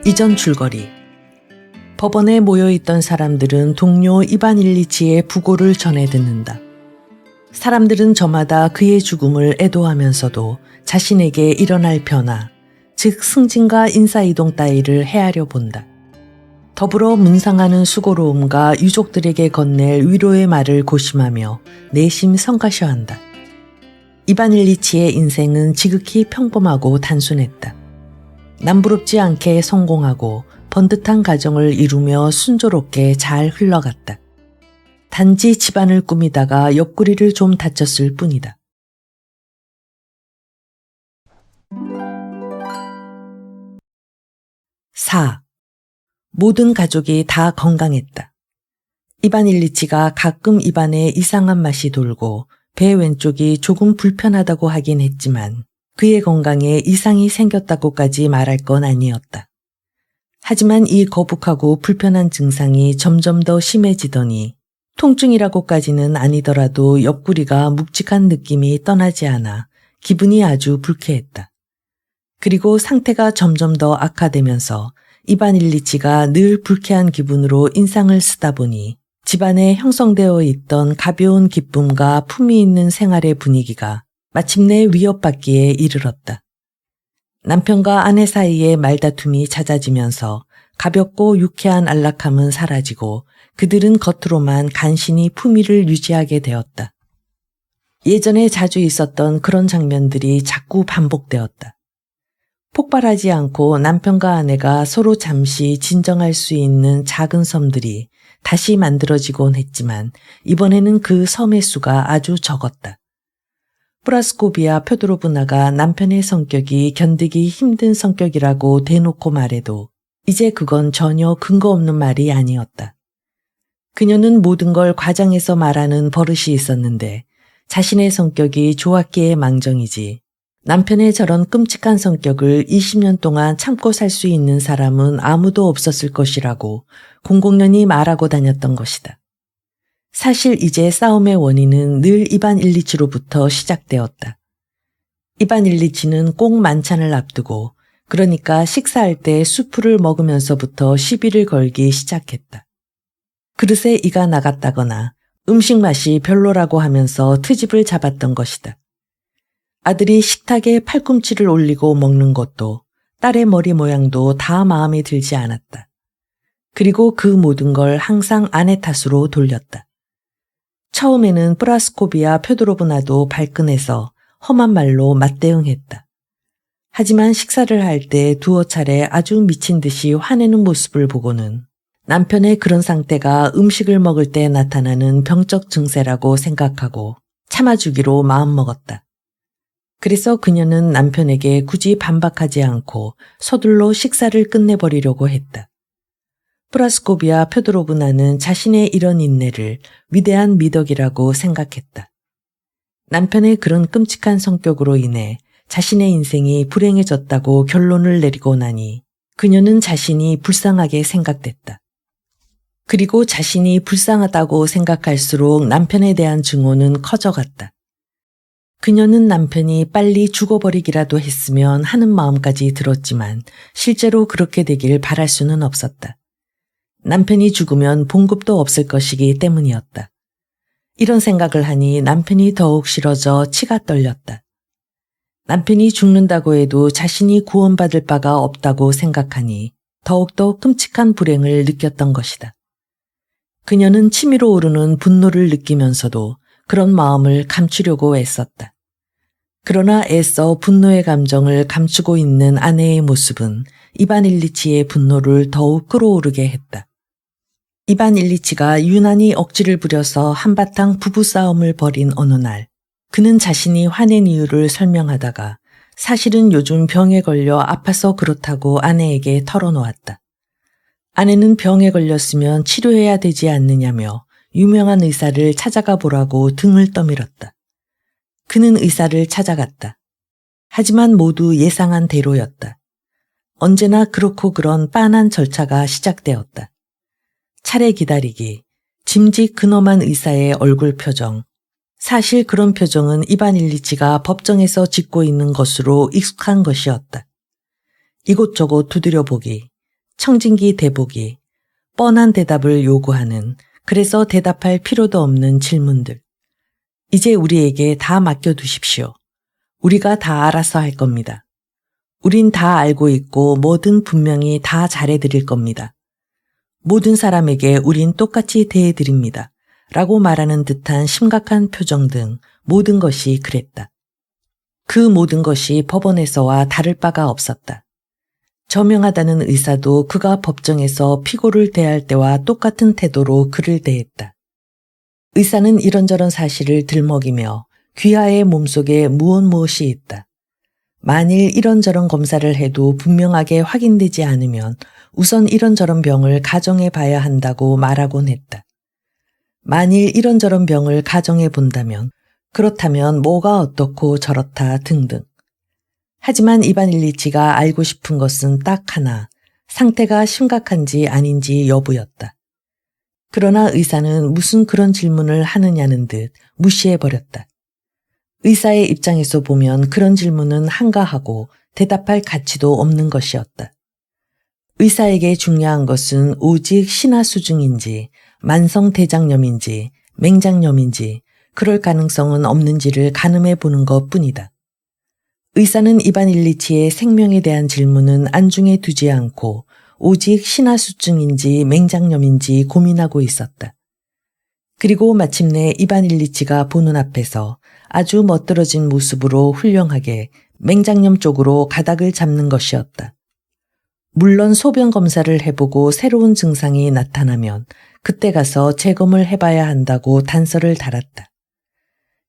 이전 줄거리. 법원에 모여있던 사람들은 동료 이반 일리치의 부고를 전해 듣는다. 사람들은 저마다 그의 죽음을 애도하면서도 자신에게 일어날 변화, 즉 승진과 인사이동 따위를 헤아려 본다. 더불어 문상하는 수고로움과 유족들에게 건넬 위로의 말을 고심하며 내심 성가셔한다. 이반 일리치의 인생은 지극히 평범하고 단순했다. 남부럽지 않게 성공하고 번듯한 가정을 이루며 순조롭게 잘 흘러갔다. 단지 집안을 꾸미다가 옆구리를 좀 다쳤을 뿐이다. 사. 모든 가족이 다 건강했다. 이반 일리치가 가끔 입안에 이상한 맛이 돌고 배 왼쪽이 조금 불편하다고 하긴 했지만 그의 건강에 이상이 생겼다고까지 말할 건 아니었다. 하지만 이 거북하고 불편한 증상이 점점 더 심해지더니 통증이라고까지는 아니더라도 옆구리가 묵직한 느낌이 떠나지 않아 기분이 아주 불쾌했다. 그리고 상태가 점점 더 악화되면서 이반 일리치가 늘 불쾌한 기분으로 인상을 쓰다 보니 집안에 형성되어 있던 가벼운 기쁨과 품위 있는 생활의 분위기가 마침내 위협받기에 이르렀다. 남편과 아내 사이의 말다툼이 잦아지면서 가볍고 유쾌한 안락함은 사라지고 그들은 겉으로만 간신히 품위를 유지하게 되었다. 예전에 자주 있었던 그런 장면들이 자꾸 반복되었다. 폭발하지 않고 남편과 아내가 서로 잠시 진정할 수 있는 작은 섬들이 다시 만들어지곤 했지만 이번에는 그 섬의 수가 아주 적었다. 프라스코비아 펴도로브나가 남편의 성격이 견디기 힘든 성격이라고 대놓고 말해도 이제 그건 전혀 근거 없는 말이 아니었다. 그녀는 모든 걸 과장해서 말하는 버릇이 있었는데 자신의 성격이 좋았기에 망정이지 남편의 저런 끔찍한 성격을 20년 동안 참고 살 수 있는 사람은 아무도 없었을 것이라고 공공연히 말하고 다녔던 것이다. 사실 이제 싸움의 원인은 늘 이반 일리치로부터 시작되었다. 이반 일리치는 꼭 만찬을 앞두고 그러니까 식사할 때 수프를 먹으면서부터 시비를 걸기 시작했다. 그릇에 이가 나갔다거나 음식 맛이 별로라고 하면서 트집을 잡았던 것이다. 아들이 식탁에 팔꿈치를 올리고 먹는 것도 딸의 머리 모양도 다 마음에 들지 않았다. 그리고 그 모든 걸 항상 아내 탓으로 돌렸다. 처음에는 프라스코비아 펴도로브나도 발끈해서 험한 말로 맞대응했다. 하지만 식사를 할 때 두어 차례 아주 미친 듯이 화내는 모습을 보고는 남편의 그런 상태가 음식을 먹을 때 나타나는 병적 증세라고 생각하고 참아주기로 마음먹었다. 그래서 그녀는 남편에게 굳이 반박하지 않고 서둘러 식사를 끝내버리려고 했다. 프라스코비아 펴도로브나는 자신의 이런 인내를 위대한 미덕이라고 생각했다. 남편의 그런 끔찍한 성격으로 인해 자신의 인생이 불행해졌다고 결론을 내리고 나니 그녀는 자신이 불쌍하게 생각됐다. 그리고 자신이 불쌍하다고 생각할수록 남편에 대한 증오는 커져갔다. 그녀는 남편이 빨리 죽어버리기라도 했으면 하는 마음까지 들었지만 실제로 그렇게 되길 바랄 수는 없었다. 남편이 죽으면 봉급도 없을 것이기 때문이었다. 이런 생각을 하니 남편이 더욱 싫어져 치가 떨렸다. 남편이 죽는다고 해도 자신이 구원받을 바가 없다고 생각하니 더욱더 끔찍한 불행을 느꼈던 것이다. 그녀는 치밀어 오르는 분노를 느끼면서도 그런 마음을 감추려고 애썼다. 그러나 애써 분노의 감정을 감추고 있는 아내의 모습은 이반 일리치의 분노를 더욱 끌어오르게 했다. 이반 일리치가 유난히 억지를 부려서 한바탕 부부싸움을 벌인 어느 날 그는 자신이 화낸 이유를 설명하다가 사실은 요즘 병에 걸려 아파서 그렇다고 아내에게 털어놓았다. 아내는 병에 걸렸으면 치료해야 되지 않느냐며 유명한 의사를 찾아가 보라고 등을 떠밀었다. 그는 의사를 찾아갔다. 하지만 모두 예상한 대로였다. 언제나 그렇고 그런 빤한 절차가 시작되었다. 차례 기다리기, 짐짓 근엄한 의사의 얼굴 표정. 사실 그런 표정은 이반 일리치가 법정에서 짓고 있는 것으로 익숙한 것이었다. 이곳저곳 두드려보기, 청진기 대보기, 뻔한 대답을 요구하는, 그래서 대답할 필요도 없는 질문들. 이제 우리에게 다 맡겨두십시오. 우리가 다 알아서 할 겁니다. 우린 다 알고 있고 뭐든 분명히 다 잘해드릴 겁니다. 모든 사람에게 우린 똑같이 대해드립니다. 라고 말하는 듯한 심각한 표정 등 모든 것이 그랬다. 그 모든 것이 법원에서와 다를 바가 없었다. 저명하다는 의사도 그가 법정에서 피고를 대할 때와 똑같은 태도로 그를 대했다. 의사는 이런저런 사실을 들먹이며 귀하의 몸속에 무엇이 있다. 만일 이런저런 검사를 해도 분명하게 확인되지 않으면 우선 이런저런 병을 가정해 봐야 한다고 말하곤 했다. 만일 이런저런 병을 가정해 본다면 그렇다면 뭐가 어떻고 저렇다 등등. 하지만 이반 일리치가 알고 싶은 것은 딱 하나, 상태가 심각한지 아닌지 여부였다. 그러나 의사는 무슨 그런 질문을 하느냐는 듯 무시해버렸다. 의사의 입장에서 보면 그런 질문은 한가하고 대답할 가치도 없는 것이었다. 의사에게 중요한 것은 오직 신하수증인지 만성대장염인지 맹장염인지 그럴 가능성은 없는지를 가늠해 보는 것뿐이다. 의사는 이반 일리치의 생명에 대한 질문은 안중에 두지 않고 오직 신하수증인지 맹장염인지 고민하고 있었다. 그리고 마침내 이반 일리치가 보는 앞에서 아주 멋들어진 모습으로 훌륭하게 맹장염 쪽으로 가닥을 잡는 것이었다. 물론 소변 검사를 해보고 새로운 증상이 나타나면 그때 가서 재검을 해봐야 한다고 단서를 달았다.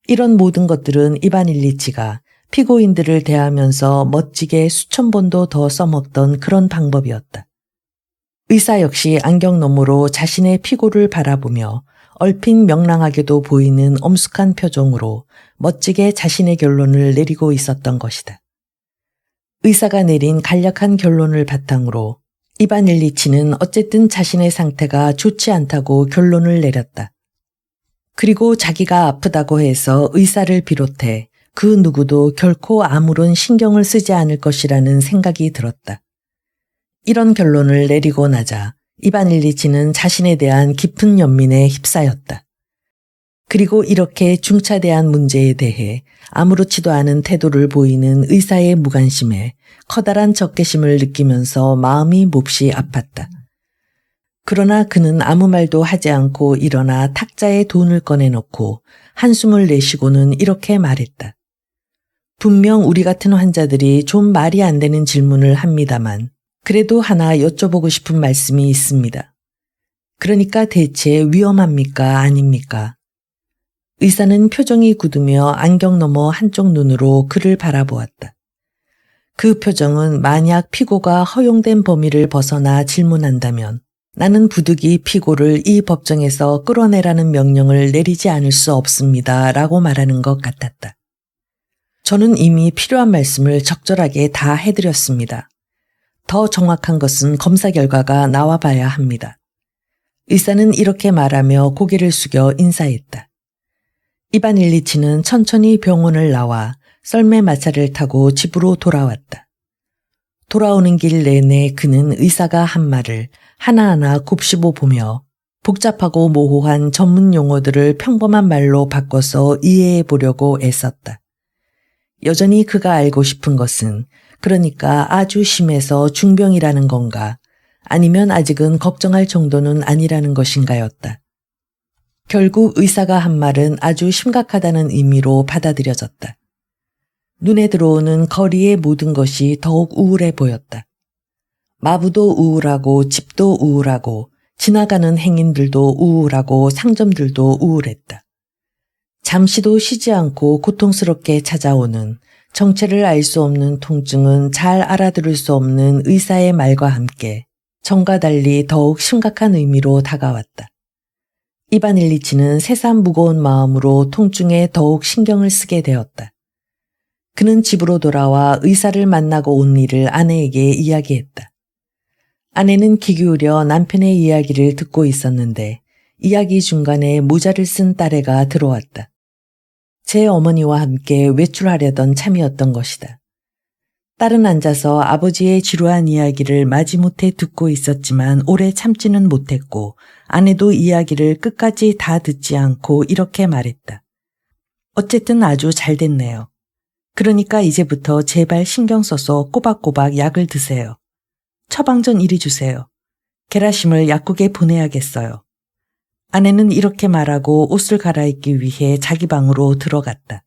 이런 모든 것들은 이반 일리치가 피고인들을 대하면서 멋지게 수천 번도 더 써먹던 그런 방법이었다. 의사 역시 안경 너머로 자신의 피고를 바라보며 얼핏 명랑하게도 보이는 엄숙한 표정으로 멋지게 자신의 결론을 내리고 있었던 것이다. 의사가 내린 간략한 결론을 바탕으로 이반 일리치는 어쨌든 자신의 상태가 좋지 않다고 결론을 내렸다. 그리고 자기가 아프다고 해서 의사를 비롯해 그 누구도 결코 아무런 신경을 쓰지 않을 것이라는 생각이 들었다. 이런 결론을 내리고 나자 이반 일리치는 자신에 대한 깊은 연민에 휩싸였다. 그리고 이렇게 중차대한 문제에 대해 아무렇지도 않은 태도를 보이는 의사의 무관심에 커다란 적개심을 느끼면서 마음이 몹시 아팠다. 그러나 그는 아무 말도 하지 않고 일어나 탁자에 돈을 꺼내놓고 한숨을 내쉬고는 이렇게 말했다. 분명 우리 같은 환자들이 좀 말이 안 되는 질문을 합니다만 그래도 하나 여쭤보고 싶은 말씀이 있습니다. 그러니까 대체 위험합니까? 아닙니까? 의사는 표정이 굳으며 안경 너머 한쪽 눈으로 그를 바라보았다. 그 표정은 만약 피고가 허용된 범위를 벗어나 질문한다면 나는 부득이 피고를 이 법정에서 끌어내라는 명령을 내리지 않을 수 없습니다. 라고 말하는 것 같았다. 저는 이미 필요한 말씀을 적절하게 다 해드렸습니다. 더 정확한 것은 검사 결과가 나와봐야 합니다. 의사는 이렇게 말하며 고개를 숙여 인사했다. 이반 일리치는 천천히 병원을 나와 썰매 마차를 타고 집으로 돌아왔다. 돌아오는 길 내내 그는 의사가 한 말을 하나하나 곱씹어 보며 복잡하고 모호한 전문 용어들을 평범한 말로 바꿔서 이해해 보려고 애썼다. 여전히 그가 알고 싶은 것은 그러니까 아주 심해서 중병이라는 건가 아니면 아직은 걱정할 정도는 아니라는 것인가였다. 결국 의사가 한 말은 아주 심각하다는 의미로 받아들여졌다. 눈에 들어오는 거리의 모든 것이 더욱 우울해 보였다. 마부도 우울하고 집도 우울하고 지나가는 행인들도 우울하고 상점들도 우울했다. 잠시도 쉬지 않고 고통스럽게 찾아오는 정체를 알 수 없는 통증은 잘 알아들을 수 없는 의사의 말과 함께 전과 달리 더욱 심각한 의미로 다가왔다. 이반 일리치는 새삼 무거운 마음으로 통증에 더욱 신경을 쓰게 되었다. 그는 집으로 돌아와 의사를 만나고 온 일을 아내에게 이야기했다. 아내는 귀 기울여 남편의 이야기를 듣고 있었는데 이야기 중간에 모자를 쓴 딸애가 들어왔다. 제 어머니와 함께 외출하려던 참이었던 것이다. 딸은 앉아서 아버지의 지루한 이야기를 마지못해 듣고 있었지만 오래 참지는 못했고 아내도 이야기를 끝까지 다 듣지 않고 이렇게 말했다. 어쨌든 아주 잘 됐네요. 그러니까 이제부터 제발 신경 써서 꼬박꼬박 약을 드세요. 처방전 이리 주세요. 게라심을 약국에 보내야겠어요. 아내는 이렇게 말하고 옷을 갈아입기 위해 자기 방으로 들어갔다.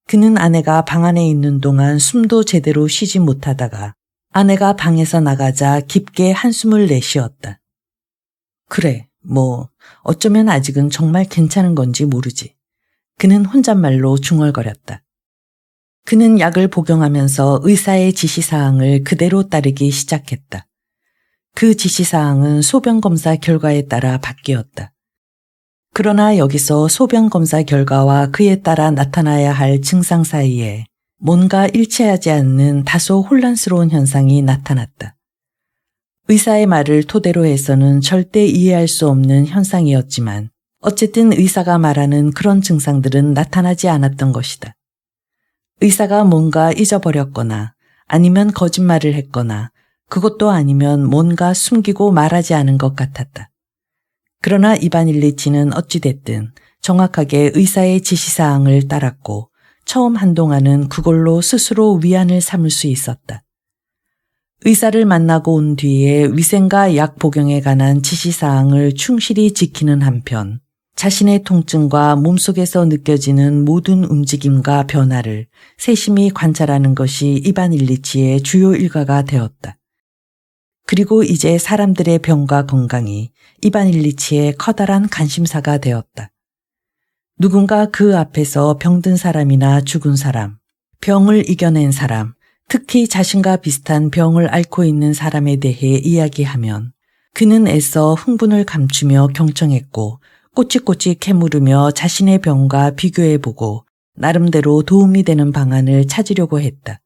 그는 아내가 방 안에 있는 동안 숨도 제대로 쉬지 못하다가 아내가 방에서 나가자 깊게 한숨을 내쉬었다. 그래, 어쩌면 아직은 정말 괜찮은 건지 모르지. 그는 혼잣말로 중얼거렸다. 그는 약을 복용하면서 의사의 지시사항을 그대로 따르기 시작했다. 그 지시사항은 소변검사 결과에 따라 바뀌었다. 그러나 여기서 소변검사 결과와 그에 따라 나타나야 할 증상 사이에 뭔가 일치하지 않는 다소 혼란스러운 현상이 나타났다. 의사의 말을 토대로 해서는 절대 이해할 수 없는 현상이었지만 어쨌든 의사가 말하는 그런 증상들은 나타나지 않았던 것이다. 의사가 뭔가 잊어버렸거나 아니면 거짓말을 했거나 그것도 아니면 뭔가 숨기고 말하지 않은 것 같았다. 그러나 이바닐리치는 어찌됐든 정확하게 의사의 지시사항을 따랐고 처음 한동안은 그걸로 스스로 위안을 삼을 수 있었다. 의사를 만나고 온 뒤에 위생과 약 복용에 관한 지시사항을 충실히 지키는 한편 자신의 통증과 몸속에서 느껴지는 모든 움직임과 변화를 세심히 관찰하는 것이 이바닐리치의 주요 일과가 되었다. 그리고 이제 사람들의 병과 건강이 이바닐리치의 커다란 관심사가 되었다. 누군가 그 앞에서 병든 사람이나 죽은 사람, 병을 이겨낸 사람, 특히 자신과 비슷한 병을 앓고 있는 사람에 대해 이야기하면 그는 애써 흥분을 감추며 경청했고 꼬치꼬치 캐물으며 자신의 병과 비교해보고 나름대로 도움이 되는 방안을 찾으려고 했다.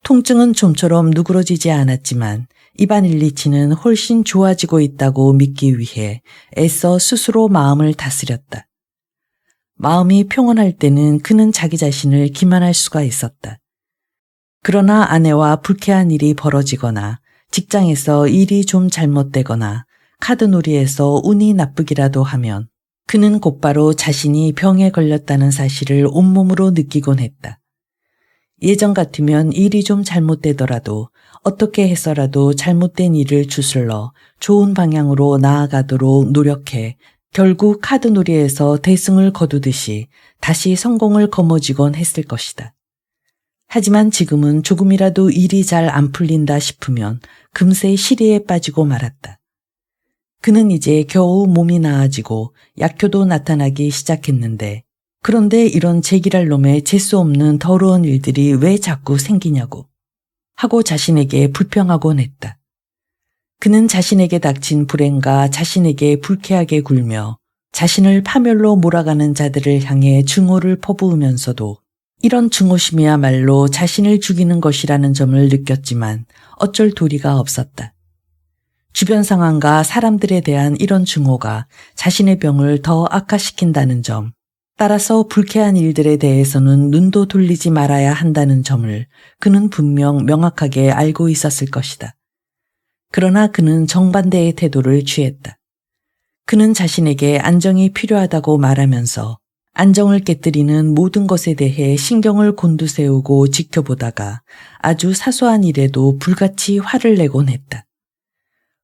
통증은 좀처럼 누그러지지 않았지만 이바닐리치는 훨씬 좋아지고 있다고 믿기 위해 애써 스스로 마음을 다스렸다. 마음이 평온할 때는 그는 자기 자신을 기만할 수가 있었다. 그러나 아내와 불쾌한 일이 벌어지거나 직장에서 일이 좀 잘못되거나 카드놀이에서 운이 나쁘기라도 하면 그는 곧바로 자신이 병에 걸렸다는 사실을 온몸으로 느끼곤 했다. 예전 같으면 일이 좀 잘못되더라도 어떻게 해서라도 잘못된 일을 주술러 좋은 방향으로 나아가도록 노력해 결국 카드놀이에서 대승을 거두듯이 다시 성공을 거머쥐곤 했을 것이다. 하지만 지금은 조금이라도 일이 잘 안 풀린다 싶으면 금세 시리에 빠지고 말았다. 그는 이제 겨우 몸이 나아지고 약효도 나타나기 시작했는데 그런데 이런 제기랄 놈의 재수 없는 더러운 일들이 왜 자꾸 생기냐고 하고 자신에게 불평하곤 했다. 그는 자신에게 닥친 불행과 자신에게 불쾌하게 굴며 자신을 파멸로 몰아가는 자들을 향해 증오를 퍼부으면서도 이런 증오심이야말로 자신을 죽이는 것이라는 점을 느꼈지만 어쩔 도리가 없었다. 주변 상황과 사람들에 대한 이런 증오가 자신의 병을 더 악화시킨다는 점, 따라서 불쾌한 일들에 대해서는 눈도 돌리지 말아야 한다는 점을 그는 분명 명확하게 알고 있었을 것이다. 그러나 그는 정반대의 태도를 취했다. 그는 자신에게 안정이 필요하다고 말하면서 안정을 깨뜨리는 모든 것에 대해 신경을 곤두세우고 지켜보다가 아주 사소한 일에도 불같이 화를 내곤 했다.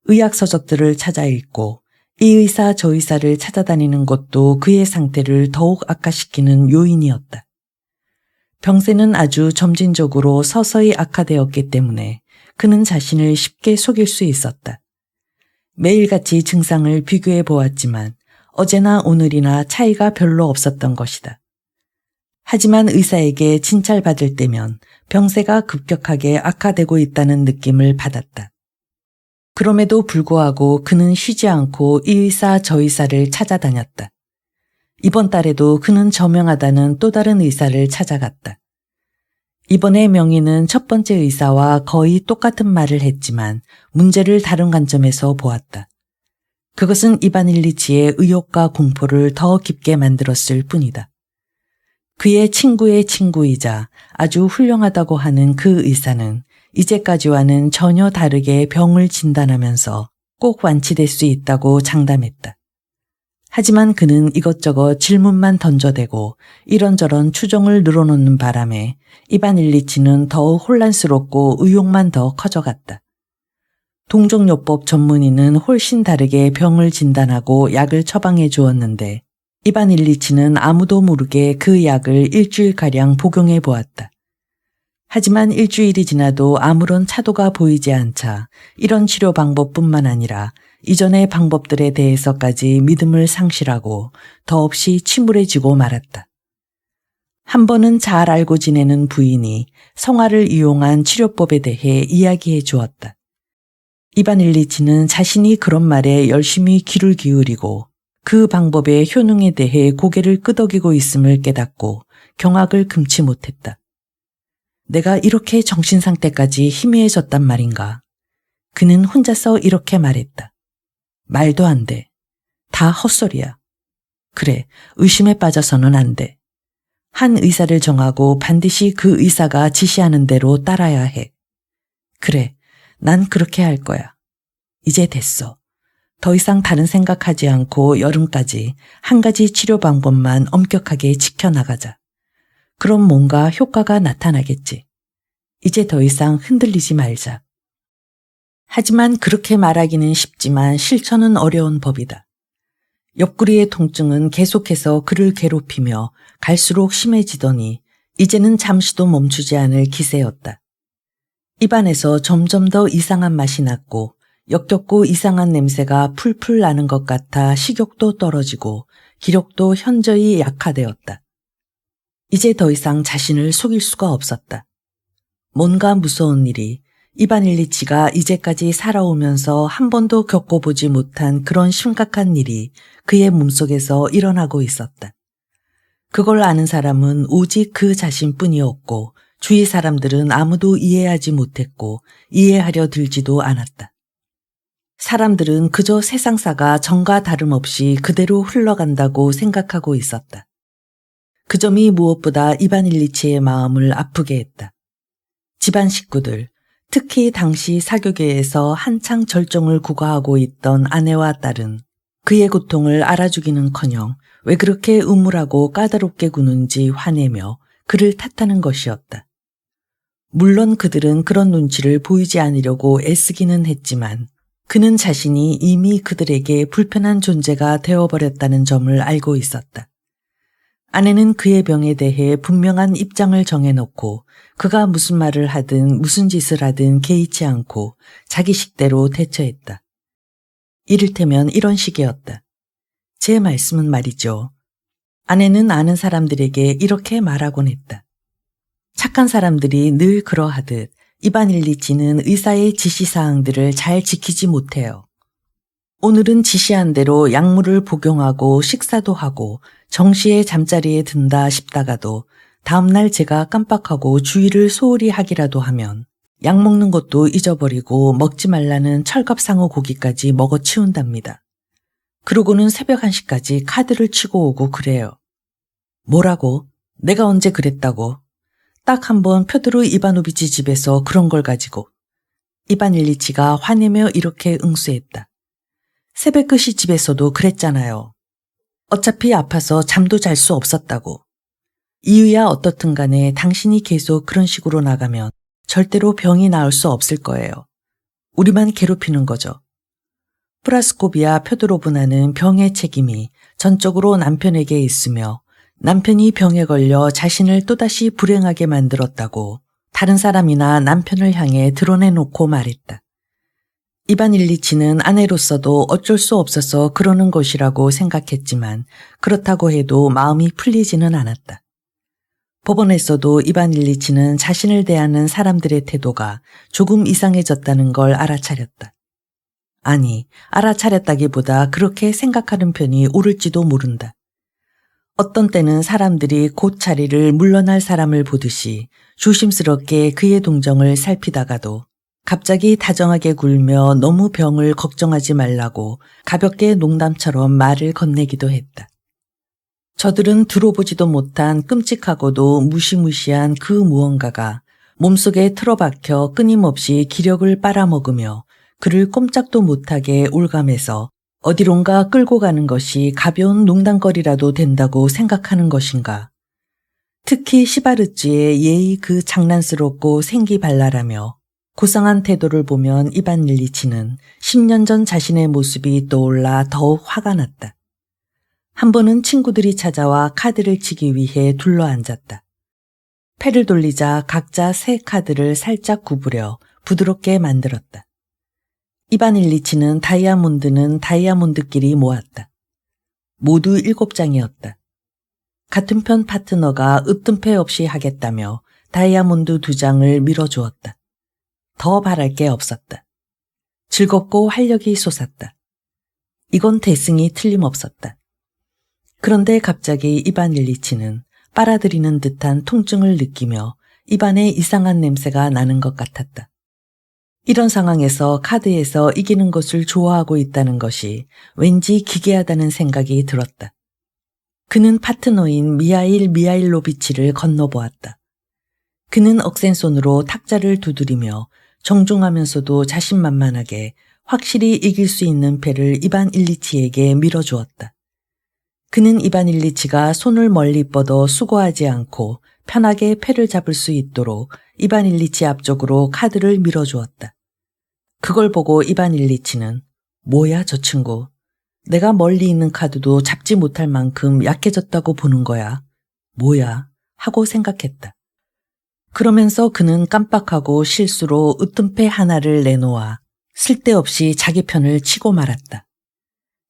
의학서적들을 찾아 읽고 이 의사 저 의사를 찾아다니는 것도 그의 상태를 더욱 악화시키는 요인이었다. 병세는 아주 점진적으로 서서히 악화되었기 때문에 그는 자신을 쉽게 속일 수 있었다. 매일같이 증상을 비교해 보았지만 어제나 오늘이나 차이가 별로 없었던 것이다. 하지만 의사에게 진찰받을 때면 병세가 급격하게 악화되고 있다는 느낌을 받았다. 그럼에도 불구하고 그는 쉬지 않고 이 의사 저 의사를 찾아다녔다. 이번 달에도 그는 저명하다는 또 다른 의사를 찾아갔다. 이번에 명의는 첫 번째 의사와 거의 똑같은 말을 했지만 문제를 다른 관점에서 보았다. 그것은 이바닐리치의 의욕과 공포를 더 깊게 만들었을 뿐이다. 그의 친구의 친구이자 아주 훌륭하다고 하는 그 의사는 이제까지와는 전혀 다르게 병을 진단하면서 꼭 완치될 수 있다고 장담했다. 하지만 그는 이것저것 질문만 던져대고 이런저런 추정을 늘어놓는 바람에 이반 일리치는 더욱 혼란스럽고 의욕만 더 커져갔다. 동종요법 전문의는 훨씬 다르게 병을 진단하고 약을 처방해 주었는데 이반 일리치는 아무도 모르게 그 약을 일주일가량 복용해 보았다. 하지만 일주일이 지나도 아무런 차도가 보이지 않자 이런 치료 방법뿐만 아니라 이전의 방법들에 대해서까지 믿음을 상실하고 더없이 침울해지고 말았다. 한 번은 잘 알고 지내는 부인이 성화를 이용한 치료법에 대해 이야기해 주었다. 이반 일리치는 자신이 그런 말에 열심히 귀를 기울이고 그 방법의 효능에 대해 고개를 끄덕이고 있음을 깨닫고 경악을 금치 못했다. 내가 이렇게 정신 상태까지 희미해졌단 말인가? 그는 혼자서 이렇게 말했다. 말도 안 돼. 다 헛소리야. 그래, 의심에 빠져서는 안 돼. 한 의사를 정하고 반드시 그 의사가 지시하는 대로 따라야 해. 그래, 난 그렇게 할 거야. 이제 됐어. 더 이상 다른 생각하지 않고 여름까지 한 가지 치료 방법만 엄격하게 지켜나가자. 그럼 뭔가 효과가 나타나겠지. 이제 더 이상 흔들리지 말자. 하지만 그렇게 말하기는 쉽지만 실천은 어려운 법이다. 옆구리의 통증은 계속해서 그를 괴롭히며 갈수록 심해지더니 이제는 잠시도 멈추지 않을 기세였다. 입안에서 점점 더 이상한 맛이 났고 역겹고 이상한 냄새가 풀풀 나는 것 같아 식욕도 떨어지고 기력도 현저히 약화되었다. 이제 더 이상 자신을 속일 수가 없었다. 뭔가 무서운 일이 이반 일리치가 이제까지 살아오면서 한 번도 겪어보지 못한 그런 심각한 일이 그의 몸속에서 일어나고 있었다. 그걸 아는 사람은 오직 그 자신뿐이었고 주위 사람들은 아무도 이해하지 못했고 이해하려 들지도 않았다. 사람들은 그저 세상사가 전과 다름없이 그대로 흘러간다고 생각하고 있었다. 그 점이 무엇보다 이반 일리치의 마음을 아프게 했다. 집안 식구들, 특히 당시 사교계에서 한창 절정을 구가하고 있던 아내와 딸은 그의 고통을 알아주기는커녕 왜 그렇게 우물하고 까다롭게 구는지 화내며 그를 탓하는 것이었다. 물론 그들은 그런 눈치를 보이지 않으려고 애쓰기는 했지만 그는 자신이 이미 그들에게 불편한 존재가 되어버렸다는 점을 알고 있었다. 아내는 그의 병에 대해 분명한 입장을 정해놓고 그가 무슨 말을 하든 무슨 짓을 하든 개의치 않고 자기 식대로 대처했다. 이를테면 이런 식이었다. 제 말씀은 말이죠. 아내는 아는 사람들에게 이렇게 말하곤 했다. 착한 사람들이 늘 그러하듯 이반 일리치는 의사의 지시사항들을 잘 지키지 못해요. 오늘은 지시한 대로 약물을 복용하고 식사도 하고 정시에 잠자리에 든다 싶다가도 다음날 제가 깜빡하고 주의를 소홀히 하기라도 하면 약 먹는 것도 잊어버리고 먹지 말라는 철갑상어 고기까지 먹어치운답니다. 그러고는 새벽 1시까지 카드를 치고 오고 그래요. 뭐라고? 내가 언제 그랬다고? 딱 한 번 표드로 이바노비치 집에서 그런 걸 가지고. 이반 일리치가 화내며 이렇게 응수했다. 새벽 끝이 집에서도 그랬잖아요. 어차피 아파서 잠도 잘 수 없었다고. 이유야 어떻든 간에 당신이 계속 그런 식으로 나가면 절대로 병이 나을 수 없을 거예요. 우리만 괴롭히는 거죠. 프라스코비아 표드로브나는 병의 책임이 전적으로 남편에게 있으며 남편이 병에 걸려 자신을 또다시 불행하게 만들었다고 다른 사람이나 남편을 향해 드러내놓고 말했다. 이반 일리치는 아내로서도 어쩔 수 없어서 그러는 것이라고 생각했지만 그렇다고 해도 마음이 풀리지는 않았다. 법원에서도 이반 일리치는 자신을 대하는 사람들의 태도가 조금 이상해졌다는 걸 알아차렸다. 아니, 알아차렸다기보다 그렇게 생각하는 편이 옳을지도 모른다. 어떤 때는 사람들이 곧 자리를 물러날 사람을 보듯이 조심스럽게 그의 동정을 살피다가도 갑자기 다정하게 굴며 너무 병을 걱정하지 말라고 가볍게 농담처럼 말을 건네기도 했다. 저들은 들어보지도 못한 끔찍하고도 무시무시한 그 무언가가 몸속에 틀어박혀 끊임없이 기력을 빨아먹으며 그를 꼼짝도 못하게 올가매서 어디론가 끌고 가는 것이 가벼운 농담거리라도 된다고 생각하는 것인가. 특히 시바르츠의 예의 그 장난스럽고 생기발랄하며 고상한 태도를 보면 이반 일리치는 10년 전 자신의 모습이 떠올라 더욱 화가 났다. 한 번은 친구들이 찾아와 카드를 치기 위해 둘러앉았다. 패를 돌리자 각자 새 카드를 살짝 구부려 부드럽게 만들었다. 이반 일리치는 다이아몬드는 다이아몬드끼리 모았다. 모두 7장이었다. 같은 편 파트너가 으뜸패 없이 하겠다며 다이아몬드 2장을 밀어주었다. 더 바랄 게 없었다. 즐겁고 활력이 솟았다. 이건 대승이 틀림없었다. 그런데 갑자기 이반 일리치는 빨아들이는 듯한 통증을 느끼며 입안에 이상한 냄새가 나는 것 같았다. 이런 상황에서 카드에서 이기는 것을 좋아하고 있다는 것이 왠지 기괴하다는 생각이 들었다. 그는 파트너인 미하일 미하일로비치를 건너보았다. 그는 억센 손으로 탁자를 두드리며 정중하면서도 자신만만하게 확실히 이길 수 있는 패를 이반 일리치에게 밀어주었다. 그는 이반 일리치가 손을 멀리 뻗어 수고하지 않고 편하게 패를 잡을 수 있도록 이반 일리치 앞쪽으로 카드를 밀어주었다. 그걸 보고 이반 일리치는 뭐야 저 친구. 내가 멀리 있는 카드도 잡지 못할 만큼 약해졌다고 보는 거야. 뭐야 하고 생각했다. 그러면서 그는 깜빡하고 실수로 으뜸패 하나를 내놓아 쓸데없이 자기 편을 치고 말았다.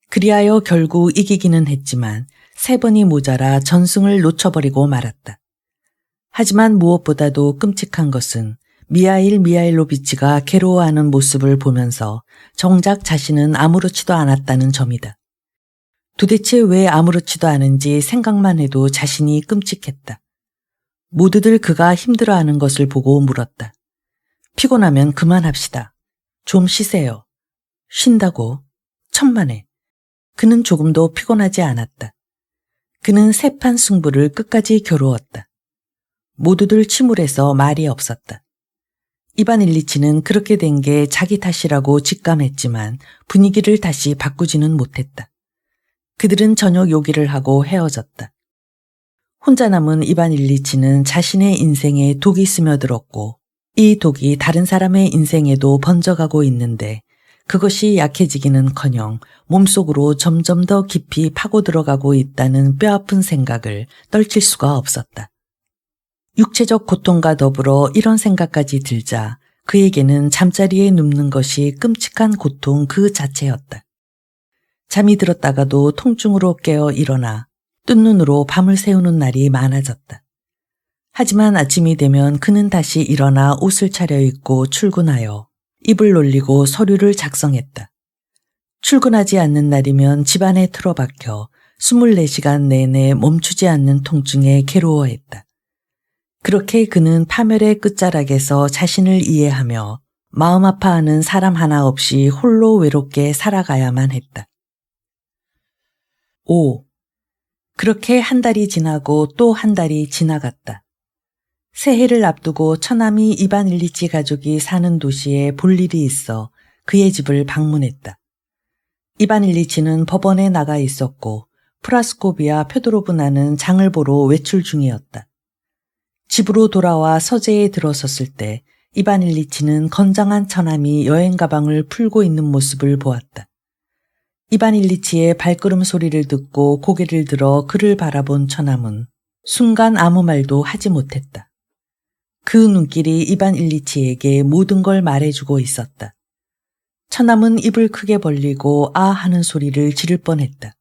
그리하여 결국 이기기는 했지만 3번이 모자라 전승을 놓쳐버리고 말았다. 하지만 무엇보다도 끔찍한 것은 미하일 미하일로비치가 괴로워하는 모습을 보면서 정작 자신은 아무렇지도 않았다는 점이다. 도대체 왜 아무렇지도 않은지 생각만 해도 자신이 끔찍했다. 모두들 그가 힘들어하는 것을 보고 물었다. 피곤하면 그만합시다. 좀 쉬세요. 쉰다고? 천만에. 그는 조금도 피곤하지 않았다. 그는 3판 승부를 끝까지 겨루었다. 모두들 침울해서 말이 없었다. 이반 일리치는 그렇게 된 게 자기 탓이라고 직감했지만 분위기를 다시 바꾸지는 못했다. 그들은 저녁 요기를 하고 헤어졌다. 혼자 남은 이반 일리치는 자신의 인생에 독이 스며들었고 이 독이 다른 사람의 인생에도 번져가고 있는데 그것이 약해지기는커녕 몸속으로 점점 더 깊이 파고 들어가고 있다는 뼈아픈 생각을 떨칠 수가 없었다. 육체적 고통과 더불어 이런 생각까지 들자 그에게는 잠자리에 눕는 것이 끔찍한 고통 그 자체였다. 잠이 들었다가도 통증으로 깨어 일어나 뜬 눈으로 밤을 새우는 날이 많아졌다. 하지만 아침이 되면 그는 다시 일어나 옷을 차려입고 출근하여 입을 놀리고 서류를 작성했다. 출근하지 않는 날이면 집안에 틀어박혀 24시간 내내 멈추지 않는 통증에 괴로워했다. 그렇게 그는 파멸의 끝자락에서 자신을 이해하며 마음 아파하는 사람 하나 없이 홀로 외롭게 살아가야만 했다. 5. 그렇게 한 달이 지나고 또 한 달이 지나갔다. 새해를 앞두고 처남이 이반 일리치 가족이 사는 도시에 볼 일이 있어 그의 집을 방문했다. 이반 일리치는 법원에 나가 있었고 프라스코비아 페도로브나는 장을 보러 외출 중이었다. 집으로 돌아와 서재에 들어섰을 때 이반 일리치는 건장한 처남이 여행 가방을 풀고 있는 모습을 보았다. 이반 일리치의 발걸음 소리를 듣고 고개를 들어 그를 바라본 처남은 순간 아무 말도 하지 못했다. 그 눈길이 이반 일리치에게 모든 걸 말해주고 있었다. 처남은 입을 크게 벌리고 아 하는 소리를 지를 뻔했다.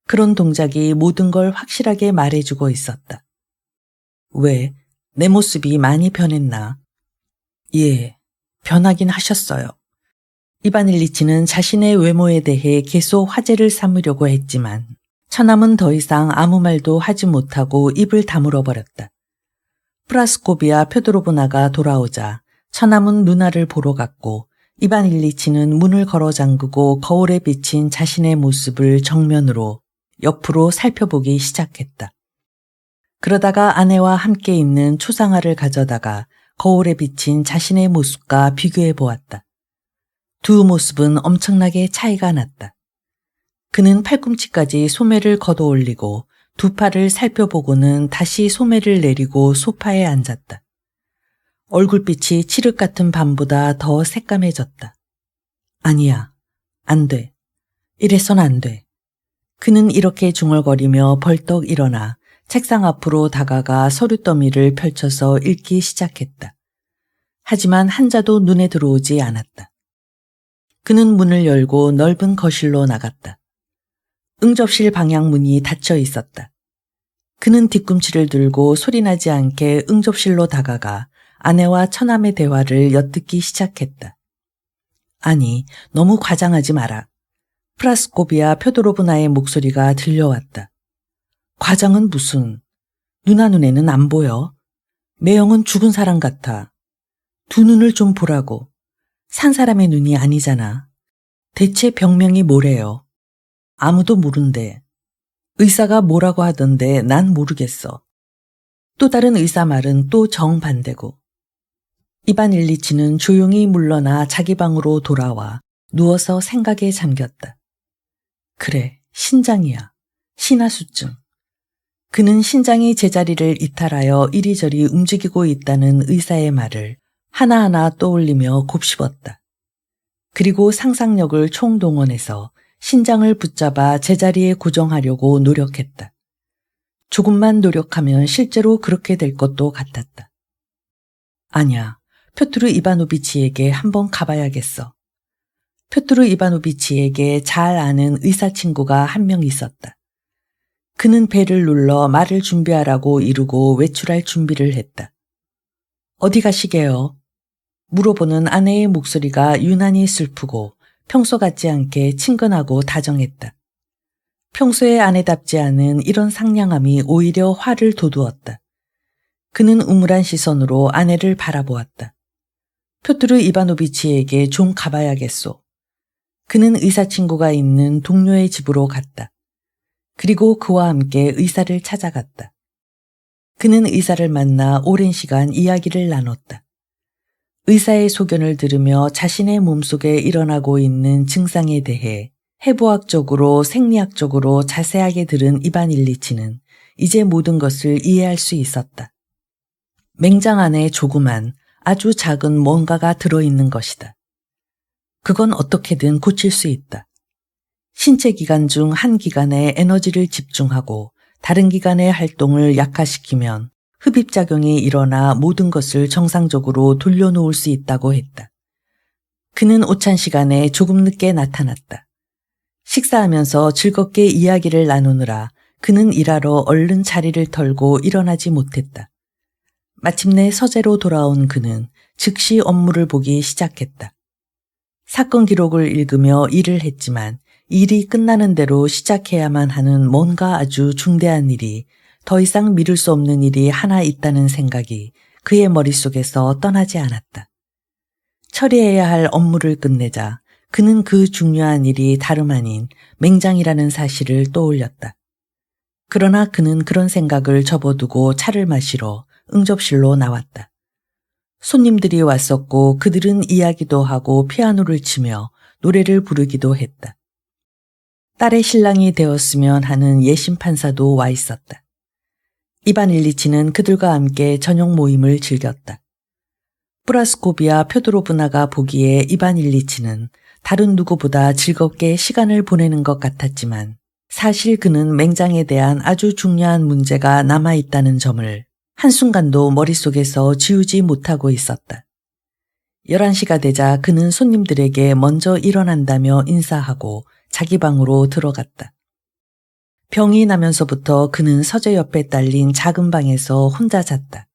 그런 동작이 모든 걸 확실하게 말해주고 있었다. 왜? 내 모습이 많이 변했나? 예, 변하긴 하셨어요. 이반 일리치는 자신의 외모에 대해 계속 화제를 삼으려고 했지만 처남은 더 이상 아무 말도 하지 못하고 입을 다물어 버렸다. 프라스코비아 페도로브나가 돌아오자 처남은 누나를 보러 갔고 이반 일리치는 문을 걸어 잠그고 거울에 비친 자신의 모습을 정면으로 옆으로 살펴보기 시작했다. 그러다가 아내와 함께 있는 초상화를 가져다가 거울에 비친 자신의 모습과 비교해 보았다. 두 모습은 엄청나게 차이가 났다. 그는 팔꿈치까지 소매를 걷어 올리고 두 팔을 살펴보고는 다시 소매를 내리고 소파에 앉았다. 얼굴빛이 칠흑 같은 밤보다 더 새까매졌다. 아니야, 안 돼. 이래선 안 돼. 그는 이렇게 중얼거리며 벌떡 일어나 책상 앞으로 다가가 서류더미를 펼쳐서 읽기 시작했다. 하지만 한자도 눈에 들어오지 않았다. 그는 문을 열고 넓은 거실로 나갔다. 응접실 방향 문이 닫혀 있었다. 그는 뒤꿈치를 들고 소리나지 않게 응접실로 다가가 아내와 처남의 대화를 엿듣기 시작했다. 아니, 너무 과장하지 마라. 프라스코비아 표도로브나의 목소리가 들려왔다. 과장은 무슨? 누나 눈에는 안 보여. 매형은 죽은 사람 같아. 두 눈을 좀 보라고. 산 사람의 눈이 아니잖아. 대체 병명이 뭐래요? 아무도 모른대. 의사가 뭐라고 하던데 난 모르겠어. 또 다른 의사 말은 또 정반대고. 이반 일리치는 조용히 물러나 자기 방으로 돌아와 누워서 생각에 잠겼다. 그래, 신장이야. 신하수증. 그는 신장이 제자리를 이탈하여 이리저리 움직이고 있다는 의사의 말을 하나하나 떠올리며 곱씹었다. 그리고 상상력을 총동원해서 신장을 붙잡아 제자리에 고정하려고 노력했다. 조금만 노력하면 실제로 그렇게 될 것도 같았다. 아니야, 표트르 이바노비치에게 한번 가봐야겠어. 표트르 이바노비치에게 잘 아는 의사 친구가 한 명 있었다. 그는 배를 눌러 말을 준비하라고 이루고 외출할 준비를 했다. 어디 가시게요? 물어보는 아내의 목소리가 유난히 슬프고 평소 같지 않게 친근하고 다정했다. 평소의 아내답지 않은 이런 상냥함이 오히려 화를 돋우었다. 그는 우물한 시선으로 아내를 바라보았다. 표트르 이바노비치에게 좀 가봐야겠소. 그는 의사 친구가 있는 동료의 집으로 갔다. 그리고 그와 함께 의사를 찾아갔다. 그는 의사를 만나 오랜 시간 이야기를 나눴다. 의사의 소견을 들으며 자신의 몸속에 일어나고 있는 증상에 대해 해부학적으로 생리학적으로 자세하게 들은 이반 일리치는 이제 모든 것을 이해할 수 있었다. 맹장 안에 조그만 아주 작은 뭔가가 들어있는 것이다. 그건 어떻게든 고칠 수 있다. 신체 기관 중 한 기관에 에너지를 집중하고 다른 기관의 활동을 약화시키면 흡입작용이 일어나 모든 것을 정상적으로 돌려놓을 수 있다고 했다. 그는 오찬 시간에 조금 늦게 나타났다. 식사하면서 즐겁게 이야기를 나누느라 그는 일하러 얼른 자리를 털고 일어나지 못했다. 마침내 서재로 돌아온 그는 즉시 업무를 보기 시작했다. 사건 기록을 읽으며 일을 했지만 일이 끝나는 대로 시작해야만 하는 뭔가 아주 중대한 일이 더 이상 미룰 수 없는 일이 하나 있다는 생각이 그의 머릿속에서 떠나지 않았다. 처리해야 할 업무를 끝내자 그는 그 중요한 일이 다름 아닌 맹장이라는 사실을 떠올렸다. 그러나 그는 그런 생각을 접어두고 차를 마시러 응접실로 나왔다. 손님들이 왔었고 그들은 이야기도 하고 피아노를 치며 노래를 부르기도 했다. 딸의 신랑이 되었으면 하는 예심 판사도 와 있었다. 이반 일리치는 그들과 함께 저녁 모임을 즐겼다. 프라스코비아 표도로브나가 보기에 이반 일리치는 다른 누구보다 즐겁게 시간을 보내는 것 같았지만 사실 그는 맹장에 대한 아주 중요한 문제가 남아있다는 점을 한순간도 머릿속에서 지우지 못하고 있었다. 11시가 되자 그는 손님들에게 먼저 일어난다며 인사하고 자기 방으로 들어갔다. 병이 나면서부터 그는 서재 옆에 딸린 작은 방에서 혼자 잤다.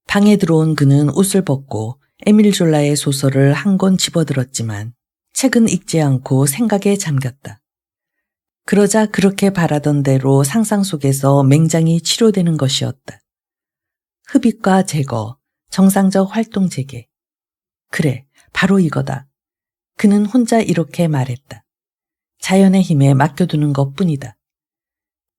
방에 들어온 그는 옷을 벗고 에밀 졸라의 소설을 한 권 집어들었지만 책은 읽지 않고 생각에 잠겼다. 그러자 그렇게 바라던 대로 상상 속에서 맹장이 치료되는 것이었다. 흡입과 제거, 정상적 활동 재개. 그래, 바로 이거다. 그는 혼자 이렇게 말했다. 자연의 힘에 맡겨두는 것뿐이다.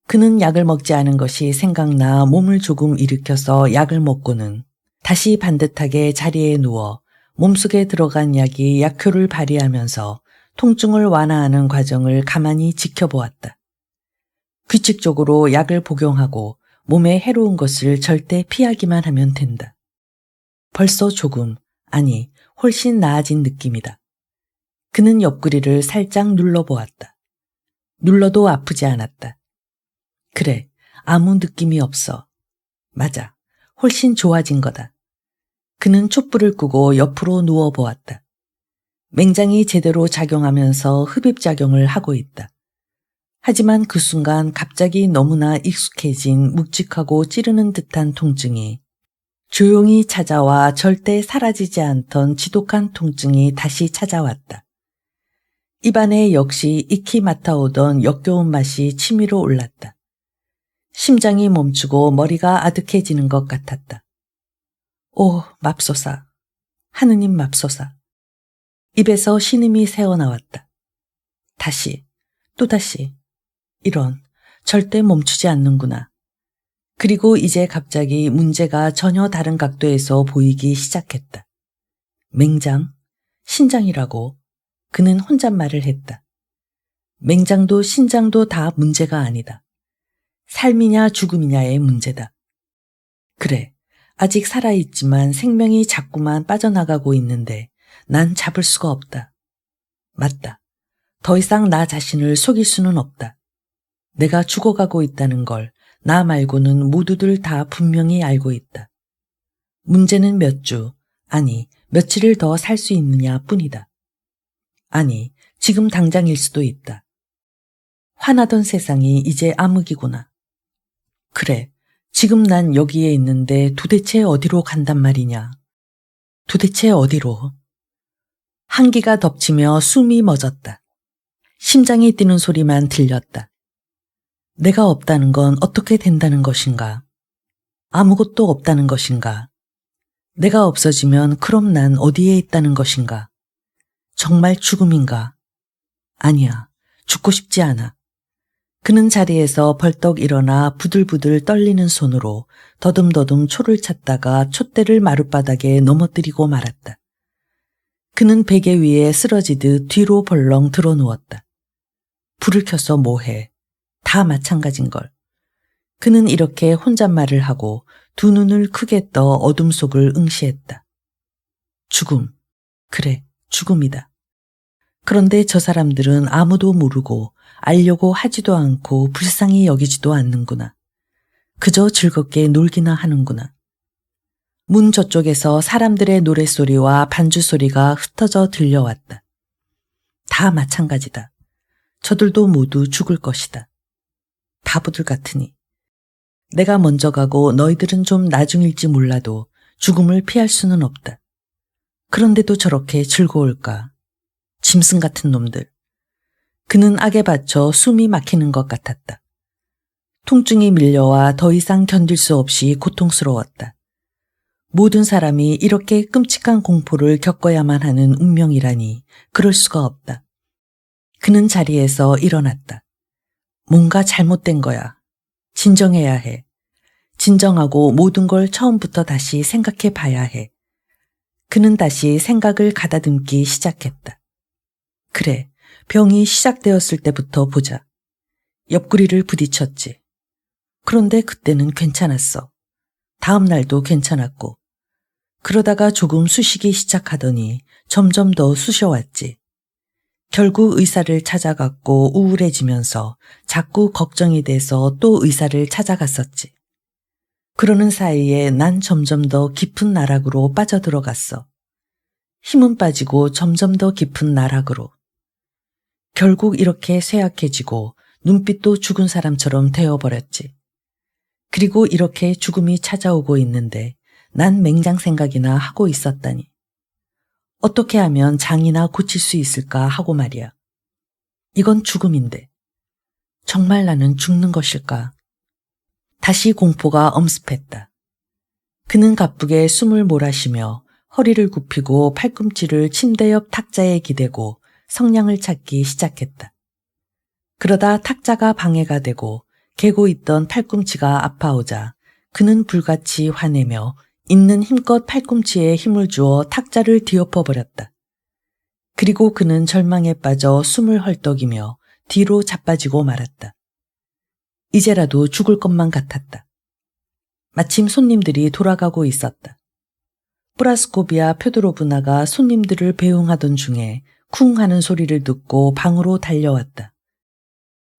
그는 약을 먹지 않은 것이 생각나 몸을 조금 일으켜서 약을 먹고는 다시 반듯하게 자리에 누워 몸속에 들어간 약이 약효를 발휘하면서 통증을 완화하는 과정을 가만히 지켜보았다. 규칙적으로 약을 복용하고 몸에 해로운 것을 절대 피하기만 하면 된다. 벌써 조금, 아니 훨씬 나아진 느낌이다. 그는 옆구리를 살짝 눌러보았다. 눌러도 아프지 않았다. 그래, 아무 느낌이 없어. 맞아, 훨씬 좋아진 거다. 그는 촛불을 끄고 옆으로 누워보았다. 맹장이 제대로 작용하면서 흡입작용을 하고 있다. 하지만 그 순간 갑자기 너무나 익숙해진 묵직하고 찌르는 듯한 통증이 조용히 찾아와 절대 사라지지 않던 지독한 통증이 다시 찾아왔다. 입안에 역시 익히 맡아오던 역겨운 맛이 치밀어 올랐다. 심장이 멈추고 머리가 아득해지는 것 같았다. 오, 맙소사. 하느님 맙소사. 입에서 신음이 새어나왔다. 다시, 또다시. 이런, 절대 멈추지 않는구나. 그리고 이제 갑자기 문제가 전혀 다른 각도에서 보이기 시작했다. 맹장? 신장이라고? 그는 혼잣말을 했다. 맹장도 신장도 다 문제가 아니다. 삶이냐 죽음이냐의 문제다. 그래, 아직 살아있지만 생명이 자꾸만 빠져나가고 있는데 난 잡을 수가 없다. 맞다. 더 이상 나 자신을 속일 수는 없다. 내가 죽어가고 있다는 걸 나 말고는 모두들 다 분명히 알고 있다. 문제는 몇 주, 아니 며칠을 더 살 수 있느냐 뿐이다. 아니, 지금 당장일 수도 있다. 화나던 세상이 이제 암흑이구나. 그래, 지금 난 여기에 있는데 도대체 어디로 간단 말이냐. 도대체 어디로? 한기가 덮치며 숨이 멎었다. 심장이 뛰는 소리만 들렸다. 내가 없다는 건 어떻게 된다는 것인가? 아무것도 없다는 것인가? 내가 없어지면 그럼 난 어디에 있다는 것인가? 정말 죽음인가? 아니야, 죽고 싶지 않아. 그는 자리에서 벌떡 일어나 부들부들 떨리는 손으로 더듬더듬 초를 찾다가 촛대를 마룻바닥에 넘어뜨리고 말았다. 그는 베개 위에 쓰러지듯 뒤로 벌렁 드러누웠다. 불을 켜서 뭐해? 다 마찬가지인걸. 그는 이렇게 혼잣말을 하고 두 눈을 크게 떠 어둠 속을 응시했다. 죽음. 그래, 죽음이다. 그런데 저 사람들은 아무도 모르고 알려고 하지도 않고 불쌍히 여기지도 않는구나. 그저 즐겁게 놀기나 하는구나. 문 저쪽에서 사람들의 노랫소리와 반주소리가 흩어져 들려왔다. 다 마찬가지다. 저들도 모두 죽을 것이다. 바보들 같으니. 내가 먼저 가고 너희들은 좀 나중일지 몰라도 죽음을 피할 수는 없다. 그런데도 저렇게 즐거울까? 짐승 같은 놈들. 그는 악에 받쳐 숨이 막히는 것 같았다. 통증이 밀려와 더 이상 견딜 수 없이 고통스러웠다. 모든 사람이 이렇게 끔찍한 공포를 겪어야만 하는 운명이라니 그럴 수가 없다. 그는 자리에서 일어났다. 뭔가 잘못된 거야. 진정해야 해. 진정하고 모든 걸 처음부터 다시 생각해 봐야 해. 그는 다시 생각을 가다듬기 시작했다. 그래, 병이 시작되었을 때부터 보자. 옆구리를 부딪혔지. 그런데 그때는 괜찮았어. 다음 날도 괜찮았고. 그러다가 조금 쑤시기 시작하더니 점점 더 쑤셔왔지. 결국 의사를 찾아갔고 우울해지면서 자꾸 걱정이 돼서 또 의사를 찾아갔었지. 그러는 사이에 난 점점 더 깊은 나락으로 빠져들어갔어. 힘은 빠지고 점점 더 깊은 나락으로. 결국 이렇게 쇠약해지고 눈빛도 죽은 사람처럼 되어버렸지. 그리고 이렇게 죽음이 찾아오고 있는데 난 맹장 생각이나 하고 있었다니. 어떻게 하면 장이나 고칠 수 있을까 하고 말이야. 이건 죽음인데. 정말 나는 죽는 것일까? 다시 공포가 엄습했다. 그는 가쁘게 숨을 몰아쉬며 허리를 굽히고 팔꿈치를 침대 옆 탁자에 기대고 성냥을 찾기 시작했다. 그러다 탁자가 방해가 되고 개고 있던 팔꿈치가 아파오자 그는 불같이 화내며 있는 힘껏 팔꿈치에 힘을 주어 탁자를 뒤엎어버렸다. 그리고 그는 절망에 빠져 숨을 헐떡이며 뒤로 자빠지고 말았다. 이제라도 죽을 것만 같았다. 마침 손님들이 돌아가고 있었다. 프라스코비아 표도로브나가 손님들을 배웅하던 중에 쿵 하는 소리를 듣고 방으로 달려왔다.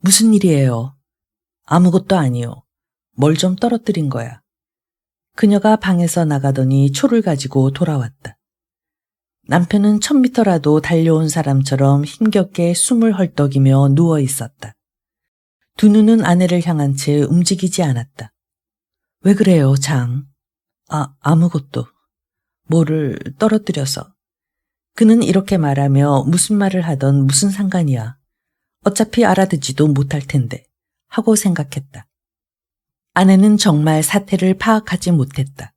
무슨 일이에요? 아무것도 아니요. 뭘 좀 떨어뜨린 거야. 그녀가 방에서 나가더니 초를 가지고 돌아왔다. 남편은 1000m라도 달려온 사람처럼 힘겹게 숨을 헐떡이며 누워 있었다. 두 눈은 아내를 향한 채 움직이지 않았다. 왜 그래요, 장? 아무것도. 뭐를 떨어뜨려서. 그는 이렇게 말하며 무슨 말을 하던 무슨 상관이야. 어차피 알아듣지도 못할 텐데 하고 생각했다. 아내는 정말 사태를 파악하지 못했다.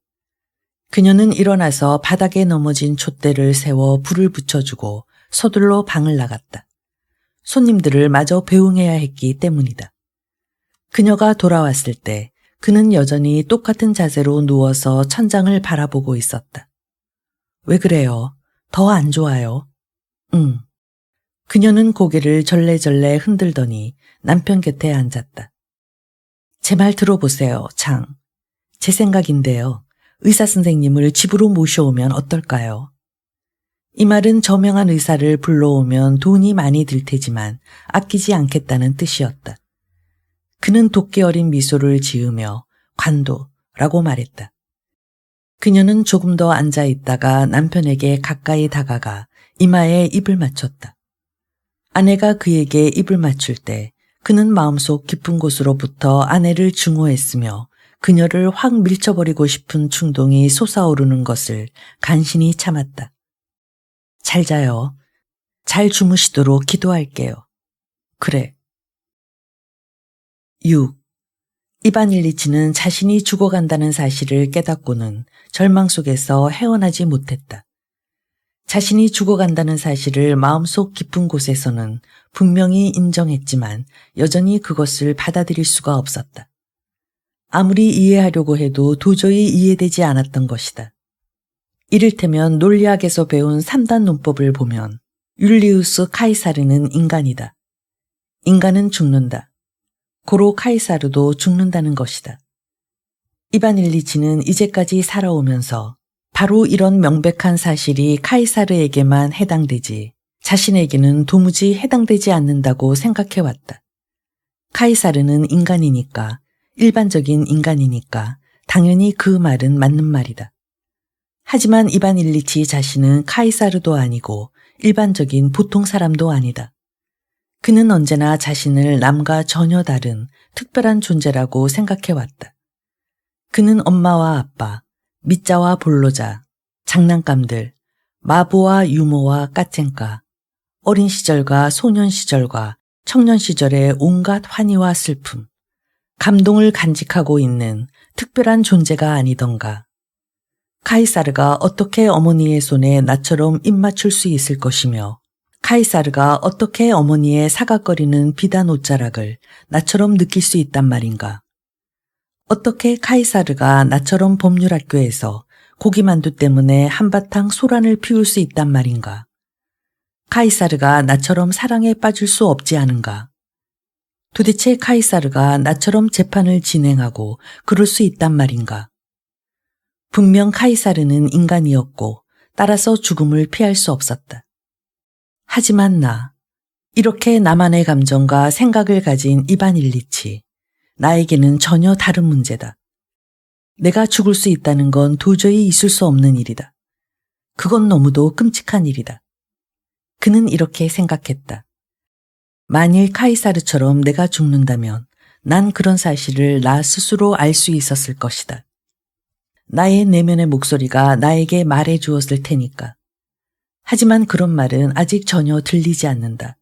그녀는 일어나서 바닥에 넘어진 촛대를 세워 불을 붙여주고 서둘러 방을 나갔다. 손님들을 마저 배웅해야 했기 때문이다. 그녀가 돌아왔을 때 그는 여전히 똑같은 자세로 누워서 천장을 바라보고 있었다. 왜 그래요? 더 안 좋아요? 응. 그녀는 고개를 절레절레 흔들더니 남편 곁에 앉았다. 제 말 들어보세요, 장. 제 생각인데요. 의사 선생님을 집으로 모셔오면 어떨까요? 이 말은 저명한 의사를 불러오면 돈이 많이 들 테지만 아끼지 않겠다는 뜻이었다. 그는 도끼 어린 미소를 지으며 관도라고 말했다. 그녀는 조금 더 앉아 있다가 남편에게 가까이 다가가 이마에 입을 맞췄다. 아내가 그에게 입을 맞출 때 그는 마음속 깊은 곳으로부터 아내를 증오했으며 그녀를 확 밀쳐버리고 싶은 충동이 솟아오르는 것을 간신히 참았다. 잘 자요. 잘 주무시도록 기도할게요. 그래. 6. 이반 일리치는 자신이 죽어간다는 사실을 깨닫고는 절망 속에서 헤어나지 못했다. 자신이 죽어간다는 사실을 마음속 깊은 곳에서는 분명히 인정했지만 여전히 그것을 받아들일 수가 없었다. 아무리 이해하려고 해도 도저히 이해되지 않았던 것이다. 이를테면 논리학에서 배운 3단 논법을 보면 율리우스 카이사르는 인간이다. 인간은 죽는다. 고로 카이사르도 죽는다는 것이다. 이반 일리치는 이제까지 살아오면서 바로 이런 명백한 사실이 카이사르에게만 해당되지 자신에게는 도무지 해당되지 않는다고 생각해왔다. 카이사르는 인간이니까, 일반적인 인간이니까 당연히 그 말은 맞는 말이다. 하지만 이반 일리치 자신은 카이사르도 아니고 일반적인 보통 사람도 아니다. 그는 언제나 자신을 남과 전혀 다른 특별한 존재라고 생각해왔다. 그는 엄마와 아빠, 밑자와 볼로자, 장난감들, 마부와 유모와 까쟁까, 어린 시절과 소년 시절과 청년 시절의 온갖 환희와 슬픔, 감동을 간직하고 있는 특별한 존재가 아니던가. 카이사르가 어떻게 어머니의 손에 나처럼 입 맞출 수 있을 것이며 카이사르가 어떻게 어머니의 사각거리는 비단 옷자락을 나처럼 느낄 수 있단 말인가. 어떻게 카이사르가 나처럼 법률학교에서 고기만두 때문에 한바탕 소란을 피울 수 있단 말인가. 카이사르가 나처럼 사랑에 빠질 수 없지 않은가. 도대체 카이사르가 나처럼 재판을 진행하고 그럴 수 있단 말인가. 분명 카이사르는 인간이었고 따라서 죽음을 피할 수 없었다. 하지만 이렇게 나만의 감정과 생각을 가진 이반 일리치, 나에게는 전혀 다른 문제다. 내가 죽을 수 있다는 건 도저히 있을 수 없는 일이다. 그건 너무도 끔찍한 일이다. 그는 이렇게 생각했다. 만일 카이사르처럼 내가 죽는다면 난 그런 사실을 나 스스로 알 수 있었을 것이다. 나의 내면의 목소리가 나에게 말해 주었을 테니까. 하지만 그런 말은 아직 전혀 들리지 않는다.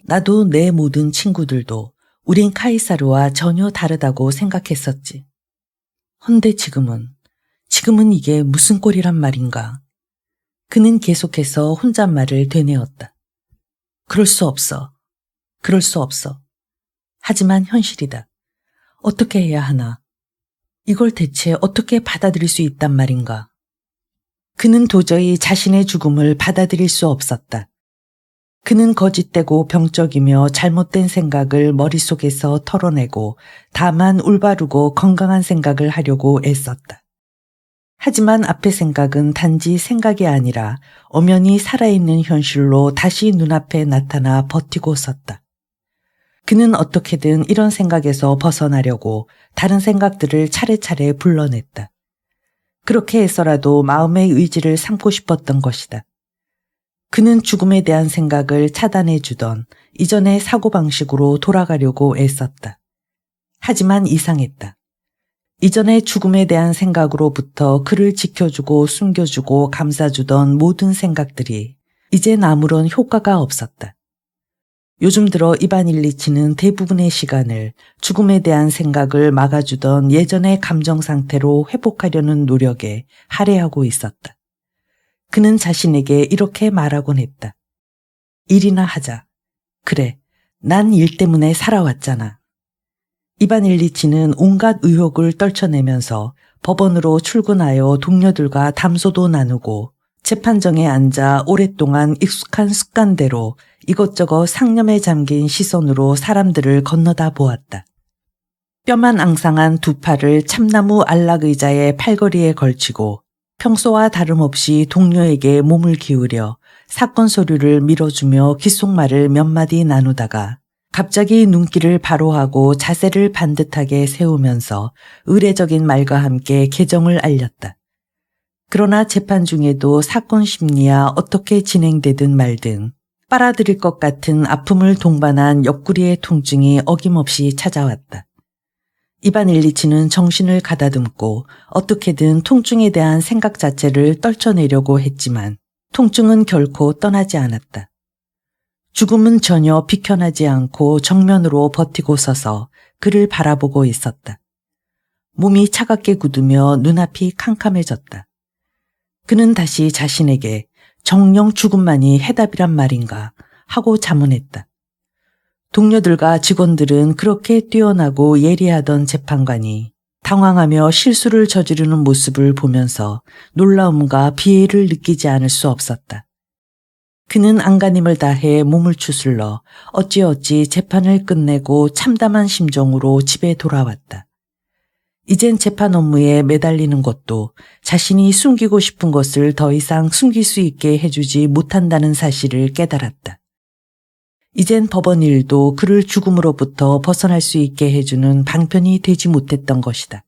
나도 내 모든 친구들도 우린 카이사르와 전혀 다르다고 생각했었지. 헌데 지금은 이게 무슨 꼴이란 말인가. 그는 계속해서 혼잣말을 되뇌었다. 그럴 수 없어. 하지만 현실이다. 어떻게 해야 하나? 이걸 대체 어떻게 받아들일 수 있단 말인가? 그는 도저히 자신의 죽음을 받아들일 수 없었다. 그는 거짓되고 병적이며 잘못된 생각을 머릿속에서 털어내고 다만 올바르고 건강한 생각을 하려고 애썼다. 하지만 앞의 생각은 단지 생각이 아니라 엄연히 살아있는 현실로 다시 눈앞에 나타나 버티고 섰다. 그는 어떻게든 이런 생각에서 벗어나려고 다른 생각들을 차례차례 불러냈다. 그렇게 해서라도 마음의 의지를 삼고 싶었던 것이다. 그는 죽음에 대한 생각을 차단해 주던 이전의 사고방식으로 돌아가려고 애썼다. 하지만 이상했다. 이전의 죽음에 대한 생각으로부터 그를 지켜주고 숨겨주고 감싸주던 모든 생각들이 이젠 아무런 효과가 없었다. 요즘 들어 이반 일리치는 대부분의 시간을 죽음에 대한 생각을 막아주던 예전의 감정 상태로 회복하려는 노력에 할애하고 있었다. 그는 자신에게 이렇게 말하곤 했다. 일이나 하자. 그래, 난 일 때문에 살아왔잖아. 이반 일리치는 온갖 의혹을 떨쳐내면서 법원으로 출근하여 동료들과 담소도 나누고 재판정에 앉아 오랫동안 익숙한 습관대로 이것저것 상념에 잠긴 시선으로 사람들을 건너다 보았다. 뼈만 앙상한 두 팔을 참나무 안락의자의 팔걸이에 걸치고 평소와 다름없이 동료에게 몸을 기울여 사건 서류를 밀어주며 귓속말을 몇 마디 나누다가 갑자기 눈길을 바로 하고 자세를 반듯하게 세우면서 의례적인 말과 함께 계정을 알렸다. 그러나 재판 중에도 사건 심리야 어떻게 진행되든 말든 빨아들일 것 같은 아픔을 동반한 옆구리의 통증이 어김없이 찾아왔다. 이반 일리치는 정신을 가다듬고 어떻게든 통증에 대한 생각 자체를 떨쳐내려고 했지만 통증은 결코 떠나지 않았다. 죽음은 전혀 비켜나지 않고 정면으로 버티고 서서 그를 바라보고 있었다. 몸이 차갑게 굳으며 눈앞이 캄캄해졌다. 그는 다시 자신에게 정녕 죽음만이 해답이란 말인가 하고 자문했다. 동료들과 직원들은 그렇게 뛰어나고 예리하던 재판관이 당황하며 실수를 저지르는 모습을 보면서 놀라움과 비애를 느끼지 않을 수 없었다. 그는 안간힘을 다해 몸을 추슬러 어찌어찌 재판을 끝내고 참담한 심정으로 집에 돌아왔다. 이젠 재판 업무에 매달리는 것도 자신이 숨기고 싶은 것을 더 이상 숨길 수 있게 해주지 못한다는 사실을 깨달았다. 이젠 법원 일도 그를 죽음으로부터 벗어날 수 있게 해주는 방편이 되지 못했던 것이다.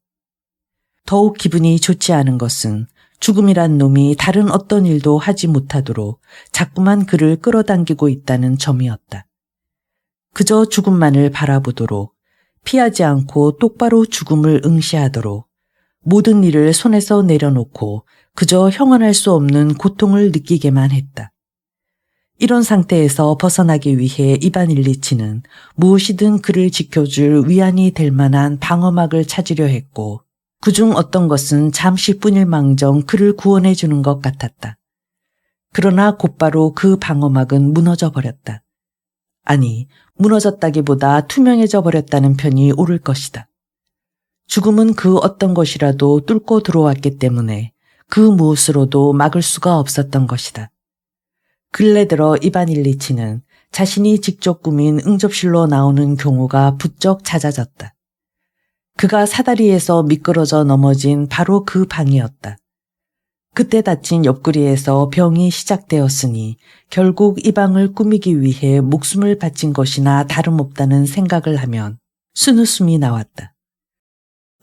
더욱 기분이 좋지 않은 것은 죽음이란 놈이 다른 어떤 일도 하지 못하도록 자꾸만 그를 끌어당기고 있다는 점이었다. 그저 죽음만을 바라보도록 피하지 않고 똑바로 죽음을 응시하도록 모든 일을 손에서 내려놓고 그저 형언할 수 없는 고통을 느끼게만 했다. 이런 상태에서 벗어나기 위해 이반 일리치는 무엇이든 그를 지켜줄 위안이 될 만한 방어막을 찾으려 했고 그중 어떤 것은 잠시뿐일망정 그를 구원해 주는 것 같았다. 그러나 곧바로 그 방어막은 무너져 버렸다. 아니, 무너졌다기보다 투명해져 버렸다는 편이 옳을 것이다. 죽음은 그 어떤 것이라도 뚫고 들어왔기 때문에 그 무엇으로도 막을 수가 없었던 것이다. 근래 들어 이반 일리치는 자신이 직접 꾸민 응접실로 나오는 경우가 부쩍 잦아졌다. 그가 사다리에서 미끄러져 넘어진 바로 그 방이었다. 그때 다친 옆구리에서 병이 시작되었으니 결국 이 방을 꾸미기 위해 목숨을 바친 것이나 다름없다는 생각을 하면 순웃음이 나왔다.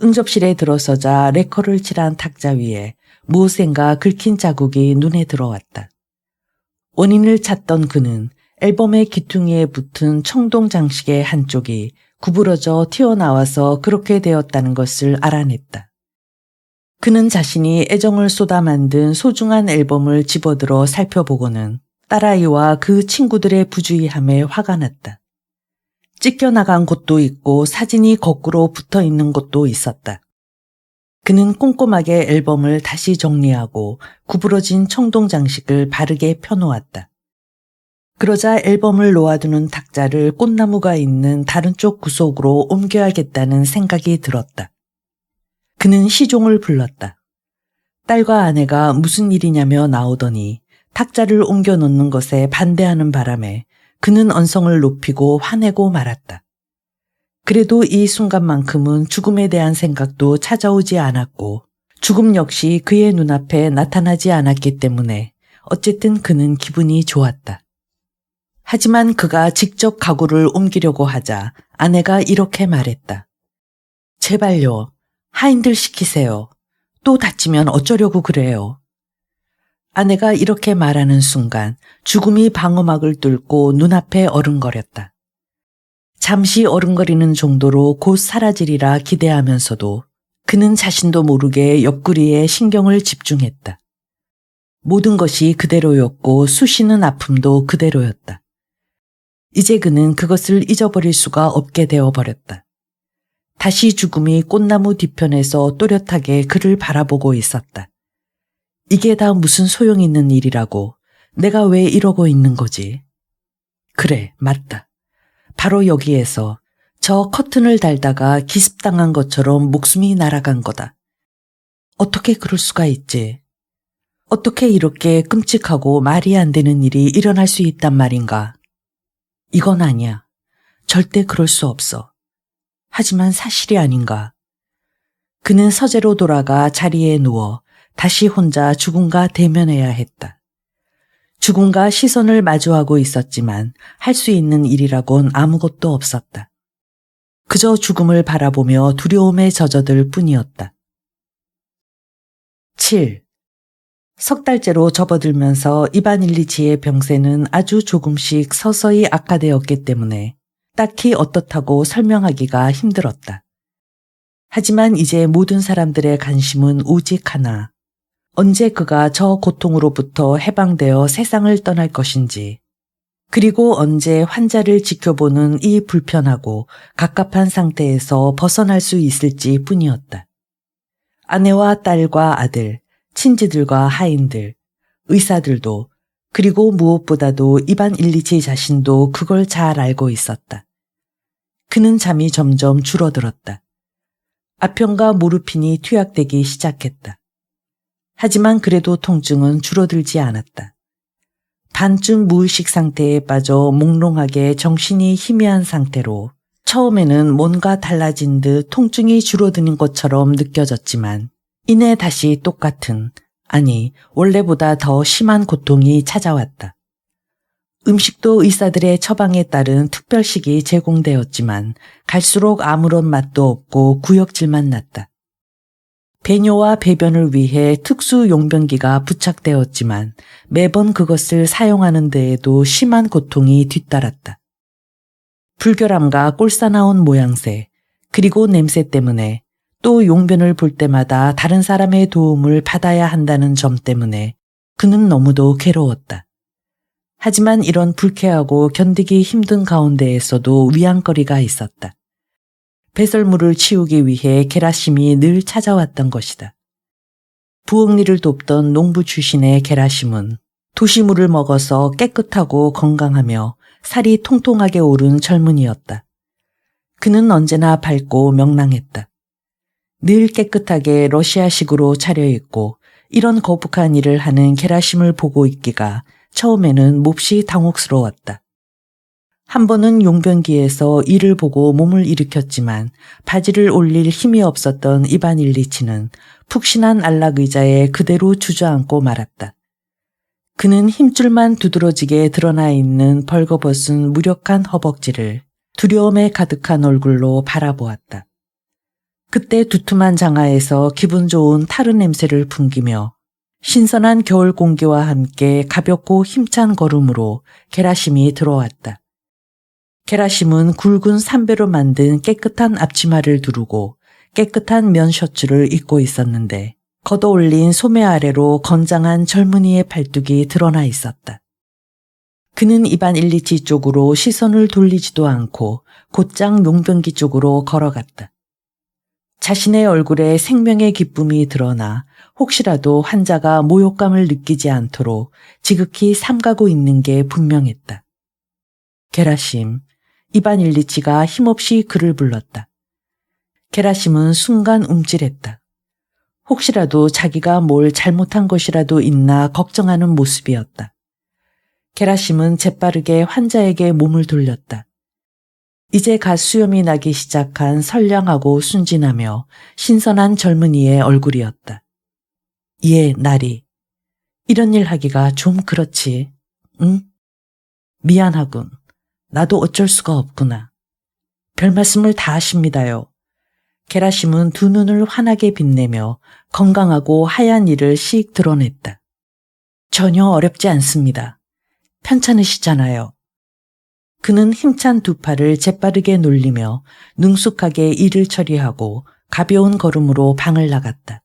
응접실에 들어서자 레커를 칠한 탁자 위에 무엇인가 긁힌 자국이 눈에 들어왔다. 원인을 찾던 그는 앨범의 귀퉁이에 붙은 청동 장식의 한쪽이 구부러져 튀어나와서 그렇게 되었다는 것을 알아냈다. 그는 자신이 애정을 쏟아 만든 소중한 앨범을 집어들어 살펴보고는 딸아이와 그 친구들의 부주의함에 화가 났다. 찢겨나간 곳도 있고 사진이 거꾸로 붙어 있는 곳도 있었다. 그는 꼼꼼하게 앨범을 다시 정리하고 구부러진 청동 장식을 바르게 펴놓았다. 그러자 앨범을 놓아두는 탁자를 꽃나무가 있는 다른 쪽 구석으로 옮겨야겠다는 생각이 들었다. 그는 시종을 불렀다. 딸과 아내가 무슨 일이냐며 나오더니 탁자를 옮겨 놓는 것에 반대하는 바람에 그는 언성을 높이고 화내고 말았다. 그래도 이 순간만큼은 죽음에 대한 생각도 찾아오지 않았고 죽음 역시 그의 눈앞에 나타나지 않았기 때문에 어쨌든 그는 기분이 좋았다. 하지만 그가 직접 가구를 옮기려고 하자 아내가 이렇게 말했다. 제발요. 하인들 시키세요. 또 다치면 어쩌려고 그래요. 아내가 이렇게 말하는 순간 죽음이 방어막을 뚫고 눈앞에 어른거렸다. 잠시 어른거리는 정도로 곧 사라지리라 기대하면서도 그는 자신도 모르게 옆구리에 신경을 집중했다. 모든 것이 그대로였고 쑤시는 아픔도 그대로였다. 이제 그는 그것을 잊어버릴 수가 없게 되어버렸다. 다시 죽음이 꽃나무 뒤편에서 또렷하게 그를 바라보고 있었다. 이게 다 무슨 소용 있는 일이라고, 내가 왜 이러고 있는 거지? 그래, 맞다. 바로 여기에서 저 커튼을 달다가 기습당한 것처럼 목숨이 날아간 거다. 어떻게 그럴 수가 있지? 어떻게 이렇게 끔찍하고 말이 안 되는 일이 일어날 수 있단 말인가? 이건 아니야. 절대 그럴 수 없어. 하지만 사실이 아닌가. 그는 서재로 돌아가 자리에 누워 다시 혼자 죽음과 대면해야 했다. 죽음과 시선을 마주하고 있었지만 할 수 있는 일이라곤 아무것도 없었다. 그저 죽음을 바라보며 두려움에 젖어들 뿐이었다. 7. 석 달째로 접어들면서 이반 일리치의 병세는 아주 조금씩 서서히 악화되었기 때문에 딱히 어떻다고 설명하기가 힘들었다. 하지만 이제 모든 사람들의 관심은 오직 하나. 언제 그가 저 고통으로부터 해방되어 세상을 떠날 것인지, 그리고 언제 환자를 지켜보는 이 불편하고 갑갑한 상태에서 벗어날 수 있을지 뿐이었다. 아내와 딸과 아들, 친지들과 하인들, 의사들도, 그리고 무엇보다도 이반 일리치 자신도 그걸 잘 알고 있었다. 그는 잠이 점점 줄어들었다. 아편과 모르핀이 투약되기 시작했다. 하지만 그래도 통증은 줄어들지 않았다. 반쯤 무의식 상태에 빠져 몽롱하게 정신이 희미한 상태로 처음에는 뭔가 달라진 듯 통증이 줄어드는 것처럼 느껴졌지만 이내 다시 똑같은, 아니 원래보다 더 심한 고통이 찾아왔다. 음식도 의사들의 처방에 따른 특별식이 제공되었지만 갈수록 아무런 맛도 없고 구역질만 났다. 배뇨와 배변을 위해 특수 용변기가 부착되었지만 매번 그것을 사용하는 데에도 심한 고통이 뒤따랐다. 불결함과 꼴사나운 모양새, 그리고 냄새 때문에 또 용변을 볼 때마다 다른 사람의 도움을 받아야 한다는 점 때문에 그는 너무도 괴로웠다. 하지만 이런 불쾌하고 견디기 힘든 가운데에서도 위안거리가 있었다. 배설물을 치우기 위해 게라심이 늘 찾아왔던 것이다. 부엌일을 돕던 농부 출신의 게라심은 도시물을 먹어서 깨끗하고 건강하며 살이 통통하게 오른 젊은이였다. 그는 언제나 밝고 명랑했다. 늘 깨끗하게 러시아식으로 차려입고 이런 거북한 일을 하는 게라심을 보고 있기가 처음에는 몹시 당혹스러웠다. 한 번은 용변기에서 이를 보고 몸을 일으켰지만 바지를 올릴 힘이 없었던 이반 일리치는 푹신한 안락 의자에 그대로 주저앉고 말았다. 그는 힘줄만 두드러지게 드러나 있는 벌거벗은 무력한 허벅지를 두려움에 가득한 얼굴로 바라보았다. 그때 두툼한 장화에서 기분 좋은 타르 냄새를 풍기며 신선한 겨울 공기와 함께 가볍고 힘찬 걸음으로 게라심이 들어왔다. 게라심은 굵은 삼배로 만든 깨끗한 앞치마를 두르고 깨끗한 면 셔츠를 입고 있었는데 걷어올린 소매 아래로 건장한 젊은이의 팔뚝이 드러나 있었다. 그는 이반 일리치 쪽으로 시선을 돌리지도 않고 곧장 용변기 쪽으로 걸어갔다. 자신의 얼굴에 생명의 기쁨이 드러나 혹시라도 환자가 모욕감을 느끼지 않도록 지극히 삼가고 있는 게 분명했다. 게라심, 이반 일리치가 힘없이 그를 불렀다. 게라심은 순간 움찔했다. 혹시라도 자기가 뭘 잘못한 것이라도 있나 걱정하는 모습이었다. 게라심은 재빠르게 환자에게 몸을 돌렸다. 이제 갓 수염이 나기 시작한 선량하고 순진하며 신선한 젊은이의 얼굴이었다. 예, 나리. 이런 일 하기가 좀 그렇지. 응? 미안하군. 나도 어쩔 수가 없구나. 별 말씀을 다 하십니다요. 게라심은 두 눈을 환하게 빛내며 건강하고 하얀 이를 씩 드러냈다. 전혀 어렵지 않습니다. 편찮으시잖아요. 그는 힘찬 두 팔을 재빠르게 놀리며 능숙하게 일을 처리하고 가벼운 걸음으로 방을 나갔다.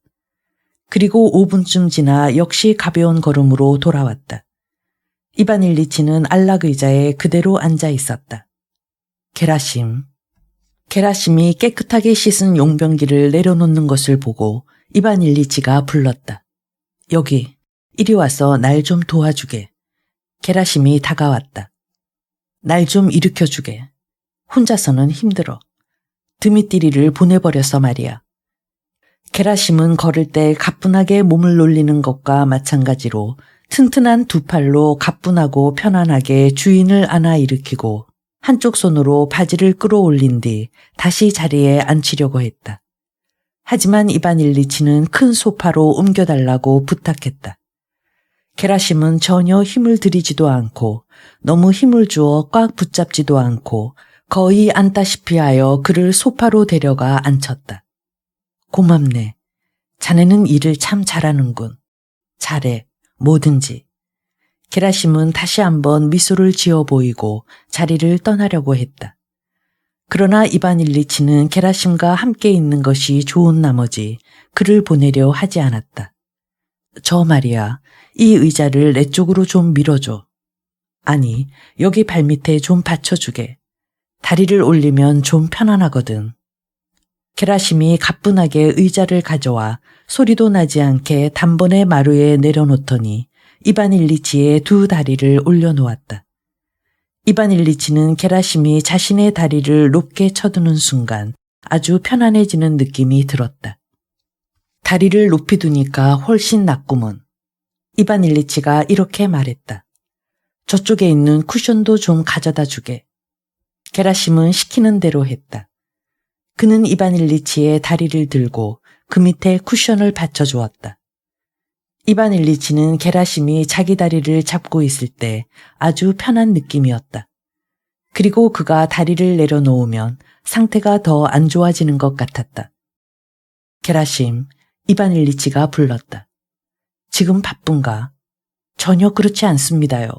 그리고 5분쯤 지나 역시 가벼운 걸음으로 돌아왔다. 이반 일리치는 안락 의자에 그대로 앉아 있었다. 게라심이 깨끗하게 씻은 용병기를 내려놓는 것을 보고 이반 일리치가 불렀다. 여기, 이리 와서 날 좀 도와주게. 게라심이 다가왔다. 날 좀 일으켜주게. 혼자서는 힘들어. 드미띠리를 보내버려서 말이야. 게라심은 걸을 때 가뿐하게 몸을 놀리는 것과 마찬가지로 튼튼한 두 팔로 가뿐하고 편안하게 주인을 안아 일으키고 한쪽 손으로 바지를 끌어올린 뒤 다시 자리에 앉히려고 했다. 하지만 이반 일리치는 큰 소파로 옮겨달라고 부탁했다. 게라심은 전혀 힘을 들이지도 않고 너무 힘을 주어 꽉 붙잡지도 않고 거의 앉다시피 하여 그를 소파로 데려가 앉혔다. 고맙네. 자네는 일을 참 잘하는군. 잘해. 뭐든지. 게라심은 다시 한번 미소를 지어 보이고 자리를 떠나려고 했다. 그러나 이반 일리치는 게라심과 함께 있는 것이 좋은 나머지 그를 보내려 하지 않았다. 저 말이야, 이 의자를 내 쪽으로 좀 밀어줘. 아니, 여기 발밑에 좀 받쳐주게. 다리를 올리면 좀 편안하거든. 게라심이 가뿐하게 의자를 가져와 소리도 나지 않게 단번에 마루에 내려놓더니 이반 일리치의 두 다리를 올려놓았다. 이반 일리치는 게라심이 자신의 다리를 높게 쳐두는 순간 아주 편안해지는 느낌이 들었다. 다리를 높이 두니까 훨씬 낫구먼. 이반 일리치가 이렇게 말했다. 저쪽에 있는 쿠션도 좀 가져다 주게. 게라심은 시키는 대로 했다. 그는 이반 일리치의 다리를 들고 그 밑에 쿠션을 받쳐주었다. 이반 일리치는 게라심이 자기 다리를 잡고 있을 때 아주 편한 느낌이었다. 그리고 그가 다리를 내려놓으면 상태가 더 안 좋아지는 것 같았다. 게라심, 이반 일리치가 불렀다. 지금 바쁜가? 전혀 그렇지 않습니다요.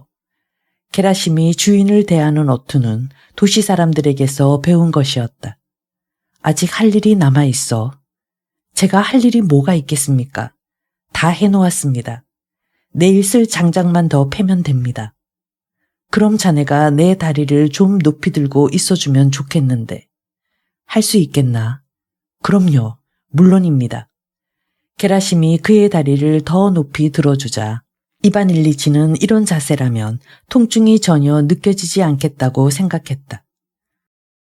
게라심이 주인을 대하는 어투는 도시 사람들에게서 배운 것이었다. 아직 할 일이 남아있어. 제가 할 일이 뭐가 있겠습니까? 다 해놓았습니다. 내일 쓸 장작만 더 패면 됩니다. 그럼 자네가 내 다리를 좀 높이 들고 있어주면 좋겠는데. 할 수 있겠나? 그럼요. 물론입니다. 게라심이 그의 다리를 더 높이 들어주자 이반 일리치는 이런 자세라면 통증이 전혀 느껴지지 않겠다고 생각했다.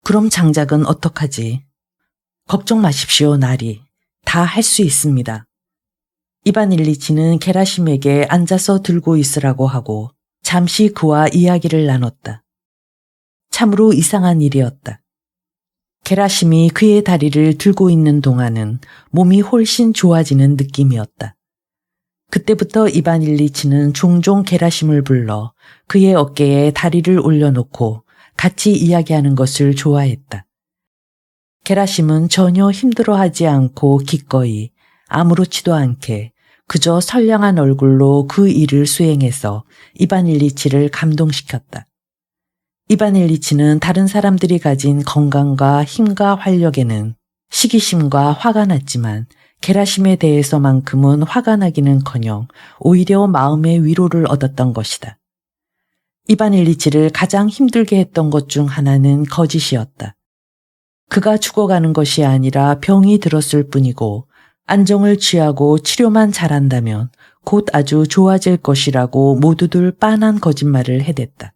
그럼 장작은 어떡하지? 걱정 마십시오, 나리. 다 할 수 있습니다. 이반 일리치는 게라심에게 앉아서 들고 있으라고 하고 잠시 그와 이야기를 나눴다. 참으로 이상한 일이었다. 게라심이 그의 다리를 들고 있는 동안은 몸이 훨씬 좋아지는 느낌이었다. 그때부터 이반 일리치는 종종 게라심을 불러 그의 어깨에 다리를 올려놓고 같이 이야기하는 것을 좋아했다. 게라심은 전혀 힘들어하지 않고 기꺼이 아무렇지도 않게 그저 선량한 얼굴로 그 일을 수행해서 이반 일리치를 감동시켰다. 이반 일리치는 다른 사람들이 가진 건강과 힘과 활력에는 시기심과 화가 났지만 게라심에 대해서만큼은 화가 나기는커녕 오히려 마음의 위로를 얻었던 것이다. 이반 일리치를 가장 힘들게 했던 것 중 하나는 거짓이었다. 그가 죽어가는 것이 아니라 병이 들었을 뿐이고 안정을 취하고 치료만 잘한다면 곧 아주 좋아질 것이라고 모두들 빤한 거짓말을 해댔다.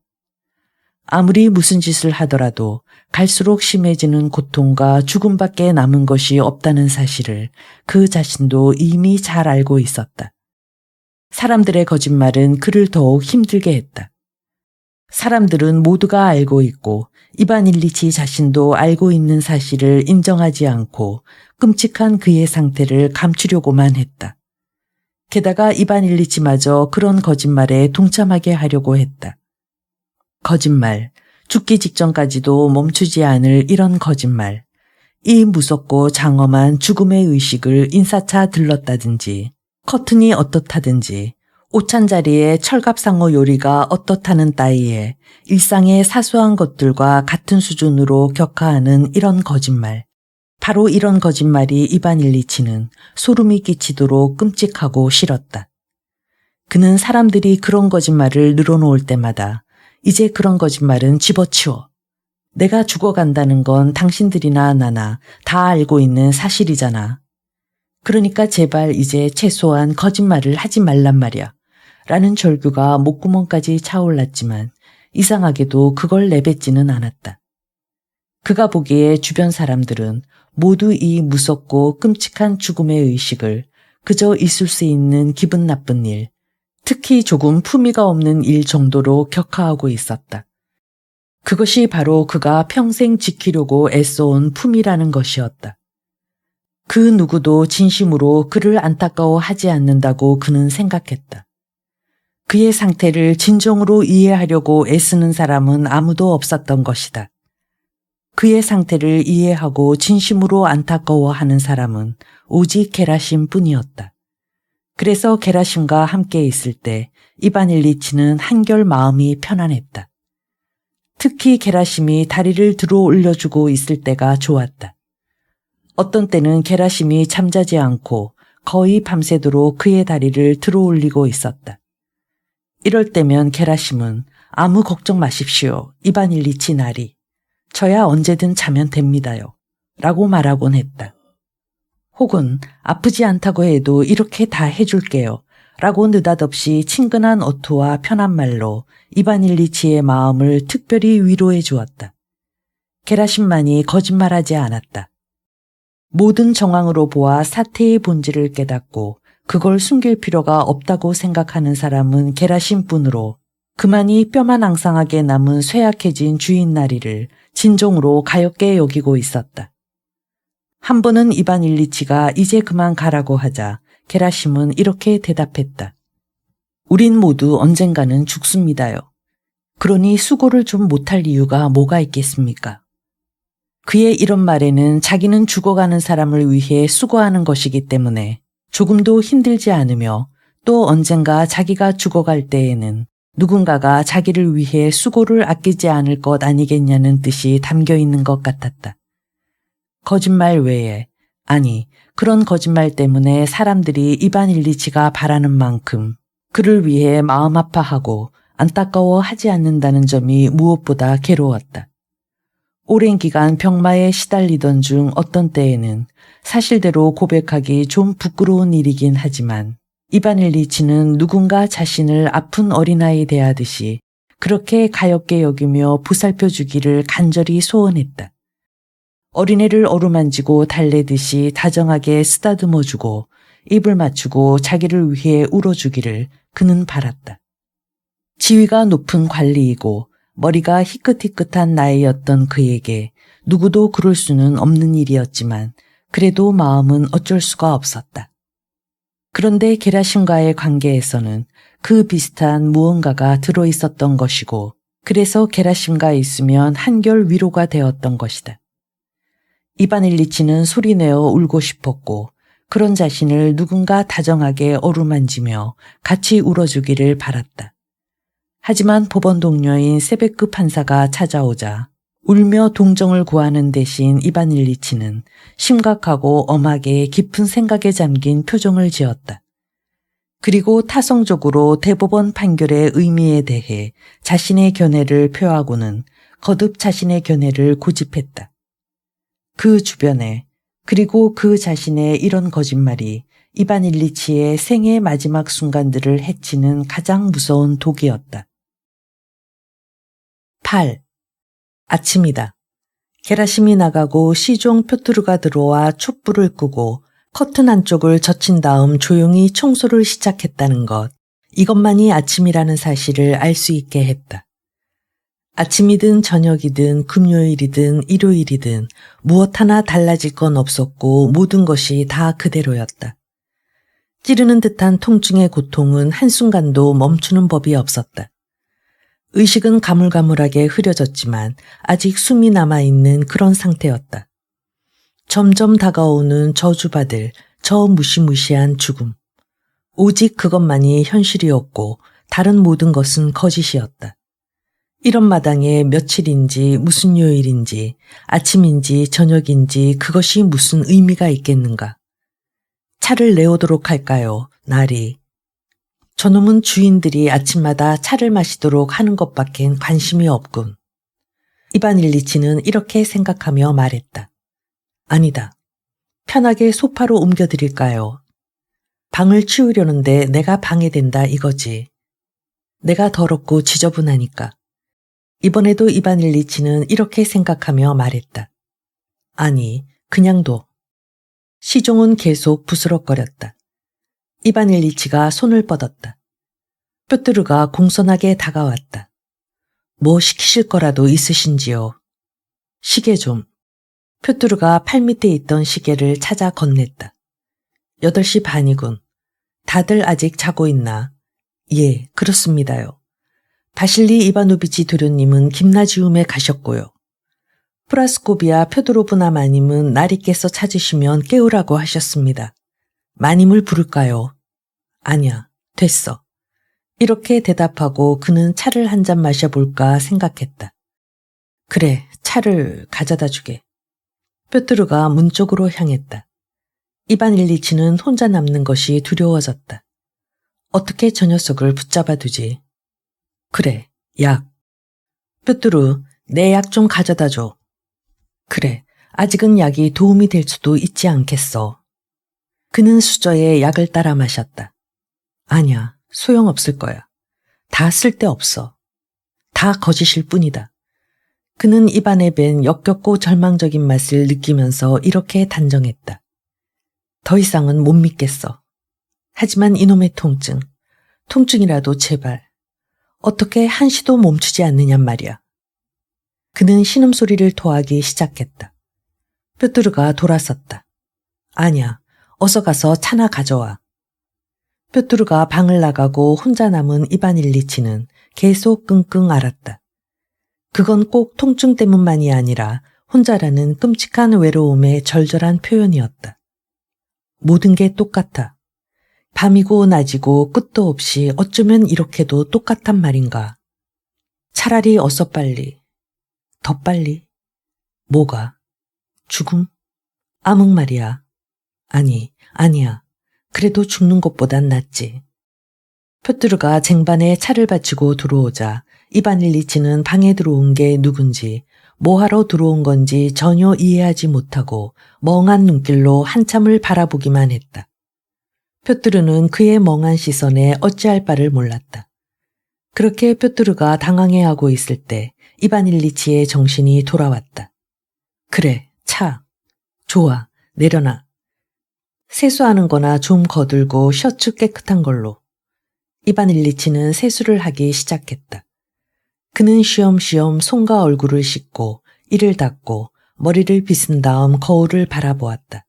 아무리 무슨 짓을 하더라도 갈수록 심해지는 고통과 죽음밖에 남은 것이 없다는 사실을 그 자신도 이미 잘 알고 있었다. 사람들의 거짓말은 그를 더욱 힘들게 했다. 사람들은 모두가 알고 있고 이반 일리치 자신도 알고 있는 사실을 인정하지 않고 끔찍한 그의 상태를 감추려고만 했다. 게다가 이반 일리치마저 그런 거짓말에 동참하게 하려고 했다. 거짓말, 죽기 직전까지도 멈추지 않을 이런 거짓말, 이 무섭고 장엄한 죽음의 의식을 인사차 들렀다든지 커튼이 어떻다든지 오찬자리에 철갑상어 요리가 어떻다는 따위에 일상의 사소한 것들과 같은 수준으로 격하하는 이런 거짓말. 바로 이런 거짓말이 이반 일리치는 소름이 끼치도록 끔찍하고 싫었다. 그는 사람들이 그런 거짓말을 늘어놓을 때마다 이제 그런 거짓말은 집어치워. 내가 죽어간다는 건 당신들이나 나나 다 알고 있는 사실이잖아. 그러니까 제발 이제 최소한 거짓말을 하지 말란 말이야. 라는 절규가 목구멍까지 차올랐지만 이상하게도 그걸 내뱉지는 않았다. 그가 보기에 주변 사람들은 모두 이 무섭고 끔찍한 죽음의 의식을 그저 있을 수 있는 기분 나쁜 일, 특히 조금 품위가 없는 일 정도로 격하하고 있었다. 그것이 바로 그가 평생 지키려고 애써온 품이라는 것이었다. 그 누구도 진심으로 그를 안타까워하지 않는다고 그는 생각했다. 그의 상태를 진정으로 이해하려고 애쓰는 사람은 아무도 없었던 것이다. 그의 상태를 이해하고 진심으로 안타까워하는 사람은 오직 게라심 뿐이었다. 그래서 게라심과 함께 있을 때 이반 일리치는 한결 마음이 편안했다. 특히 게라심이 다리를 들어 올려주고 있을 때가 좋았다. 어떤 때는 게라심이 잠자지 않고 거의 밤새도록 그의 다리를 들어 올리고 있었다. 이럴 때면 게라심은 아무 걱정 마십시오. 이반 일리치 나리. 저야 언제든 자면 됩니다요. 라고 말하곤 했다. 혹은 아프지 않다고 해도 이렇게 다 해줄게요. 라고 느닷없이 친근한 어투와 편한 말로 이반 일리치의 마음을 특별히 위로해 주었다. 게라심만이 거짓말하지 않았다. 모든 정황으로 보아 사태의 본질을 깨닫고 그걸 숨길 필요가 없다고 생각하는 사람은 게라심뿐으로 그만이 뼈만 앙상하게 남은 쇠약해진 주인 나리를 진정으로 가엾게 여기고 있었다. 한 번은 이반 일리치가 이제 그만 가라고 하자 게라심은 이렇게 대답했다. 우린 모두 언젠가는 죽습니다요. 그러니 수고를 좀 못할 이유가 뭐가 있겠습니까? 그의 이런 말에는 자기는 죽어가는 사람을 위해 수고하는 것이기 때문에 조금도 힘들지 않으며 또 언젠가 자기가 죽어갈 때에는 누군가가 자기를 위해 수고를 아끼지 않을 것 아니겠냐는 뜻이 담겨 있는 것 같았다. 거짓말 외에, 아니 그런 거짓말 때문에 사람들이 이반 일리치가 바라는 만큼 그를 위해 마음 아파하고 안타까워하지 않는다는 점이 무엇보다 괴로웠다. 오랜 기간 병마에 시달리던 중 어떤 때에는 사실대로 고백하기 좀 부끄러운 일이긴 하지만 이반 일리치는 누군가 자신을 아픈 어린아이 대하듯이 그렇게 가엾게 여기며 보살펴 주기를 간절히 소원했다. 어린애를 어루만지고 달래듯이 다정하게 쓰다듬어 주고 입을 맞추고 자기를 위해 울어주기를 그는 바랐다. 지위가 높은 관리이고 머리가 희끗희끗한 나이였던 그에게 누구도 그럴 수는 없는 일이었지만 그래도 마음은 어쩔 수가 없었다. 그런데 게라심과의 관계에서는 그 비슷한 무언가가 들어있었던 것이고 그래서 게라심과 있으면 한결 위로가 되었던 것이다. 이반 일리치는 소리내어 울고 싶었고 그런 자신을 누군가 다정하게 어루만지며 같이 울어주기를 바랐다. 하지만 법원 동료인 세베크 판사가 찾아오자 울며 동정을 구하는 대신 이반 일리치는 심각하고 엄하게 깊은 생각에 잠긴 표정을 지었다. 그리고 타성적으로 대법원 판결의 의미에 대해 자신의 견해를 표하고는 거듭 자신의 견해를 고집했다. 그 주변에 그리고 그 자신의 이런 거짓말이 이반 일리치의 생의 마지막 순간들을 해치는 가장 무서운 독이었다. 8. 아침이다. 게라심이 나가고 시종 뾰뚜루가 들어와 촛불을 끄고 커튼 한쪽을 젖힌 다음 조용히 청소를 시작했다는 것. 이것만이 아침이라는 사실을 알 수 있게 했다. 아침이든 저녁이든 금요일이든 일요일이든 무엇 하나 달라질 건 없었고 모든 것이 다 그대로였다. 찌르는 듯한 통증의 고통은 한순간도 멈추는 법이 없었다. 의식은 가물가물하게 흐려졌지만 아직 숨이 남아있는 그런 상태였다. 점점 다가오는 저주받을 저 무시무시한 죽음. 오직 그것만이 현실이었고 다른 모든 것은 거짓이었다. 이런 마당에 며칠인지 무슨 요일인지 아침인지 저녁인지 그것이 무슨 의미가 있겠는가. 차를 내오도록 할까요, 나리. 저놈은 주인들이 아침마다 차를 마시도록 하는 것밖엔 관심이 없군. 이반 일리치는 이렇게 생각하며 말했다. 아니다. 편하게 소파로 옮겨드릴까요? 방을 치우려는데 내가 방해된다 이거지. 내가 더럽고 지저분하니까. 이번에도 이반 일리치는 이렇게 생각하며 말했다. 아니, 그냥 둬. 시종은 계속 부스럭거렸다. 이반 일리치가 손을 뻗었다. 뾰뚜루가 공손하게 다가왔다. 뭐 시키실 거라도 있으신지요? 시계 좀. 뾰뚜루가 팔 밑에 있던 시계를 찾아 건넸다. 8시 반이군. 다들 아직 자고 있나? 예, 그렇습니다요. 바실리 이바노비치 도련님은 김나지움에 가셨고요. 프라스코비아 펴도로브나 마님은 날이 깨서 찾으시면 깨우라고 하셨습니다. 마님을 부를까요? 아니야, 됐어. 이렇게 대답하고 그는 차를 한 잔 마셔볼까 생각했다. 그래, 차를 가져다 주게. 뾰뚜루가 문 쪽으로 향했다. 이반 일리치는 혼자 남는 것이 두려워졌다. 어떻게 저 녀석을 붙잡아 두지? 그래, 약. 뾰뚜루, 내 약 좀 가져다 줘. 그래, 아직은 약이 도움이 될 수도 있지 않겠어. 그는 수저에 약을 따라 마셨다. 아니야, 소용없을 거야. 다 쓸데없어. 다 거짓일 뿐이다. 그는 입안에 밴 역겹고 절망적인 맛을 느끼면서 이렇게 단정했다. 더 이상은 못 믿겠어. 하지만 이놈의 통증이라도 제발. 어떻게 한시도 멈추지 않느냔 말이야. 그는 신음소리를 토하기 시작했다. 뾰뚜루가 돌아섰다. 아니야, 어서 가서 차나 가져와. 뾰뚜루가 방을 나가고 혼자 남은 이반 일리치는 계속 끙끙 앓았다. 그건 꼭 통증 때문만이 아니라 혼자라는 끔찍한 외로움의 절절한 표현이었다. 모든 게 똑같아. 밤이고 낮이고 끝도 없이 어쩌면 이렇게도 똑같단 말인가. 차라리 어서 빨리. 더 빨리. 뭐가? 죽음? 암흑 말이야. 아니야. 그래도 죽는 것보단 낫지. 뾰뚜루가 쟁반에 차를 받치고 들어오자 이반 일리치는 방에 들어온 게 누군지 뭐하러 들어온 건지 전혀 이해하지 못하고 멍한 눈길로 한참을 바라보기만 했다. 뾰뚜루는 그의 멍한 시선에 어찌할 바를 몰랐다. 그렇게 뾰뚜루가 당황해하고 있을 때 이반 일리치의 정신이 돌아왔다. 그래, 차. 좋아, 내려놔. 세수하는 거나 좀 거들고 셔츠 깨끗한 걸로. 이반 일리치는 세수를 하기 시작했다. 그는 쉬엄쉬엄 손과 얼굴을 씻고 이를 닦고 머리를 빗은 다음 거울을 바라보았다.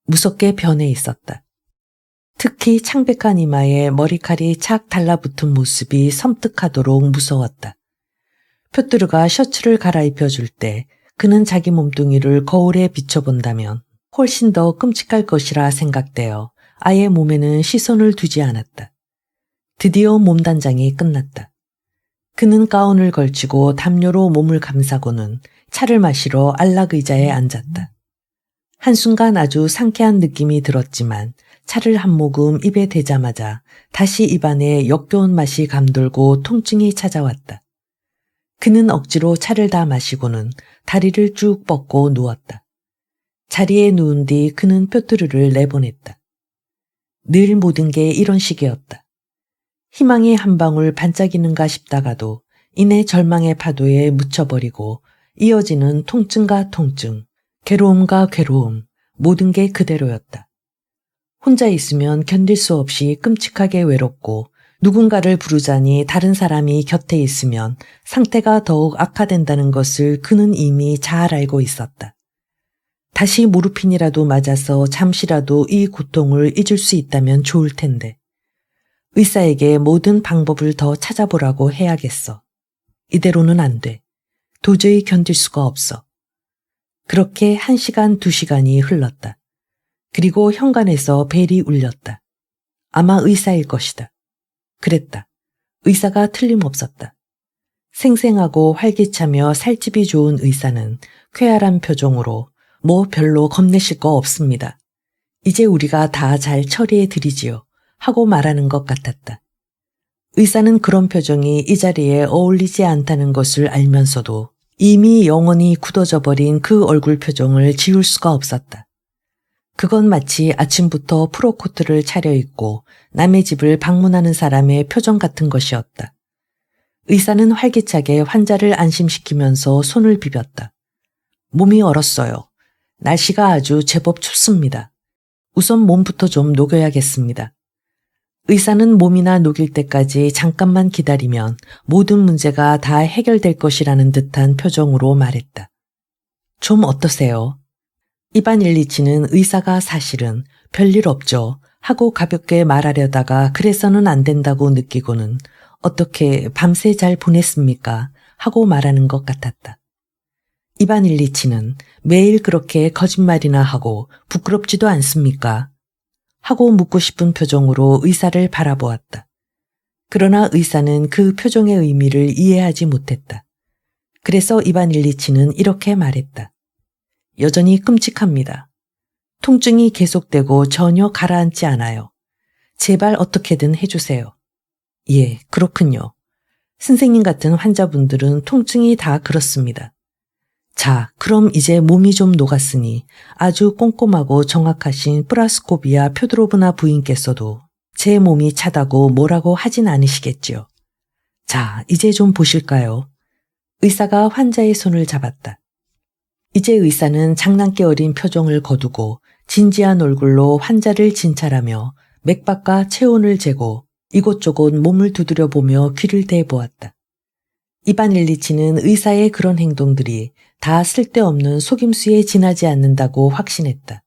무섭게 변해 있었다. 특히 창백한 이마에 머리칼이 착 달라붙은 모습이 섬뜩하도록 무서웠다. 뾰뚜루가 셔츠를 갈아입혀줄 때 그는 자기 몸뚱이를 거울에 비춰본다면 훨씬 더 끔찍할 것이라 생각되어 아예 몸에는 시선을 두지 않았다. 드디어 몸단장이 끝났다. 그는 가운을 걸치고 담요로 몸을 감싸고는 차를 마시러 안락 의자에 앉았다. 한순간 아주 상쾌한 느낌이 들었지만 차를 한 모금 입에 대자마자 다시 입안에 역겨운 맛이 감돌고 통증이 찾아왔다. 그는 억지로 차를 다 마시고는 다리를 쭉 뻗고 누웠다. 자리에 누운 뒤 그는 뾰뚜루를 내보냈다. 늘 모든 게 이런 식이었다. 희망이 한 방울 반짝이는가 싶다가도 이내 절망의 파도에 묻혀버리고 이어지는 통증과 통증, 괴로움과 괴로움, 모든 게 그대로였다. 혼자 있으면 견딜 수 없이 끔찍하게 외롭고 누군가를 부르자니 다른 사람이 곁에 있으면 상태가 더욱 악화된다는 것을 그는 이미 잘 알고 있었다. 다시 모르핀이라도 맞아서 잠시라도 이 고통을 잊을 수 있다면 좋을 텐데 의사에게 모든 방법을 더 찾아보라고 해야겠어. 이대로는 안 돼. 도저히 견딜 수가 없어. 그렇게 1시간, 2시간이 흘렀다. 그리고 현관에서 벨이 울렸다. 아마 의사일 것이다. 그랬다. 의사가 틀림없었다. 생생하고 활기차며 살집이 좋은 의사는 쾌활한 표정으로 뭐 별로 겁내실 거 없습니다. 이제 우리가 다 잘 처리해 드리지요. 하고 말하는 것 같았다. 의사는 그런 표정이 이 자리에 어울리지 않다는 것을 알면서도 이미 영원히 굳어져 버린 그 얼굴 표정을 지울 수가 없었다. 그건 마치 아침부터 프로코트를 차려입고 남의 집을 방문하는 사람의 표정 같은 것이었다. 의사는 활기차게 환자를 안심시키면서 손을 비볐다. 몸이 얼었어요. 날씨가 아주 제법 춥습니다. 우선 몸부터 좀 녹여야겠습니다. 의사는 몸이나 녹일 때까지 잠깐만 기다리면 모든 문제가 다 해결될 것이라는 듯한 표정으로 말했다. 좀 어떠세요? 이반 일리치는 의사가 사실은 별일 없죠 하고 가볍게 말하려다가 그래서는 안 된다고 느끼고는 어떻게 밤새 잘 보냈습니까? 하고 말하는 것 같았다. 이반 일리치는 매일 그렇게 거짓말이나 하고 부끄럽지도 않습니까? 하고 묻고 싶은 표정으로 의사를 바라보았다. 그러나 의사는 그 표정의 의미를 이해하지 못했다. 그래서 이반 일리치는 이렇게 말했다. 여전히 끔찍합니다. 통증이 계속되고 전혀 가라앉지 않아요. 제발 어떻게든 해주세요. 예, 그렇군요. 선생님 같은 환자분들은 통증이 다 그렇습니다. 자, 그럼 이제 몸이 좀 녹았으니 아주 꼼꼼하고 정확하신 프라스코비아 표드로브나 부인께서도 제 몸이 차다고 뭐라고 하진 않으시겠지요. 자, 이제 좀 보실까요? 의사가 환자의 손을 잡았다. 이제 의사는 장난기 어린 표정을 거두고 진지한 얼굴로 환자를 진찰하며 맥박과 체온을 재고 이곳저곳 몸을 두드려 보며 귀를 대보았다. 이반 일리치는 의사의 그런 행동들이 다 쓸데없는 속임수에 지나지 않는다고 확신했다.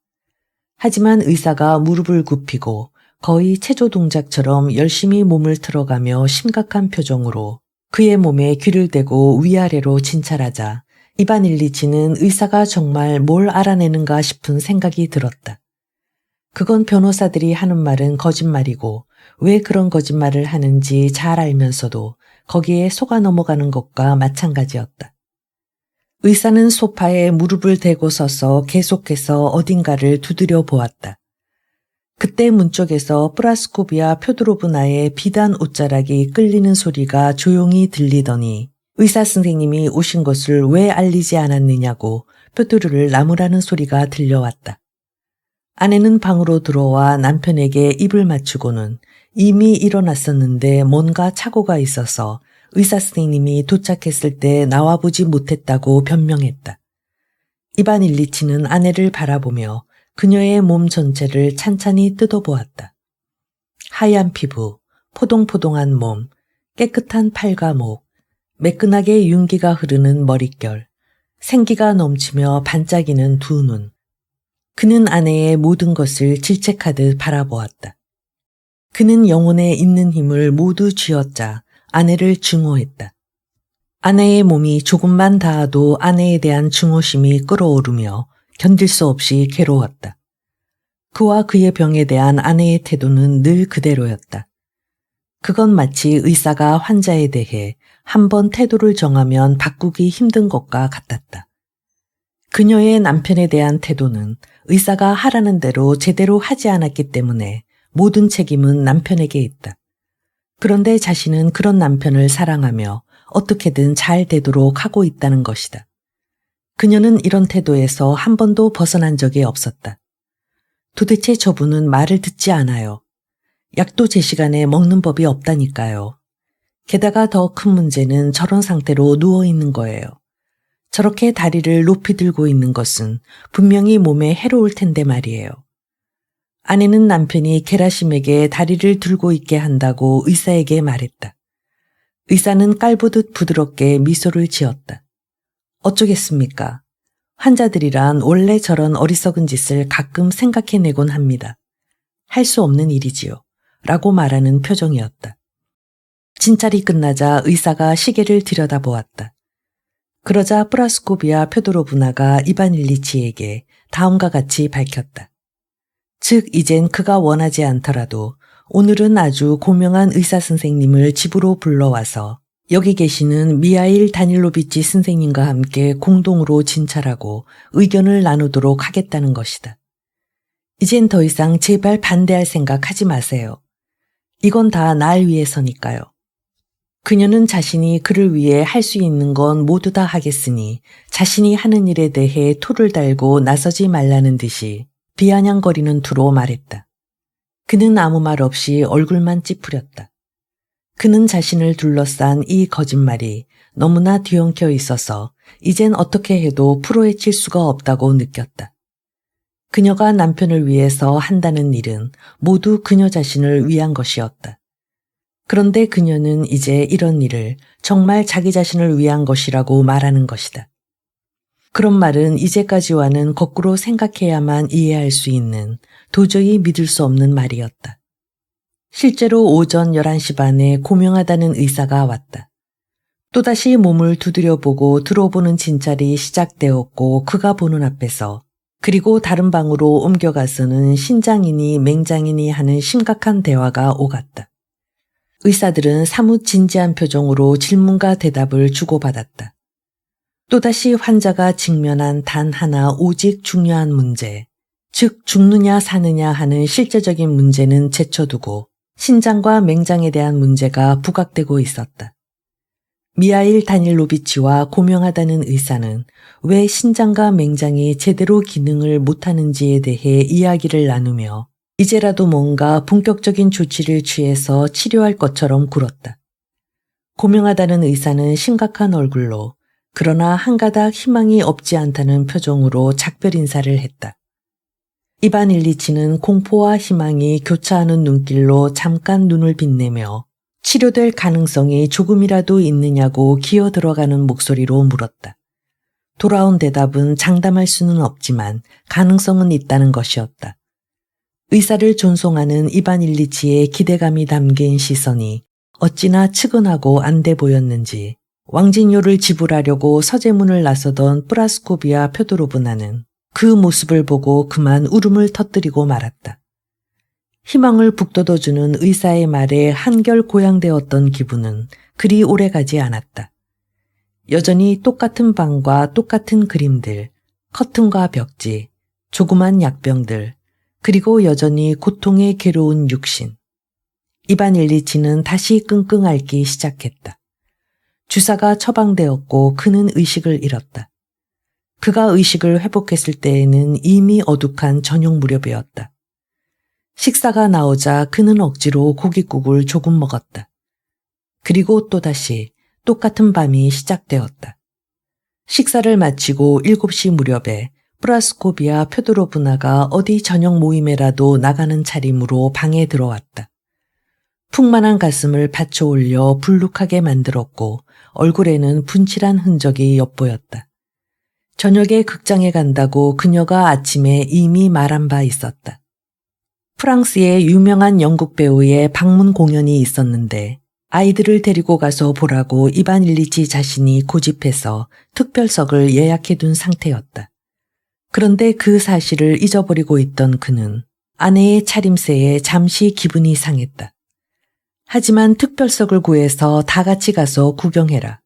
하지만 의사가 무릎을 굽히고 거의 체조 동작처럼 열심히 몸을 틀어가며 심각한 표정으로 그의 몸에 귀를 대고 위아래로 진찰하자 이반 일리치는 의사가 정말 뭘 알아내는가 싶은 생각이 들었다. 그건 변호사들이 하는 말은 거짓말이고 왜 그런 거짓말을 하는지 잘 알면서도 거기에 속아 넘어가는 것과 마찬가지였다. 의사는 소파에 무릎을 대고 서서 계속해서 어딘가를 두드려 보았다. 그때 문 쪽에서 프라스코비아 표드로브나의 비단 옷자락이 끌리는 소리가 조용히 들리더니 의사 선생님이 오신 것을 왜 알리지 않았느냐고 뾰두루를 나무라는 소리가 들려왔다. 아내는 방으로 들어와 남편에게 입을 맞추고는 이미 일어났었는데 뭔가 착오가 있어서 의사 선생님이 도착했을 때 나와보지 못했다고 변명했다. 이반 일리치는 아내를 바라보며 그녀의 몸 전체를 찬찬히 뜯어보았다. 하얀 피부, 포동포동한 몸, 깨끗한 팔과 목, 매끈하게 윤기가 흐르는 머릿결, 생기가 넘치며 반짝이는 두 눈. 그는 아내의 모든 것을 질책하듯 바라보았다. 그는 영혼에 있는 힘을 모두 쥐어짜 아내를 증오했다. 아내의 몸이 조금만 닿아도 아내에 대한 증오심이 끓어오르며 견딜 수 없이 괴로웠다. 그와 그의 병에 대한 아내의 태도는 늘 그대로였다. 그건 마치 의사가 환자에 대해 한번 태도를 정하면 바꾸기 힘든 것과 같았다. 그녀의 남편에 대한 태도는 의사가 하라는 대로 제대로 하지 않았기 때문에 모든 책임은 남편에게 있다. 그런데 자신은 그런 남편을 사랑하며 어떻게든 잘 되도록 하고 있다는 것이다. 그녀는 이런 태도에서 한 번도 벗어난 적이 없었다. 도대체 저분은 말을 듣지 않아요. 약도 제 시간에 먹는 법이 없다니까요. 게다가 더 큰 문제는 저런 상태로 누워있는 거예요. 저렇게 다리를 높이 들고 있는 것은 분명히 몸에 해로울 텐데 말이에요. 아내는 남편이 게라심에게 다리를 들고 있게 한다고 의사에게 말했다. 의사는 깔보듯 부드럽게 미소를 지었다. 어쩌겠습니까? 환자들이란 원래 저런 어리석은 짓을 가끔 생각해내곤 합니다. 할 수 없는 일이지요. 라고 말하는 표정이었다. 진찰이 끝나자 의사가 시계를 들여다보았다. 그러자 프라스코비아 펴도로브나가 이반 일리치에게 다음과 같이 밝혔다. 즉 이젠 그가 원하지 않더라도 오늘은 아주 고명한 의사 선생님을 집으로 불러와서 여기 계시는 미하일 다닐로비치 선생님과 함께 공동으로 진찰하고 의견을 나누도록 하겠다는 것이다. 이젠 더 이상 제발 반대할 생각 하지 마세요. 이건 다 날 위해서니까요. 그녀는 자신이 그를 위해 할 수 있는 건 모두 다 하겠으니 자신이 하는 일에 대해 토를 달고 나서지 말라는 듯이 비아냥거리는 투로 말했다. 그는 아무 말 없이 얼굴만 찌푸렸다. 그는 자신을 둘러싼 이 거짓말이 너무나 뒤엉켜 있어서 이젠 어떻게 해도 풀어헤칠 수가 없다고 느꼈다. 그녀가 남편을 위해서 한다는 일은 모두 그녀 자신을 위한 것이었다. 그런데 그녀는 이제 이런 일을 정말 자기 자신을 위한 것이라고 말하는 것이다. 그런 말은 이제까지와는 거꾸로 생각해야만 이해할 수 있는 도저히 믿을 수 없는 말이었다. 실제로 오전 11시 반에 고명하다는 의사가 왔다. 또다시 몸을 두드려보고 들어보는 진찰이 시작되었고 그가 보는 앞에서 그리고 다른 방으로 옮겨가서는 신장이니 맹장이니 하는 심각한 대화가 오갔다. 의사들은 사뭇 진지한 표정으로 질문과 대답을 주고받았다. 또다시 환자가 직면한 단 하나 오직 중요한 문제, 즉 죽느냐 사느냐 하는 실제적인 문제는 제쳐두고 신장과 맹장에 대한 문제가 부각되고 있었다. 미하일 다닐로비치와 고명하다는 의사는 왜 신장과 맹장이 제대로 기능을 못하는지에 대해 이야기를 나누며 이제라도 뭔가 본격적인 조치를 취해서 치료할 것처럼 굴었다. 고명하다는 의사는 심각한 얼굴로 그러나 한 가닥 희망이 없지 않다는 표정으로 작별 인사를 했다. 이반 일리치는 공포와 희망이 교차하는 눈길로 잠깐 눈을 빛내며 치료될 가능성이 조금이라도 있느냐고 기어들어가는 목소리로 물었다. 돌아온 대답은 장담할 수는 없지만 가능성은 있다는 것이었다. 의사를 존송하는 이반 일리치의 기대감이 담긴 시선이 어찌나 측은하고 안돼 보였는지 왕진료를 지불하려고 서재문을 나서던 프라스코비아 펴도로브나는 그 모습을 보고 그만 울음을 터뜨리고 말았다. 희망을 북돋워주는 의사의 말에 한결 고양되었던 기분은 그리 오래가지 않았다. 여전히 똑같은 방과 똑같은 그림들, 커튼과 벽지, 조그만 약병들, 그리고 여전히 고통에 괴로운 육신. 이반 일리치는 다시 끙끙 앓기 시작했다. 주사가 처방되었고 그는 의식을 잃었다. 그가 의식을 회복했을 때에는 이미 어둑한 저녁 무렵이었다. 식사가 나오자 그는 억지로 고깃국을 조금 먹었다. 그리고 또다시 똑같은 밤이 시작되었다. 식사를 마치고 7시 무렵에 프라스코비아 펴도로브나가 어디 저녁 모임에라도 나가는 차림으로 방에 들어왔다. 풍만한 가슴을 받쳐 올려 불룩하게 만들었고 얼굴에는 분칠한 흔적이 엿보였다. 저녁에 극장에 간다고 그녀가 아침에 이미 말한 바 있었다. 프랑스의 유명한 영국 배우의 방문 공연이 있었는데 아이들을 데리고 가서 보라고 이반 일리치 자신이 고집해서 특별석을 예약해둔 상태였다. 그런데 그 사실을 잊어버리고 있던 그는 아내의 차림새에 잠시 기분이 상했다. 하지만 특별석을 구해서 다 같이 가서 구경해라.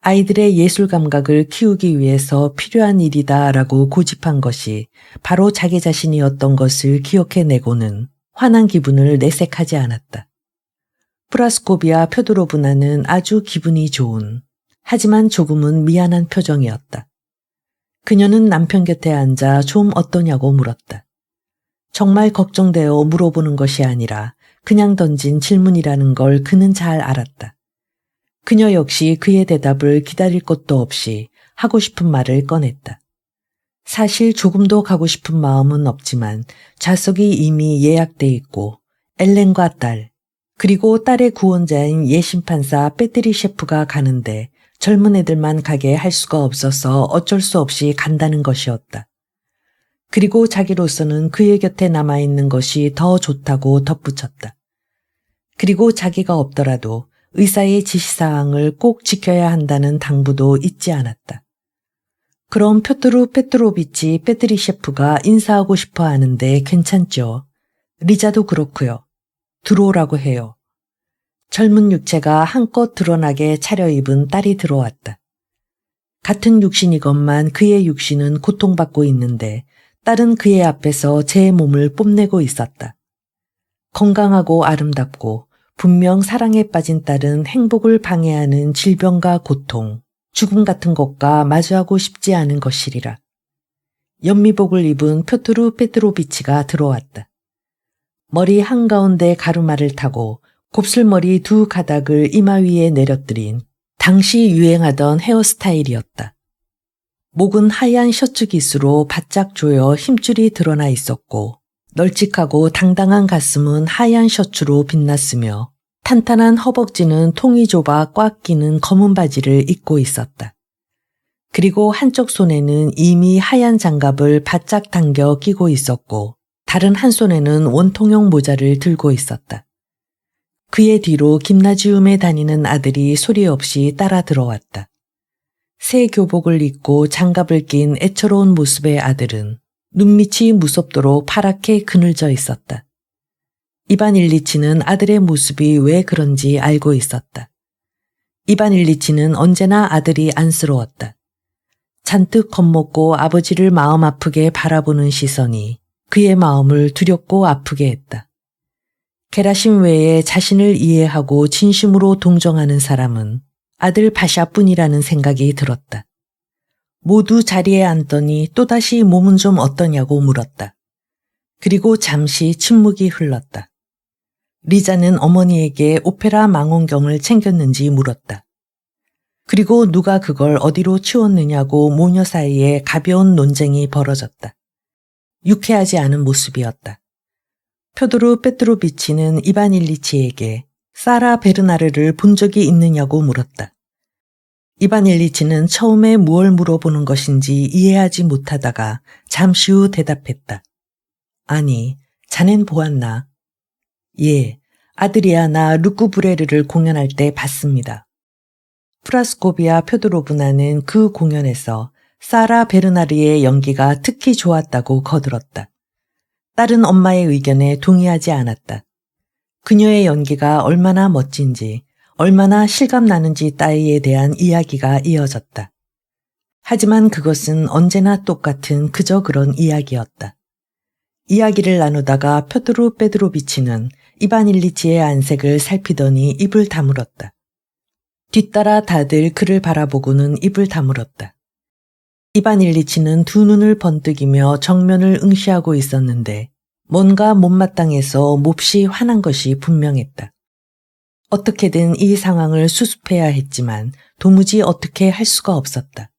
아이들의 예술 감각을 키우기 위해서 필요한 일이다라고 고집한 것이 바로 자기 자신이었던 것을 기억해내고는 화난 기분을 내색하지 않았다. 프라스코비아 펴도로브나는 아주 기분이 좋은, 하지만 조금은 미안한 표정이었다. 그녀는 남편 곁에 앉아 좀 어떠냐고 물었다. 정말 걱정되어 물어보는 것이 아니라 그냥 던진 질문이라는 걸 그는 잘 알았다. 그녀 역시 그의 대답을 기다릴 것도 없이 하고 싶은 말을 꺼냈다. 사실 조금도 가고 싶은 마음은 없지만 좌석이 이미 예약돼 있고 엘렌과 딸, 그리고 딸의 구원자인 예심판사 빼트리 셰프가 가는데 젊은 애들만 가게 할 수가 없어서 어쩔 수 없이 간다는 것이었다. 그리고 자기로서는 그의 곁에 남아있는 것이 더 좋다고 덧붙였다. 그리고 자기가 없더라도 의사의 지시사항을 꼭 지켜야 한다는 당부도 잊지 않았다. 그럼 표트루 페트로비치 빼트리 셰프가 인사하고 싶어 하는데 괜찮죠? 리자도 그렇고요. 들어오라고 해요. 젊은 육체가 한껏 드러나게 차려입은 딸이 들어왔다. 같은 육신이건만 그의 육신은 고통받고 있는데 딸은 그의 앞에서 제 몸을 뽐내고 있었다. 건강하고 아름답고 분명 사랑에 빠진 딸은 행복을 방해하는 질병과 고통, 죽음 같은 것과 마주하고 싶지 않은 것이리라. 연미복을 입은 표트루 페트로비치가 들어왔다. 머리 한가운데 가르마를 타고 곱슬머리 두 가닥을 이마 위에 내려뜨린 당시 유행하던 헤어스타일이었다. 목은 하얀 셔츠 깃으로 바짝 조여 힘줄이 드러나 있었고 널찍하고 당당한 가슴은 하얀 셔츠로 빛났으며 탄탄한 허벅지는 통이 좁아 꽉 끼는 검은 바지를 입고 있었다. 그리고 한쪽 손에는 이미 하얀 장갑을 바짝 당겨 끼고 있었고 다른 한 손에는 원통형 모자를 들고 있었다. 그의 뒤로 김나지움에 다니는 아들이 소리 없이 따라 들어왔다. 새 교복을 입고 장갑을 낀 애처로운 모습의 아들은 눈밑이 무섭도록 파랗게 그늘져 있었다. 이반 일리치는 아들의 모습이 왜 그런지 알고 있었다. 이반 일리치는 언제나 아들이 안쓰러웠다. 잔뜩 겁먹고 아버지를 마음 아프게 바라보는 시선이 그의 마음을 두렵고 아프게 했다. 게라심 외에 자신을 이해하고 진심으로 동정하는 사람은 아들 바샤뿐이라는 생각이 들었다. 모두 자리에 앉더니 또다시 몸은 좀 어떠냐고 물었다. 그리고 잠시 침묵이 흘렀다. 리자는 어머니에게 오페라 망원경을 챙겼는지 물었다. 그리고 누가 그걸 어디로 치웠느냐고 모녀 사이에 가벼운 논쟁이 벌어졌다. 유쾌하지 않은 모습이었다. 표도르 페트로비치는 이반 일리치에게 사라 베르나르를 본 적이 있느냐고 물었다. 이반 일리치는 처음에 무얼 물어보는 것인지 이해하지 못하다가 잠시 후 대답했다. 아니, 자넨 보았나? 예, 아드리아나 루쿠브레르를 공연할 때 봤습니다. 프라스코비아 표도로브나는 그 공연에서 사라 베르나르의 연기가 특히 좋았다고 거들었다. 딸은 엄마의 의견에 동의하지 않았다. 그녀의 연기가 얼마나 멋진지, 얼마나 실감나는지 따위에 대한 이야기가 이어졌다. 하지만 그것은 언제나 똑같은 그저 그런 이야기였다. 이야기를 나누다가 표트루 페트로비치는 이반 일리치의 안색을 살피더니 입을 다물었다. 뒤따라 다들 그를 바라보고는 입을 다물었다. 이반 일리치는 두 눈을 번뜩이며 정면을 응시하고 있었는데 뭔가 못마땅해서 몹시 화난 것이 분명했다. 어떻게든 이 상황을 수습해야 했지만 도무지 어떻게 할 수가 없었다.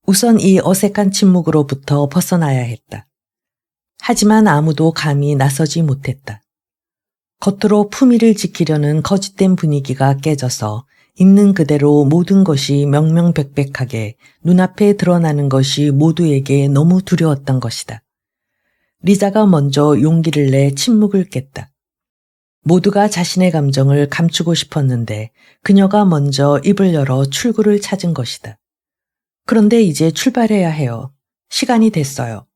우선 이 어색한 침묵으로부터 벗어나야 했다. 하지만 아무도 감히 나서지 못했다. 겉으로 품위를 지키려는 거짓된 분위기가 깨져서 있는 그대로 모든 것이 명명백백하게 눈앞에 드러나는 것이 모두에게 너무 두려웠던 것이다. 리자가 먼저 용기를 내 침묵을 깼다. 모두가 자신의 감정을 감추고 싶었는데 그녀가 먼저 입을 열어 출구를 찾은 것이다. 그런데 이제 출발해야 해요. 시간이 됐어요.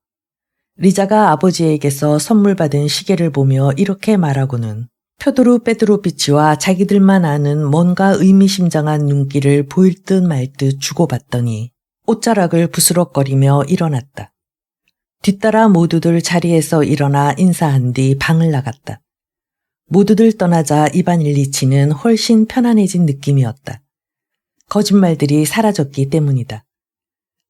리자가 아버지에게서 선물 받은 시계를 보며 이렇게 말하고는 표도르 페트로비치와 자기들만 아는 뭔가 의미심장한 눈길을 보일 듯 말 듯 주고받더니 옷자락을 부스럭거리며 일어났다. 뒤따라 모두들 자리에서 일어나 인사한 뒤 방을 나갔다. 모두들 떠나자 이반 일리치는 훨씬 편안해진 느낌이었다. 거짓말들이 사라졌기 때문이다.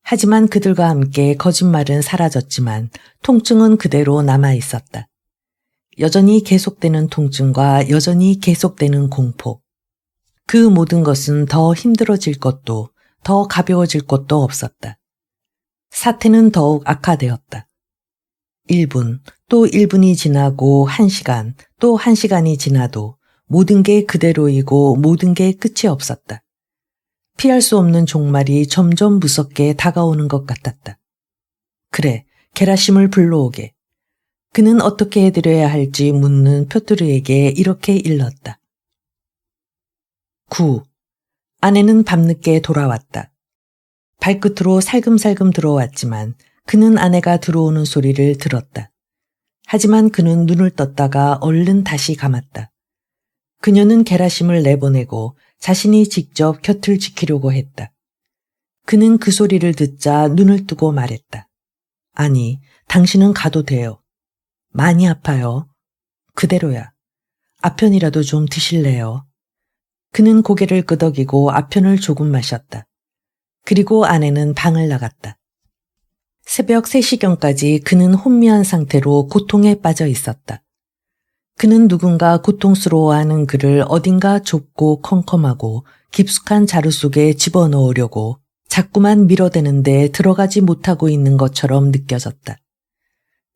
하지만 그들과 함께 거짓말은 사라졌지만 통증은 그대로 남아 있었다. 여전히 계속되는 통증과 여전히 계속되는 공포. 그 모든 것은 더 힘들어질 것도 더 가벼워질 것도 없었다. 사태는 더욱 악화되었다. 1분, 또 1분이 지나고 1시간, 또 1시간이 지나도 모든 게 그대로이고 모든 게 끝이 없었다. 피할 수 없는 종말이 점점 무섭게 다가오는 것 같았다. 그래, 게라심을 불러오게. 그는 어떻게 해드려야 할지 묻는 표트르에게 이렇게 일렀다. 9. 아내는 밤늦게 돌아왔다. 발끝으로 살금살금 들어왔지만 그는 아내가 들어오는 소리를 들었다. 하지만 그는 눈을 떴다가 얼른 다시 감았다. 그녀는 게라심을 내보내고 자신이 직접 곁을 지키려고 했다. 그는 그 소리를 듣자 눈을 뜨고 말했다. 아니, 당신은 가도 돼요. 많이 아파요. 그대로야. 아편이라도 좀 드실래요? 그는 고개를 끄덕이고 아편을 조금 마셨다. 그리고 아내는 방을 나갔다. 새벽 3시경까지 그는 혼미한 상태로 고통에 빠져 있었다. 그는 누군가 고통스러워하는 그를 어딘가 좁고 컴컴하고 깊숙한 자루 속에 집어넣으려고 자꾸만 밀어대는데 들어가지 못하고 있는 것처럼 느껴졌다.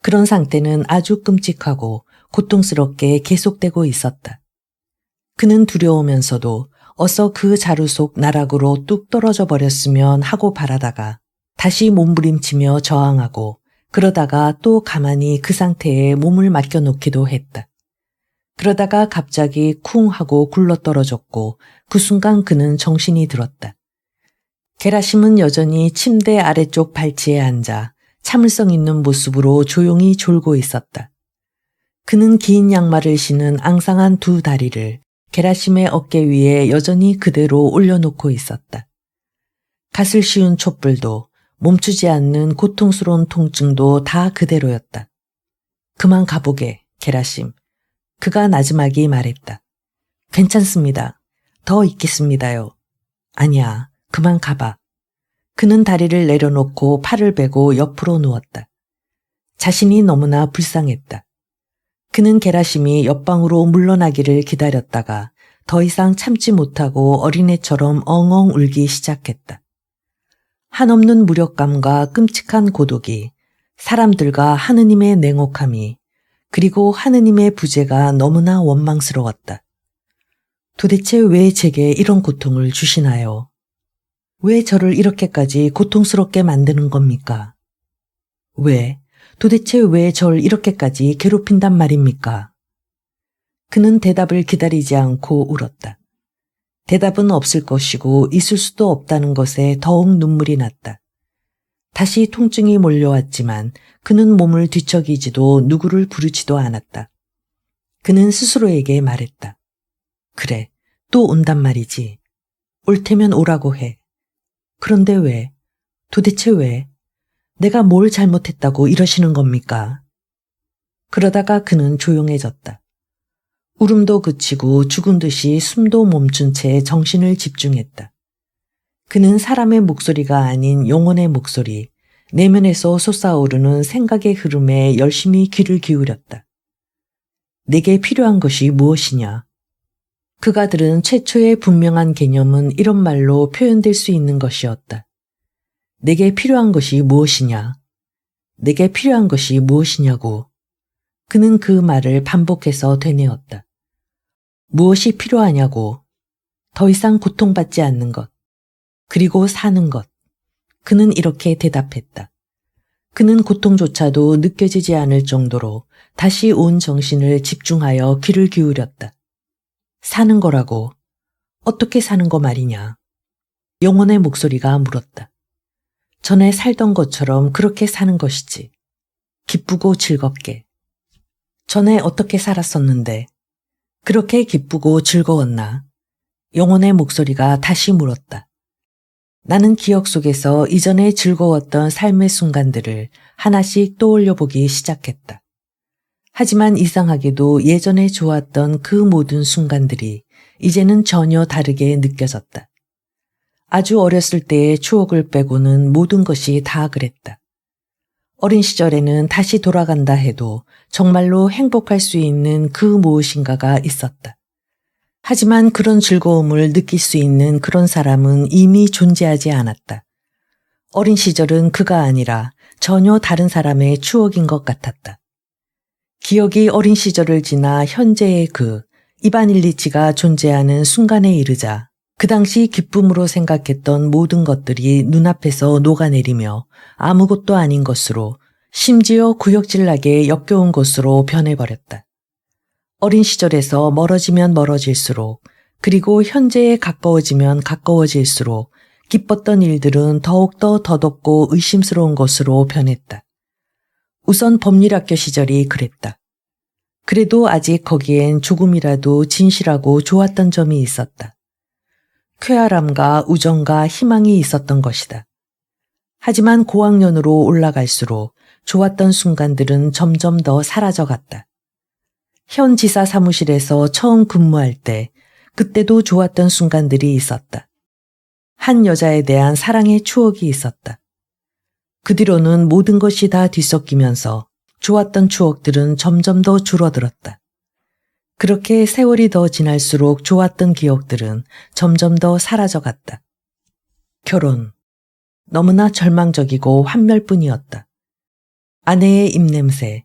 그런 상태는 아주 끔찍하고 고통스럽게 계속되고 있었다. 그는 두려우면서도 어서 그 자루 속 나락으로 뚝 떨어져 버렸으면 하고 바라다가 다시 몸부림치며 저항하고 그러다가 또 가만히 그 상태에 몸을 맡겨놓기도 했다. 그러다가 갑자기 쿵 하고 굴러떨어졌고 그 순간 그는 정신이 들었다. 게라심은 여전히 침대 아래쪽 발치에 앉아 참을성 있는 모습으로 조용히 졸고 있었다. 그는 긴 양말을 신은 앙상한 두 다리를 게라심의 어깨 위에 여전히 그대로 올려놓고 있었다. 갓을 씌운 촛불도 멈추지 않는 고통스러운 통증도 다 그대로였다. 그만 가보게, 게라심. 그가 나지막이 말했다. 괜찮습니다. 더 있겠습니다요. 아니야, 그만 가봐. 그는 다리를 내려놓고 팔을 베고 옆으로 누웠다. 자신이 너무나 불쌍했다. 그는 게라심이 옆방으로 물러나기를 기다렸다가 더 이상 참지 못하고 어린애처럼 엉엉 울기 시작했다. 한없는 무력감과 끔찍한 고독이, 사람들과 하느님의 냉혹함이, 그리고 하느님의 부재가 너무나 원망스러웠다. 도대체 왜 제게 이런 고통을 주시나요? 왜 저를 이렇게까지 고통스럽게 만드는 겁니까? 도대체 왜 절 이렇게까지 괴롭힌단 말입니까? 그는 대답을 기다리지 않고 울었다. 대답은 없을 것이고 있을 수도 없다는 것에 더욱 눈물이 났다. 다시 통증이 몰려왔지만 그는 몸을 뒤척이지도 누구를 부르지도 않았다. 그는 스스로에게 말했다. 그래, 또 온단 말이지. 올 테면 오라고 해. 그런데 왜? 도대체 왜? 내가 뭘 잘못했다고 이러시는 겁니까? 그러다가 그는 조용해졌다. 울음도 그치고 죽은 듯이 숨도 멈춘 채 정신을 집중했다. 그는 사람의 목소리가 아닌 영혼의 목소리, 내면에서 솟아오르는 생각의 흐름에 열심히 귀를 기울였다. 내게 필요한 것이 무엇이냐? 그가 들은 최초의 분명한 개념은 이런 말로 표현될 수 있는 것이었다. 내게 필요한 것이 무엇이냐? 내게 필요한 것이 무엇이냐고. 그는 그 말을 반복해서 되뇌었다. 무엇이 필요하냐고. 더 이상 고통받지 않는 것. 그리고 사는 것. 그는 이렇게 대답했다. 그는 고통조차도 느껴지지 않을 정도로 다시 온 정신을 집중하여 귀를 기울였다. 사는 거라고. 어떻게 사는 거 말이냐. 영혼의 목소리가 물었다. 전에 살던 것처럼 그렇게 사는 것이지. 기쁘고 즐겁게. 전에 어떻게 살았었는데 그렇게 기쁘고 즐거웠나? 영혼의 목소리가 다시 물었다. 나는 기억 속에서 이전에 즐거웠던 삶의 순간들을 하나씩 떠올려 보기 시작했다. 하지만 이상하게도 예전에 좋았던 그 모든 순간들이 이제는 전혀 다르게 느껴졌다. 아주 어렸을 때의 추억을 빼고는 모든 것이 다 그랬다. 어린 시절에는 다시 돌아간다 해도 정말로 행복할 수 있는 그 무엇인가가 있었다. 하지만 그런 즐거움을 느낄 수 있는 그런 사람은 이미 존재하지 않았다. 어린 시절은 그가 아니라 전혀 다른 사람의 추억인 것 같았다. 기억이 어린 시절을 지나 현재의 이반 일리치가 존재하는 순간에 이르자 그 당시 기쁨으로 생각했던 모든 것들이 눈앞에서 녹아내리며 아무것도 아닌 것으로 심지어 구역질나게 역겨운 것으로 변해버렸다. 어린 시절에서 멀어지면 멀어질수록 그리고 현재에 가까워지면 가까워질수록 기뻤던 일들은 더욱더 더덥고 의심스러운 것으로 변했다. 우선 법률학교 시절이 그랬다. 그래도 아직 거기엔 조금이라도 진실하고 좋았던 점이 있었다. 쾌활함과 우정과 희망이 있었던 것이다. 하지만 고학년으로 올라갈수록 좋았던 순간들은 점점 더 사라져갔다. 현 지사 사무실에서 처음 근무할 때 그때도 좋았던 순간들이 있었다. 한 여자에 대한 사랑의 추억이 있었다. 그 뒤로는 모든 것이 다 뒤섞이면서 좋았던 추억들은 점점 더 줄어들었다. 그렇게 세월이 더 지날수록 좋았던 기억들은 점점 더 사라져갔다. 결혼. 너무나 절망적이고 환멸뿐이었다. 아내의 입냄새,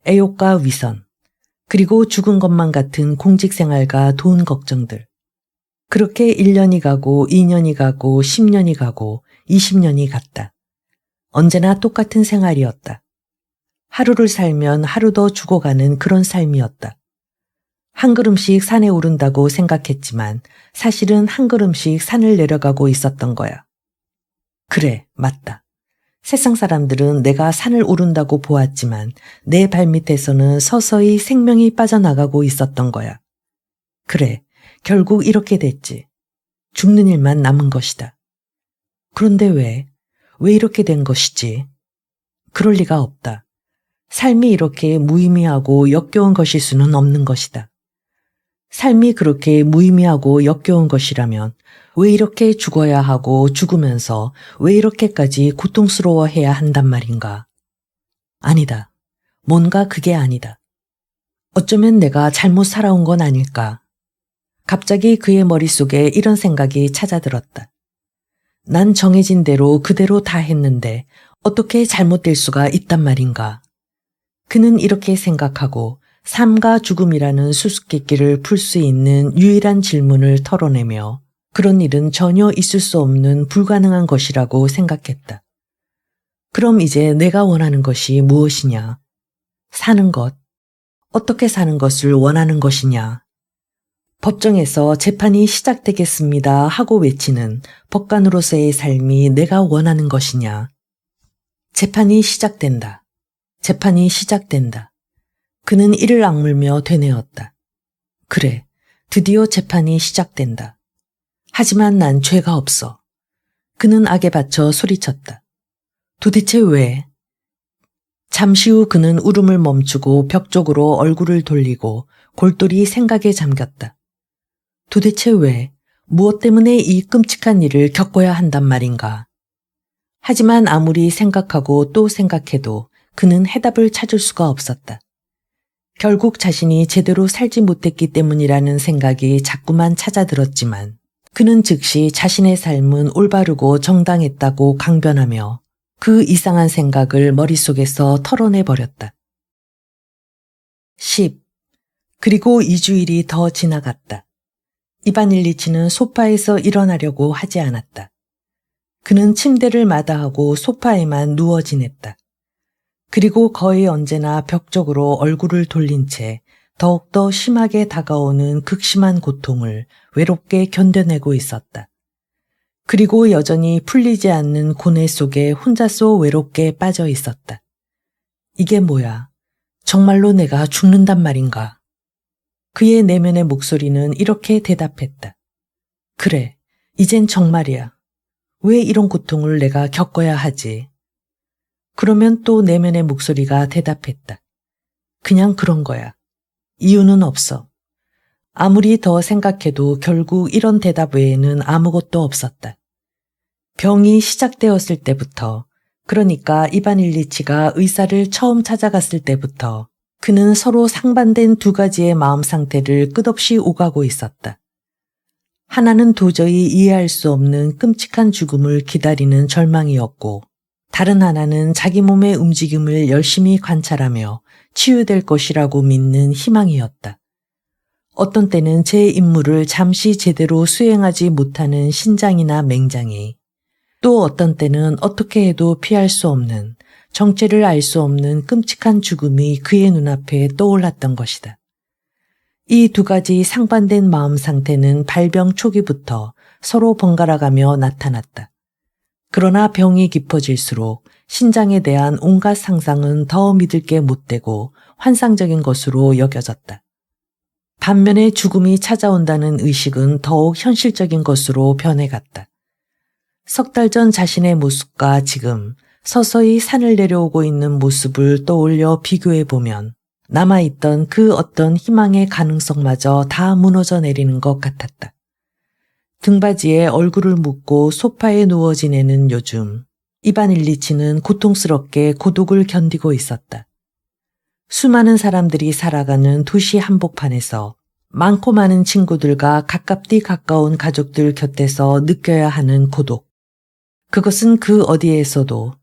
애욕과 위선, 그리고 죽은 것만 같은 공직생활과 돈 걱정들. 그렇게 1년이 가고 2년이 가고 10년이 가고 20년이 갔다. 언제나 똑같은 생활이었다. 하루를 살면 하루 더 죽어가는 그런 삶이었다. 한 걸음씩 산에 오른다고 생각했지만 사실은 한 걸음씩 산을 내려가고 있었던 거야. 그래, 맞다. 세상 사람들은 내가 산을 오른다고 보았지만 내 발밑에서는 서서히 생명이 빠져나가고 있었던 거야. 그래, 결국 이렇게 됐지. 죽는 일만 남은 것이다. 그런데 왜 이렇게 된 것이지? 그럴 리가 없다. 삶이 이렇게 무의미하고 역겨운 것일 수는 없는 것이다. 삶이 그렇게 무의미하고 역겨운 것이라면 왜 이렇게 죽어야 하고 죽으면서 왜 이렇게까지 고통스러워해야 한단 말인가? 아니다. 뭔가 그게 아니다. 어쩌면 내가 잘못 살아온 건 아닐까? 갑자기 그의 머릿속에 이런 생각이 찾아들었다. 난 정해진 대로 그대로 다 했는데 어떻게 잘못될 수가 있단 말인가? 그는 이렇게 생각하고 삶과 죽음이라는 수수께끼를 풀 수 있는 유일한 질문을 털어내며 그런 일은 전혀 있을 수 없는 불가능한 것이라고 생각했다. 그럼 이제 내가 원하는 것이 무엇이냐? 사는 것. 어떻게 사는 것을 원하는 것이냐? 법정에서 재판이 시작되겠습니다 하고 외치는 법관으로서의 삶이 내가 원하는 것이냐? 재판이 시작된다. 재판이 시작된다. 그는 이를 악물며 되뇌었다. 그래, 드디어 재판이 시작된다. 하지만 난 죄가 없어. 그는 악에 받쳐 소리쳤다. 도대체 왜? 잠시 후 그는 울음을 멈추고 벽 쪽으로 얼굴을 돌리고 골똘히 생각에 잠겼다. 도대체 왜? 무엇 때문에 이 끔찍한 일을 겪어야 한단 말인가? 하지만 아무리 생각하고 또 생각해도 그는 해답을 찾을 수가 없었다. 결국 자신이 제대로 살지 못했기 때문이라는 생각이 자꾸만 찾아들었지만 그는 즉시 자신의 삶은 올바르고 정당했다고 강변하며 그 이상한 생각을 머릿속에서 털어내버렸다. 10. 그리고 2주일이 더 지나갔다. 이반 일리치는 소파에서 일어나려고 하지 않았다. 그는 침대를 마다하고 소파에만 누워 지냈다. 그리고 거의 언제나 벽 쪽으로 얼굴을 돌린 채 더욱더 심하게 다가오는 극심한 고통을 외롭게 견뎌내고 있었다. 그리고 여전히 풀리지 않는 고뇌 속에 혼자서 외롭게 빠져 있었다. 이게 뭐야? 정말로 내가 죽는단 말인가? 그의 내면의 목소리는 이렇게 대답했다. 그래, 이젠 정말이야. 왜 이런 고통을 내가 겪어야 하지? 그러면 또 내면의 목소리가 대답했다. 그냥 그런 거야. 이유는 없어. 아무리 더 생각해도 결국 이런 대답 외에는 아무것도 없었다. 병이 시작되었을 때부터, 그러니까 이반 일리치가 의사를 처음 찾아갔을 때부터 그는 서로 상반된 두 가지의 마음 상태를 끝없이 오가고 있었다. 하나는 도저히 이해할 수 없는 끔찍한 죽음을 기다리는 절망이었고, 다른 하나는 자기 몸의 움직임을 열심히 관찰하며 치유될 것이라고 믿는 희망이었다. 어떤 때는 제 임무를 잠시 제대로 수행하지 못하는 신장이나 맹장이, 또 어떤 때는 어떻게 해도 피할 수 없는, 정체를 알 수 없는 끔찍한 죽음이 그의 눈앞에 떠올랐던 것이다. 이 두 가지 상반된 마음 상태는 발병 초기부터 서로 번갈아가며 나타났다. 그러나 병이 깊어질수록 신장에 대한 온갖 상상은 더 믿을 게 못되고 환상적인 것으로 여겨졌다. 반면에 죽음이 찾아온다는 의식은 더욱 현실적인 것으로 변해갔다. 석 달 전 자신의 모습과 지금 서서히 산을 내려오고 있는 모습을 떠올려 비교해보면 남아있던 그 어떤 희망의 가능성마저 다 무너져 내리는 것 같았다. 등받이에 얼굴을 묻고 소파에 누워 지내는 요즘, 이반 일리치는 고통스럽게 고독을 견디고 있었다. 수많은 사람들이 살아가는 도시 한복판에서 많고 많은 친구들과 가깝디 가까운 가족들 곁에서 느껴야 하는 고독. 그것은 그 어디에서도,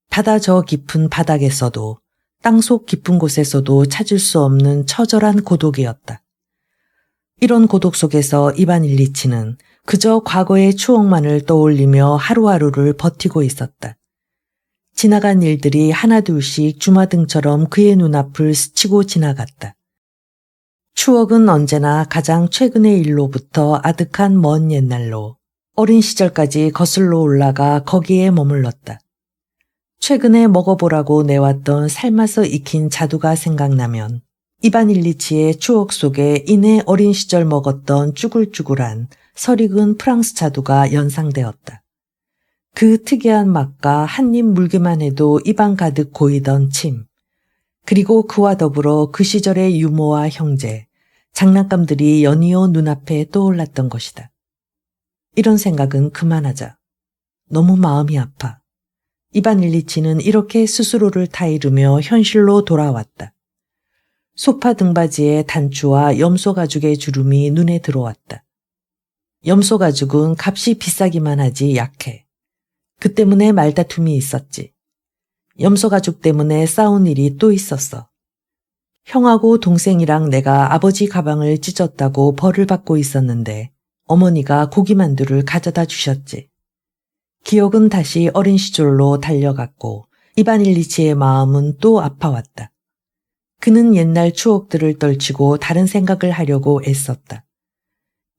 바다 저 깊은 바닥에서도, 땅속 깊은 곳에서도 찾을 수 없는 처절한 고독이었다. 이런 고독 속에서 이반 일리치는 그저 과거의 추억만을 떠올리며 하루하루를 버티고 있었다. 지나간 일들이 하나둘씩 주마등처럼 그의 눈앞을 스치고 지나갔다. 추억은 언제나 가장 최근의 일로부터 아득한 먼 옛날로, 어린 시절까지 거슬러 올라가 거기에 머물렀다. 최근에 먹어보라고 내왔던 삶아서 익힌 자두가 생각나면 이반 일리치의 추억 속에 이내 어린 시절 먹었던 쭈글쭈글한 설익은 프랑스 자두가 연상되었다. 그 특이한 맛과 한 입 물기만 해도 입안 가득 고이던 침, 그리고 그와 더불어 그 시절의 유모와 형제, 장난감들이 연이어 눈앞에 떠올랐던 것이다. 이런 생각은 그만하자. 너무 마음이 아파. 이반 일리치는 이렇게 스스로를 타이르며 현실로 돌아왔다. 소파 등받이에 단추와 염소 가죽의 주름이 눈에 들어왔다. 염소 가죽은 값이 비싸기만 하지 약해. 그 때문에 말다툼이 있었지. 염소 가죽 때문에 싸운 일이 또 있었어. 형하고 동생이랑 내가 아버지 가방을 찢었다고 벌을 받고 있었는데 어머니가 고기만두를 가져다 주셨지. 기억은 다시 어린 시절로 달려갔고 이반 일리치의 마음은 또 아파왔다. 그는 옛날 추억들을 떨치고 다른 생각을 하려고 애썼다.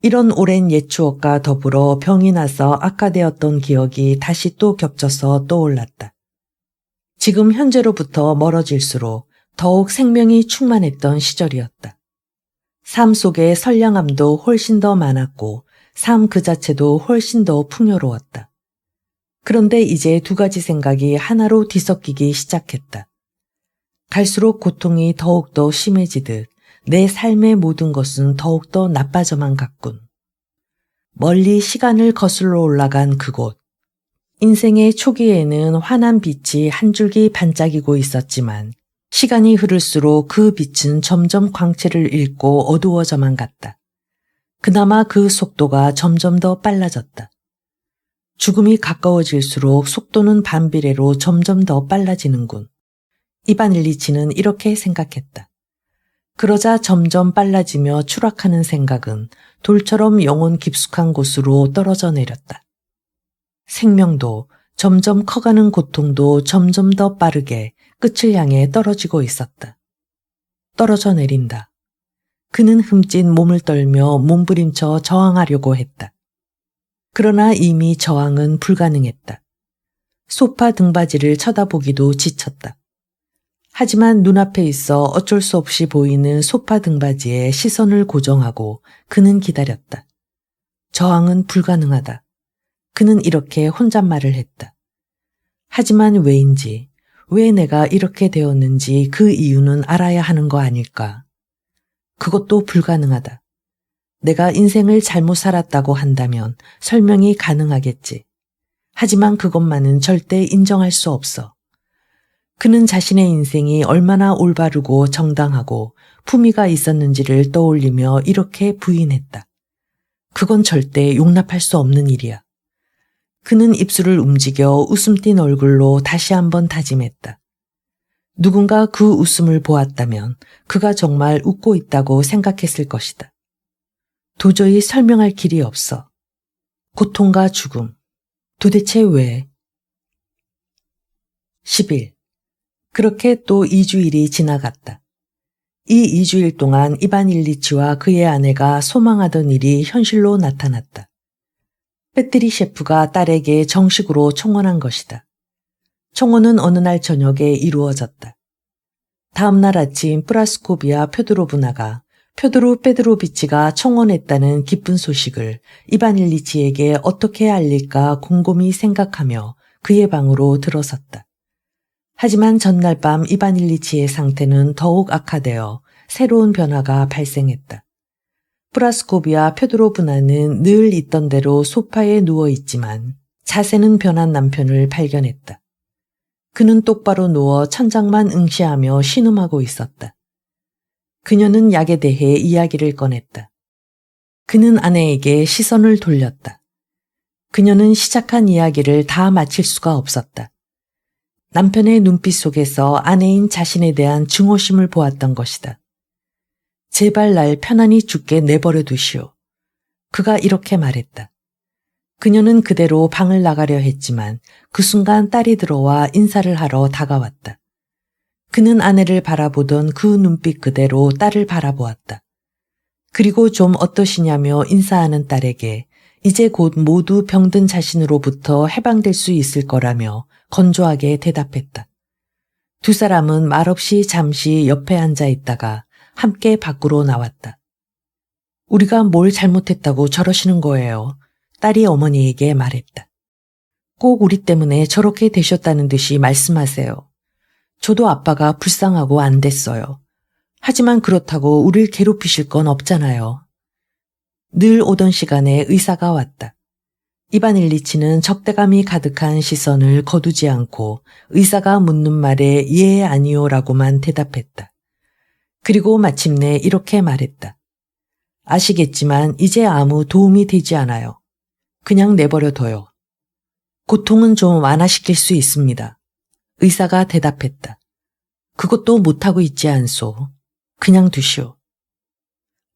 이런 오랜 옛 추억과 더불어 병이 나서 악화되었던 기억이 다시 또 겹쳐서 떠올랐다. 지금 현재로부터 멀어질수록 더욱 생명이 충만했던 시절이었다. 삶 속의 선량함도 훨씬 더 많았고 삶 그 자체도 훨씬 더 풍요로웠다. 그런데 이제 두 가지 생각이 하나로 뒤섞이기 시작했다. 갈수록 고통이 더욱더 심해지듯 내 삶의 모든 것은 더욱더 나빠져만 갔군. 멀리 시간을 거슬러 올라간 그곳. 인생의 초기에는 환한 빛이 한 줄기 반짝이고 있었지만 시간이 흐를수록 그 빛은 점점 광채를 잃고 어두워져만 갔다. 그나마 그 속도가 점점 더 빨라졌다. 죽음이 가까워질수록 속도는 반비례로 점점 더 빨라지는군. 이반 일리치는 이렇게 생각했다. 그러자 점점 빨라지며 추락하는 생각은 돌처럼 영혼 깊숙한 곳으로 떨어져 내렸다. 생명도 점점 커가는 고통도 점점 더 빠르게 끝을 향해 떨어지고 있었다. 떨어져 내린다. 그는 흠칫 몸을 떨며 몸부림쳐 저항하려고 했다. 그러나 이미 저항은 불가능했다. 소파 등받이를 쳐다보기도 지쳤다. 하지만 눈앞에 있어 어쩔 수 없이 보이는 소파 등받이에 시선을 고정하고 그는 기다렸다. 저항은 불가능하다. 그는 이렇게 혼잣말을 했다. 하지만 왜인지, 왜 내가 이렇게 되었는지 그 이유는 알아야 하는 거 아닐까. 그것도 불가능하다. 내가 인생을 잘못 살았다고 한다면 설명이 가능하겠지. 하지만 그것만은 절대 인정할 수 없어. 그는 자신의 인생이 얼마나 올바르고 정당하고 품위가 있었는지를 떠올리며 이렇게 부인했다. 그건 절대 용납할 수 없는 일이야. 그는 입술을 움직여 웃음 띤 얼굴로 다시 한번 다짐했다. 누군가 그 웃음을 보았다면 그가 정말 웃고 있다고 생각했을 것이다. 도저히 설명할 길이 없어. 고통과 죽음. 도대체 왜? 10일. 그렇게 또 2주일이 지나갔다. 이 2주일 동안 이반 일리치와 그의 아내가 소망하던 일이 현실로 나타났다. 빼뜨리 셰프가 딸에게 정식으로 청혼한 것이다. 청혼은 어느 날 저녁에 이루어졌다. 다음 날 아침 프라스코비아 펴드로브나가 펴드로 페드로비치가 청혼했다는 기쁜 소식을 이반 일리치에게 어떻게 알릴까 곰곰이 생각하며 그의 방으로 들어섰다. 하지만 전날 밤 이반 일리치의 상태는 더욱 악화되어 새로운 변화가 발생했다. 프라스코비아 펴드로브나는 늘 있던 대로 소파에 누워있지만 자세는 변한 남편을 발견했다. 그는 똑바로 누워 천장만 응시하며 신음하고 있었다. 그녀는 약에 대해 이야기를 꺼냈다. 그는 아내에게 시선을 돌렸다. 그녀는 시작한 이야기를 다 마칠 수가 없었다. 남편의 눈빛 속에서 아내인 자신에 대한 증오심을 보았던 것이다. 제발 날 편안히 죽게 내버려 두시오. 그가 이렇게 말했다. 그녀는 그대로 방을 나가려 했지만 그 순간 딸이 들어와 인사를 하러 다가왔다. 그는 아내를 바라보던 그 눈빛 그대로 딸을 바라보았다. 그리고 좀 어떠시냐며 인사하는 딸에게 이제 곧 모두 병든 자신으로부터 해방될 수 있을 거라며 건조하게 대답했다. 두 사람은 말없이 잠시 옆에 앉아 있다가 함께 밖으로 나왔다. 우리가 뭘 잘못했다고 저러시는 거예요. 딸이 어머니에게 말했다. 꼭 우리 때문에 저렇게 되셨다는 듯이 말씀하세요. 저도 아빠가 불쌍하고 안 됐어요. 하지만 그렇다고 우릴 괴롭히실 건 없잖아요. 늘 오던 시간에 의사가 왔다. 이반 일리치는 적대감이 가득한 시선을 거두지 않고 의사가 묻는 말에 예 아니요라고만 대답했다. 그리고 마침내 이렇게 말했다. 아시겠지만 이제 아무 도움이 되지 않아요. 그냥 내버려 둬요. 고통은 좀 완화시킬 수 있습니다. 의사가 대답했다. 그것도 못하고 있지 않소. 그냥 두시오.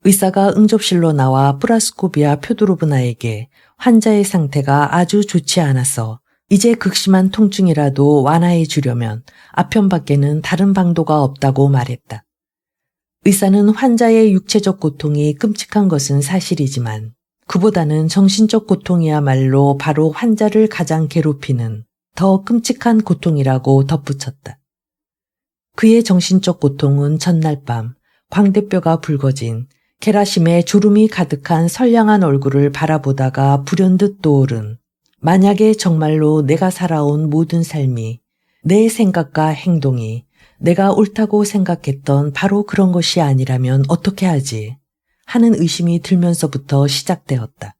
의사가 응접실로 나와 프라스코비아 펴드로브나에게 환자의 상태가 아주 좋지 않아서 이제 극심한 통증이라도 완화해 주려면 아편밖에는 다른 방도가 없다고 말했다. 의사는 환자의 육체적 고통이 끔찍한 것은 사실이지만 그보다는 정신적 고통이야말로 바로 환자를 가장 괴롭히는 더 끔찍한 고통이라고 덧붙였다. 그의 정신적 고통은 전날 밤 광대뼈가 붉어진 게라심에 주름이 가득한 선량한 얼굴을 바라보다가 불현듯 떠오른 만약에 정말로 내가 살아온 모든 삶이 내 생각과 행동이 내가 옳다고 생각했던 바로 그런 것이 아니라면 어떻게 하지? 하는 의심이 들면서부터 시작되었다.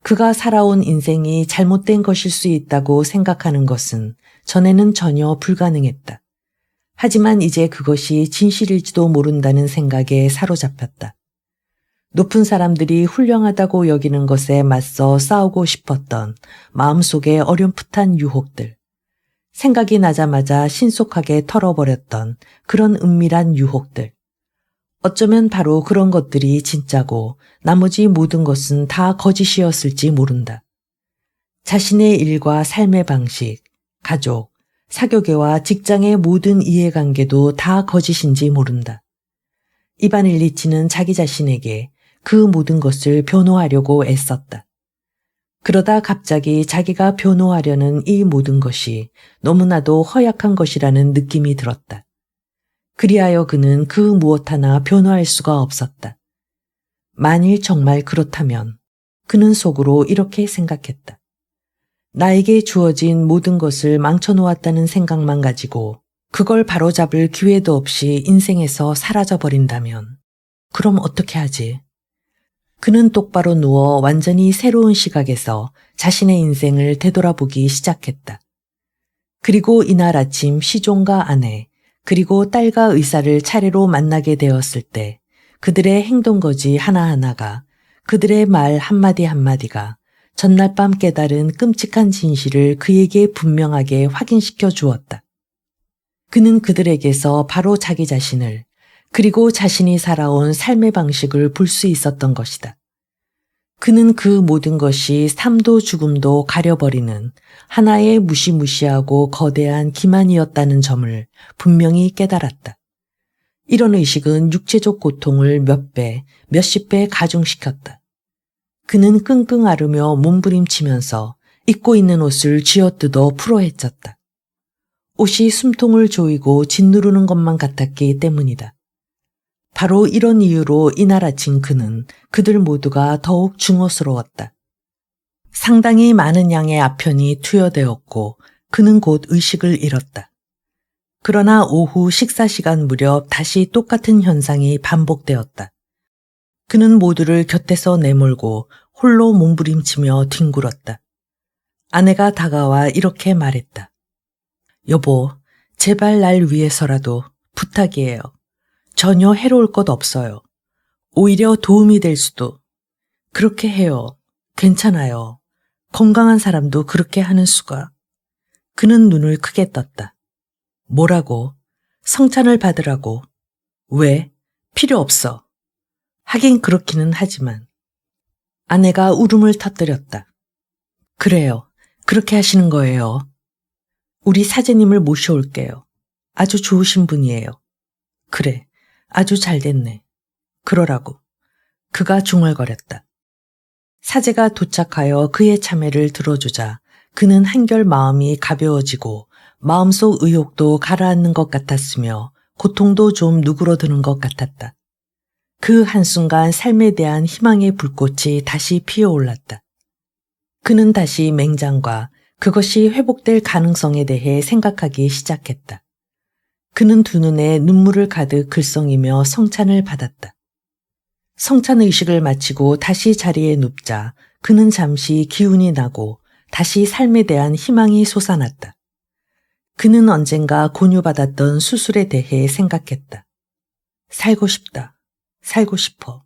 그가 살아온 인생이 잘못된 것일 수 있다고 생각하는 것은 전에는 전혀 불가능했다. 하지만 이제 그것이 진실일지도 모른다는 생각에 사로잡혔다. 높은 사람들이 훌륭하다고 여기는 것에 맞서 싸우고 싶었던 마음속의 어렴풋한 유혹들. 생각이 나자마자 신속하게 털어버렸던 그런 은밀한 유혹들. 어쩌면 바로 그런 것들이 진짜고 나머지 모든 것은 다 거짓이었을지 모른다. 자신의 일과 삶의 방식, 가족, 사교계와 직장의 모든 이해관계도 다 거짓인지 모른다. 이반 일리치는 자기 자신에게 그 모든 것을 변호하려고 애썼다. 그러다 갑자기 자기가 변호하려는 이 모든 것이 너무나도 허약한 것이라는 느낌이 들었다. 그리하여 그는 그 무엇 하나 변호할 수가 없었다. 만일 정말 그렇다면 그는 속으로 이렇게 생각했다. 나에게 주어진 모든 것을 망쳐놓았다는 생각만 가지고 그걸 바로잡을 기회도 없이 인생에서 사라져버린다면 그럼 어떻게 하지? 그는 똑바로 누워 완전히 새로운 시각에서 자신의 인생을 되돌아보기 시작했다. 그리고 이날 아침 시종과 아내 그리고 딸과 의사를 차례로 만나게 되었을 때 그들의 행동거지 하나하나가 그들의 말 한마디 한마디가 전날 밤 깨달은 끔찍한 진실을 그에게 분명하게 확인시켜 주었다. 그는 그들에게서 바로 자기 자신을 그리고 자신이 살아온 삶의 방식을 볼 수 있었던 것이다. 그는 그 모든 것이 삶도 죽음도 가려버리는 하나의 무시무시하고 거대한 기만이었다는 점을 분명히 깨달았다. 이런 의식은 육체적 고통을 몇 배, 몇십 배 가중시켰다. 그는 끙끙 앓으며 몸부림치면서 입고 있는 옷을 쥐어뜯어 풀어헤쳤다. 옷이 숨통을 조이고 짓누르는 것만 같았기 때문이다. 바로 이런 이유로 이날 아침 그는 그들 모두가 더욱 중어스러웠다. 상당히 많은 양의 아편이 투여되었고 그는 곧 의식을 잃었다. 그러나 오후 식사 시간 무렵 다시 똑같은 현상이 반복되었다. 그는 모두를 곁에서 내몰고 홀로 몸부림치며 뒹굴었다. 아내가 다가와 이렇게 말했다. 여보, 제발 날 위해서라도 부탁이에요. 전혀 해로울 것 없어요. 오히려 도움이 될 수도. 그렇게 해요. 괜찮아요. 건강한 사람도 그렇게 하는 수가. 그는 눈을 크게 떴다. 뭐라고? 성찬을 받으라고. 왜? 필요 없어. 하긴 그렇기는 하지만. 아내가 울음을 터뜨렸다. 그래요. 그렇게 하시는 거예요. 우리 사제님을 모셔올게요. 아주 좋으신 분이에요. 그래. 아주 잘 됐네. 그러라고. 그가 중얼거렸다. 사제가 도착하여 그의 참회를 들어주자 그는 한결 마음이 가벼워지고 마음속 의욕도 가라앉는 것 같았으며 고통도 좀 누그러드는 것 같았다. 그 한순간 삶에 대한 희망의 불꽃이 다시 피어올랐다. 그는 다시 맹장과 그것이 회복될 가능성에 대해 생각하기 시작했다. 그는 두 눈에 눈물을 가득 글썽이며 성찬을 받았다. 성찬 의식을 마치고 다시 자리에 눕자 그는 잠시 기운이 나고 다시 삶에 대한 희망이 솟아났다. 그는 언젠가 권유받았던 수술에 대해 생각했다. 살고 싶다. 살고 싶어.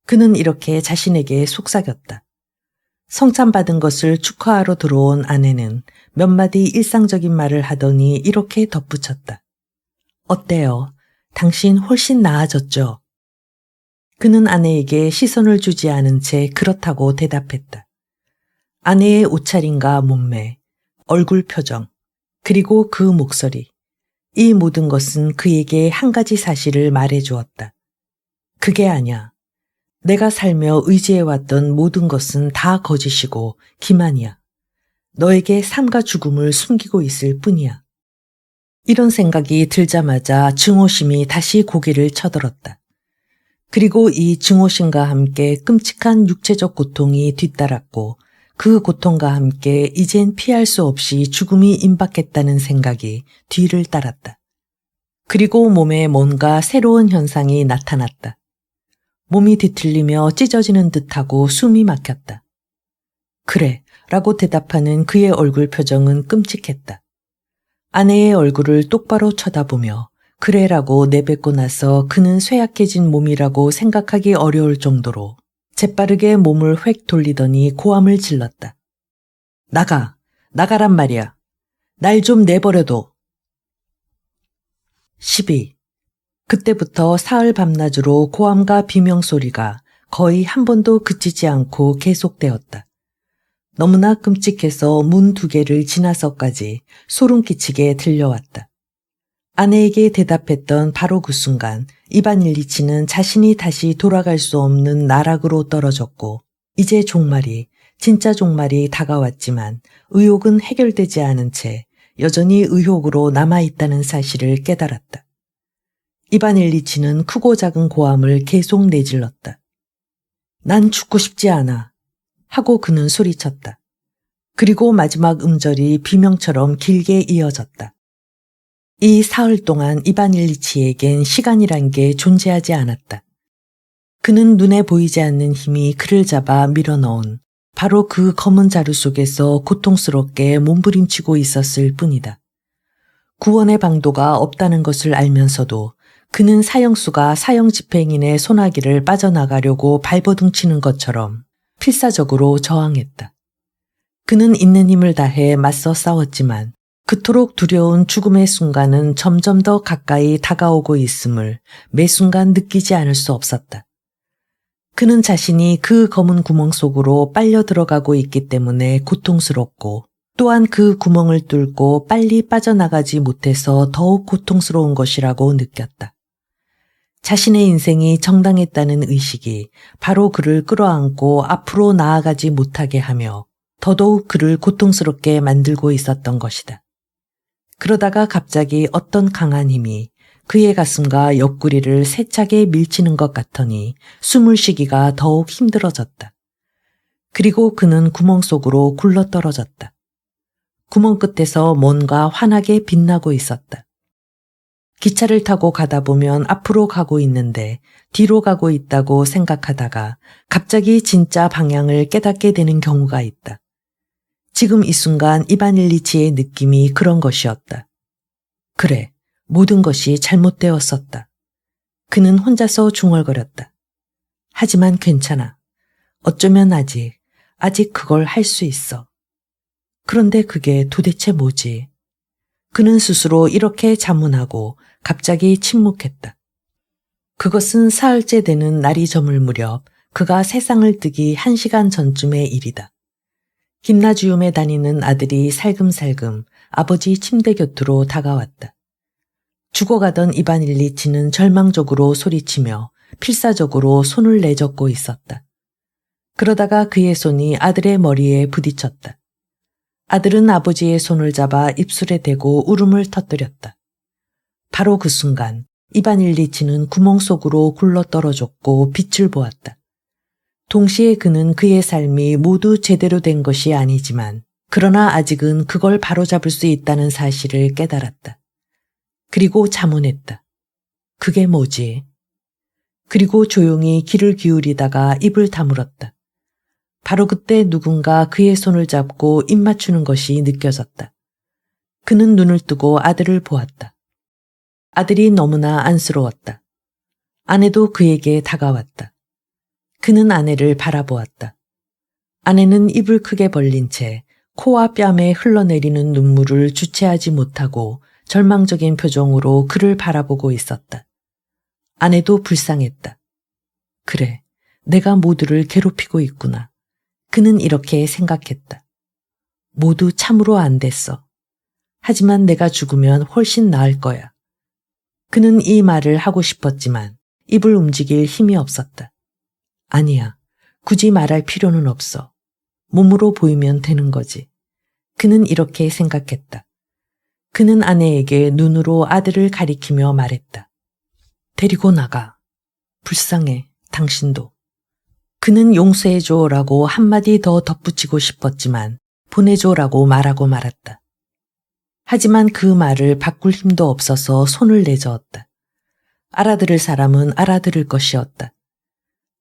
그는 이렇게 자신에게 속삭였다. 성찬받은 것을 축하하러 들어온 아내는 몇 마디 일상적인 말을 하더니 이렇게 덧붙였다. 어때요? 당신 훨씬 나아졌죠? 그는 아내에게 시선을 주지 않은 채 그렇다고 대답했다. 아내의 옷차림과 몸매, 얼굴 표정, 그리고 그 목소리, 이 모든 것은 그에게 한 가지 사실을 말해주었다. 그게 아니야. 내가 살며 의지해왔던 모든 것은 다 거짓이고 기만이야. 너에게 삶과 죽음을 숨기고 있을 뿐이야. 이런 생각이 들자마자 증오심이 다시 고개를 쳐들었다. 그리고 이 증오심과 함께 끔찍한 육체적 고통이 뒤따랐고 그 고통과 함께 이젠 피할 수 없이 죽음이 임박했다는 생각이 뒤를 따랐다. 그리고 몸에 뭔가 새로운 현상이 나타났다. 몸이 뒤틀리며 찢어지는 듯하고 숨이 막혔다. 그래 라고 대답하는 그의 얼굴 표정은 끔찍했다. 아내의 얼굴을 똑바로 쳐다보며 그래라고 내뱉고 나서 그는 쇠약해진 몸이라고 생각하기 어려울 정도로 재빠르게 몸을 획 돌리더니 고함을 질렀다. 나가란 말이야. 날 좀 내버려둬. 12. 그때부터 사흘 밤낮으로 고함과 비명소리가 거의 한 번도 그치지 않고 계속되었다. 너무나 끔찍해서 문 2개를 지나서까지 소름 끼치게 들려왔다. 아내에게 대답했던 바로 그 순간 이반 일리치는 자신이 다시 돌아갈 수 없는 나락으로 떨어졌고 이제 종말이, 진짜 종말이 다가왔지만 의혹은 해결되지 않은 채 여전히 의혹으로 남아있다는 사실을 깨달았다. 이반 일리치는 크고 작은 고함을 계속 내질렀다. 난 죽고 싶지 않아. 하고 그는 소리쳤다. 그리고 마지막 음절이 비명처럼 길게 이어졌다. 이 사흘 동안 이반 일리치에겐 시간이란 게 존재하지 않았다. 그는 눈에 보이지 않는 힘이 그를 잡아 밀어넣은 바로 그 검은 자루 속에서 고통스럽게 몸부림치고 있었을 뿐이다. 구원의 방도가 없다는 것을 알면서도 그는 사형수가 사형집행인의 소나기를 빠져나가려고 발버둥 치는 것처럼 필사적으로 저항했다. 그는 있는 힘을 다해 맞서 싸웠지만 그토록 두려운 죽음의 순간은 점점 더 가까이 다가오고 있음을 매 순간 느끼지 않을 수 없었다. 그는 자신이 그 검은 구멍 속으로 빨려 들어가고 있기 때문에 고통스럽고 또한 그 구멍을 뚫고 빨리 빠져나가지 못해서 더욱 고통스러운 것이라고 느꼈다. 자신의 인생이 정당했다는 의식이 바로 그를 끌어안고 앞으로 나아가지 못하게 하며 더더욱 그를 고통스럽게 만들고 있었던 것이다. 그러다가 갑자기 어떤 강한 힘이 그의 가슴과 옆구리를 세차게 밀치는 것 같더니 숨을 쉬기가 더욱 힘들어졌다. 그리고 그는 구멍 속으로 굴러떨어졌다. 구멍 끝에서 뭔가 환하게 빛나고 있었다. 기차를 타고 가다 보면 앞으로 가고 있는데 뒤로 가고 있다고 생각하다가 갑자기 진짜 방향을 깨닫게 되는 경우가 있다. 지금 이 순간 이반 일리치의 느낌이 그런 것이었다. 그래, 모든 것이 잘못되었었다. 그는 혼자서 중얼거렸다. 하지만 괜찮아. 어쩌면 아직 그걸 할 수 있어. 그런데 그게 도대체 뭐지? 그는 스스로 이렇게 자문하고 갑자기 침묵했다. 그것은 사흘째 되는 날이 저물 무렵 그가 세상을 뜨기 1시간 전쯤의 일이다. 김나지움에 다니는 아들이 살금살금 아버지 침대 곁으로 다가왔다. 죽어가던 이반 일리치는 절망적으로 소리치며 필사적으로 손을 내젓고 있었다. 그러다가 그의 손이 아들의 머리에 부딪혔다. 아들은 아버지의 손을 잡아 입술에 대고 울음을 터뜨렸다. 바로 그 순간 이반 일리치는 구멍 속으로 굴러떨어졌고 빛을 보았다. 동시에 그는 그의 삶이 모두 제대로 된 것이 아니지만 그러나 아직은 그걸 바로잡을 수 있다는 사실을 깨달았다. 그리고 자문했다. 그게 뭐지? 그리고 조용히 귀를 기울이다가 입을 다물었다. 바로 그때 누군가 그의 손을 잡고 입 맞추는 것이 느껴졌다. 그는 눈을 뜨고 아들을 보았다. 아들이 너무나 안쓰러웠다. 아내도 그에게 다가왔다. 그는 아내를 바라보았다. 아내는 입을 크게 벌린 채 코와 뺨에 흘러내리는 눈물을 주체하지 못하고 절망적인 표정으로 그를 바라보고 있었다. 아내도 불쌍했다. 그래, 내가 모두를 괴롭히고 있구나. 그는 이렇게 생각했다. 모두 참으로 안 됐어. 하지만 내가 죽으면 훨씬 나을 거야. 그는 이 말을 하고 싶었지만 입을 움직일 힘이 없었다. 아니야, 굳이 말할 필요는 없어. 몸으로 보이면 되는 거지. 그는 이렇게 생각했다. 그는 아내에게 눈으로 아들을 가리키며 말했다. 데리고 나가. 불쌍해, 당신도. 그는 용서해줘라고 한마디 더 덧붙이고 싶었지만 보내줘라고 말하고 말았다. 하지만 그 말을 바꿀 힘도 없어서 손을 내저었다. 알아들을 사람은 알아들을 것이었다.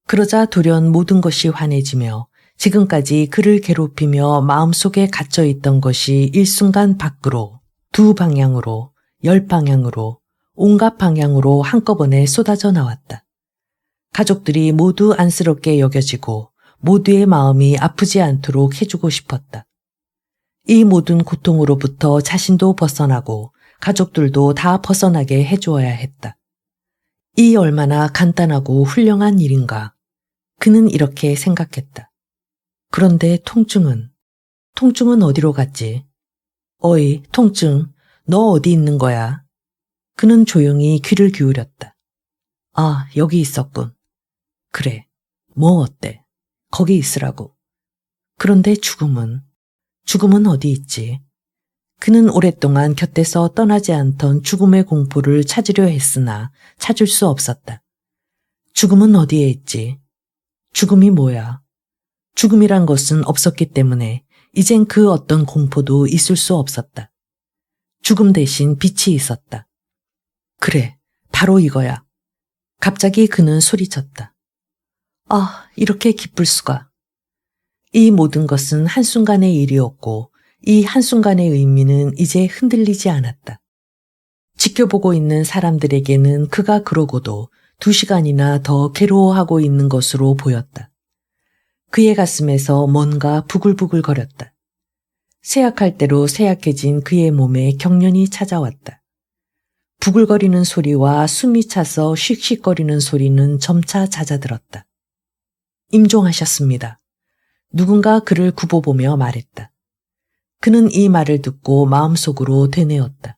그러자 돌연 모든 것이 환해지며 지금까지 그를 괴롭히며 마음속에 갇혀있던 것이 일순간 밖으로, 두 방향으로, 10방향으로, 온갖 방향으로 한꺼번에 쏟아져 나왔다. 가족들이 모두 안쓰럽게 여겨지고 모두의 마음이 아프지 않도록 해주고 싶었다. 이 모든 고통으로부터 자신도 벗어나고 가족들도 다 벗어나게 해주어야 했다. 이 얼마나 간단하고 훌륭한 일인가. 그는 이렇게 생각했다. 그런데 통증은 어디로 갔지? 어이, 통증, 너 어디 있는 거야? 그는 조용히 귀를 기울였다. 아, 여기 있었군. 그래, 뭐 어때? 거기 있으라고. 그런데 죽음은 어디 있지? 그는 오랫동안 곁에서 떠나지 않던 죽음의 공포를 찾으려 했으나 찾을 수 없었다. 죽음은 어디에 있지? 죽음이 뭐야? 죽음이란 것은 없었기 때문에 이젠 그 어떤 공포도 있을 수 없었다. 죽음 대신 빛이 있었다. 그래, 바로 이거야. 갑자기 그는 소리쳤다. 아, 이렇게 기쁠 수가. 이 모든 것은 한순간의 일이었고 이 한순간의 의미는 이제 흔들리지 않았다. 지켜보고 있는 사람들에게는 그가 그러고도 2시간이나 더 괴로워하고 있는 것으로 보였다. 그의 가슴에서 뭔가 부글부글 거렸다. 쇠약할 대로 쇠약해진 그의 몸에 경련이 찾아왔다. 부글거리는 소리와 숨이 차서 씩씩거리는 소리는 점차 잦아들었다. 임종하셨습니다. 누군가 그를 굽어보며 말했다. 그는 이 말을 듣고 마음속으로 되뇌었다.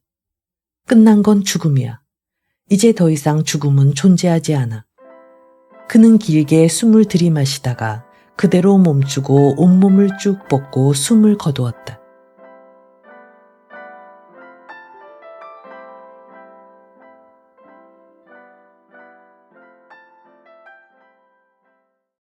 끝난 건 죽음이야. 이제 더 이상 죽음은 존재하지 않아. 그는 길게 숨을 들이마시다가 그대로 멈추고 온몸을 쭉 뻗고 숨을 거두었다.